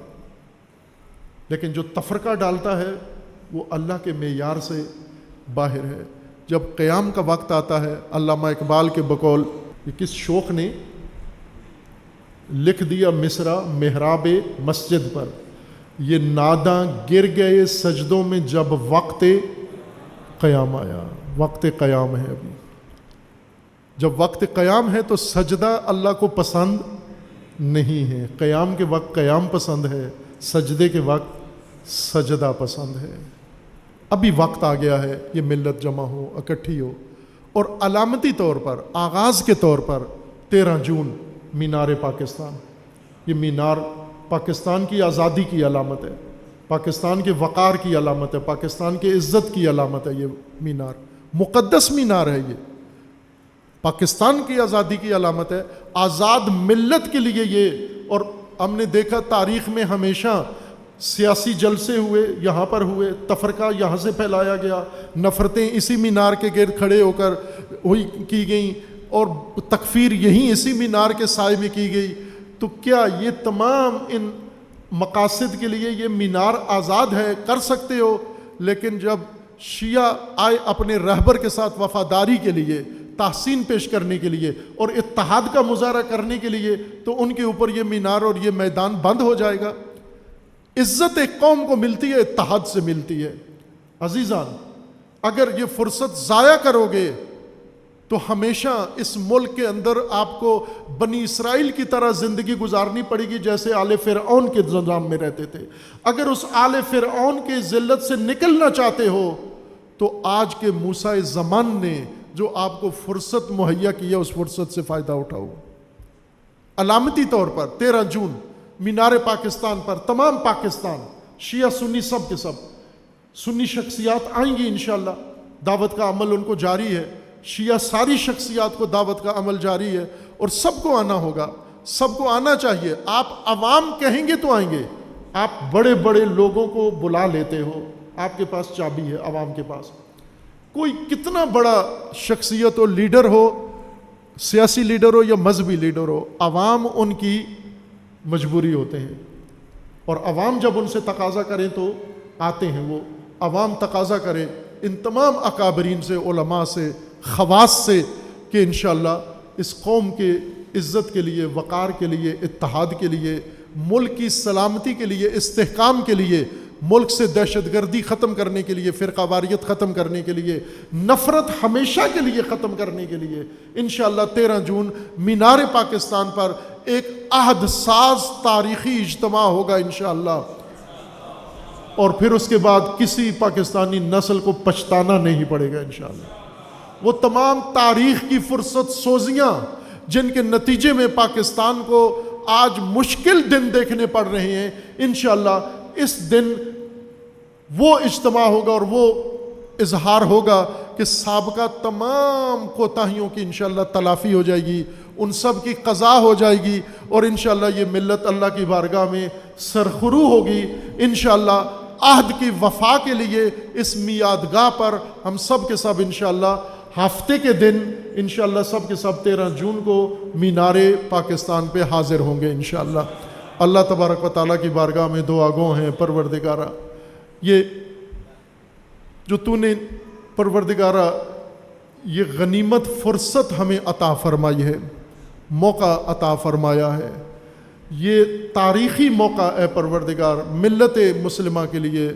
لیکن جو تفرقہ ڈالتا ہے وہ اللہ کے معیار سے باہر ہے۔ جب قیام کا وقت آتا ہے، علامہ اقبال کے بقول، یہ کس شوق نے لکھ دیا مصرع محراب مسجد پر، یہ ناداں گر گئے سجدوں میں جب وقت قیام آیا. وقت قیام ہے ابھی. جب وقت قیام ہے تو سجدہ اللہ کو پسند نہیں ہے. قیام کے وقت قیام پسند ہے, سجدے کے وقت سجدہ پسند ہے. ابھی وقت آ گیا ہے یہ ملت جمع ہو, اکٹھی ہو. اور علامتی طور پر, آغاز کے طور پر 13 جون مینار پاکستان. یہ مینار پاکستان کی آزادی کی علامت ہے, پاکستان کے وقار کی علامت ہے, پاکستان کے عزت کی علامت ہے. یہ مینار مقدس مینار ہے, یہ پاکستان کی آزادی کی علامت ہے, آزاد ملت کے لیے یہ. اور ہم نے دیکھا تاریخ میں ہمیشہ سیاسی جلسے ہوئے, یہاں پر ہوئے, تفرقہ یہاں سے پھیلایا گیا, نفرتیں اسی مینار کے گرد کھڑے ہو کر ہوئی کی گئیں, اور تکفیر یہیں اسی مینار کے سائے میں کی گئی. تو کیا یہ تمام ان مقاصد کے لیے یہ مینار آزاد ہے؟ کر سکتے ہو. لیکن جب شیعہ آئے اپنے رہبر کے ساتھ وفاداری کے لیے, تحسین پیش کرنے کے لیے اور اتحاد کا مظاہرہ کرنے کے لیے, تو ان کے اوپر یہ مینار اور یہ میدان بند ہو جائے گا. عزت ایک قوم کو ملتی ہے, اتحاد سے ملتی ہے. عزیزان, اگر یہ فرصت ضائع کرو گے تو ہمیشہ اس ملک کے اندر آپ کو بنی اسرائیل کی طرح زندگی گزارنی پڑے گی, جیسے آل فرعون کے نظام میں رہتے تھے. اگر اس آل فرعون کے ذلت سے نکلنا چاہتے ہو تو آج کے موسیٰ زمان نے جو آپ کو فرصت مہیا کی ہے, اس فرصت سے فائدہ اٹھاؤ. علامتی طور پر 13 جون مینار پاکستان پر تمام پاکستان, شیعہ سنی سب کے سب, سنی شخصیات آئیں گی انشاءاللہ, دعوت کا عمل ان کو جاری ہے. شیعہ ساری شخصیات کو دعوت کا عمل جاری ہے, اور سب کو آنا ہوگا, سب کو آنا چاہیے. آپ عوام کہیں گے تو آئیں گے. آپ بڑے بڑے لوگوں کو بلا لیتے ہو, آپ کے پاس چابی ہے عوام کے پاس. کوئی کتنا بڑا شخصیت ہو, لیڈر ہو, سیاسی لیڈر ہو یا مذہبی لیڈر ہو, عوام ان کی مجبوری ہوتے ہیں. اور عوام جب ان سے تقاضا کریں تو آتے ہیں. وہ عوام تقاضا کرے ان تمام اکابرین سے, علماء سے, خواص سے, کہ انشاءاللہ اس قوم کے عزت کے لیے, وقار کے لیے, اتحاد کے لیے, ملک کی سلامتی کے لیے, استحکام کے لیے, ملک سے دہشت گردی ختم کرنے کے لیے, فرقہ واریت ختم کرنے کے لیے, نفرت ہمیشہ کے لیے ختم کرنے کے لیے انشاءاللہ 13 جون مینار پاکستان پر ایک عہد ساز تاریخی اجتماع ہوگا انشاءاللہ. اور پھر اس کے بعد کسی پاکستانی نسل کو پچھتانا نہیں پڑے گا انشاءاللہ. وہ تمام تاریخ کی فرصت سوزیاں جن کے نتیجے میں پاکستان کو آج مشکل دن دیکھنے پڑ رہے ہیں, انشاءاللہ اس دن وہ اجتماع ہوگا اور وہ اظہار ہوگا کہ سابقہ تمام کوتاہیوں کی انشاءاللہ تلافی ہو جائے گی, ان سب کی قضا ہو جائے گی, اور انشاءاللہ یہ ملت اللہ کی بارگاہ میں سرخرو ہوگی. انشاءاللہ عہد کی وفا کے لیے اس میادگاہ پر ہم سب کے سب انشاءاللہ ہفتے کے دن انشاءاللہ سب کے سب 13 جون کو مینار پاکستان پہ حاضر ہوں گے انشاءاللہ. اللہ تبارک و تعالیٰ کی بارگاہ میں دعا گو ہیں, پروردگارہ یہ جو تو نے پروردگارہ یہ غنیمت فرصت ہمیں عطا فرمائی ہے, موقع عطا فرمایا ہے, یہ تاریخی موقع ہے پروردگار ملت مسلمہ کے لیے,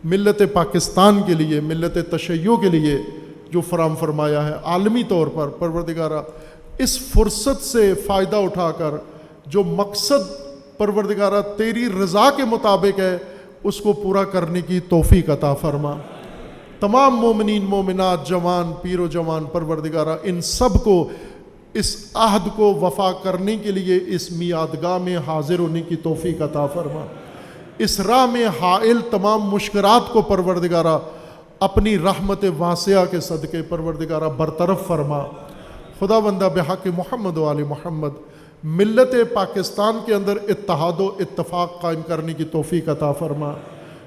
ملت پاکستان کے لیے, ملت تشیع کے لیے جو فراہم فرمایا ہے عالمی طور پر. پروردگارہ اس فرصت سے فائدہ اٹھا کر جو مقصد پروردگارہ تیری رضا کے مطابق ہے اس کو پورا کرنے کی توفیق عطا فرما. تمام مومنین مومنات, جوان پیر و جوان, پروردگارہ ان سب کو اس عہد کو وفا کرنے کے لیے اس میادگاہ میں حاضر ہونے کی توفیق عطا فرما. اس راہ میں حائل تمام مشکلات کو پروردگارہ اپنی رحمت واسعہ کے صدقے پروردگارہ برطرف فرما. خدا بندہ بحق محمد و آل محمد ملت پاکستان کے اندر اتحاد و اتفاق قائم کرنے کی توفیق عطا فرما.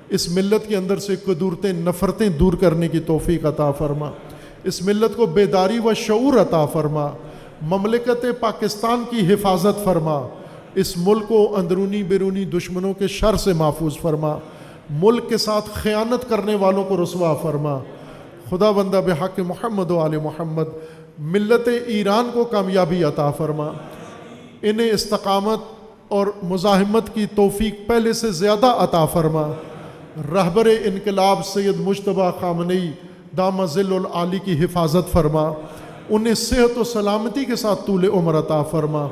اس ملت کے اندر سے قدورتیں, نفرتیں دور کرنے کی توفیق عطا فرما. اس ملت کو بیداری و شعور عطا فرما. مملکت پاکستان کی حفاظت فرما. اس ملک کو اندرونی بیرونی دشمنوں کے شر سے محفوظ فرما. ملک کے ساتھ خیانت کرنے والوں کو رسوا فرما. خدا بندہ بحق محمد و آل محمد ملت ایران کو کامیابی عطا فرما. انہیں استقامت اور مزاحمت کی توفیق پہلے سے زیادہ عطا فرما۔ رہبر انقلاب سید مجتبیٰ خامنئی دامہ ظل العالی کی حفاظت فرما، انہیں صحت و سلامتی کے ساتھ طول عمر عطا فرما۔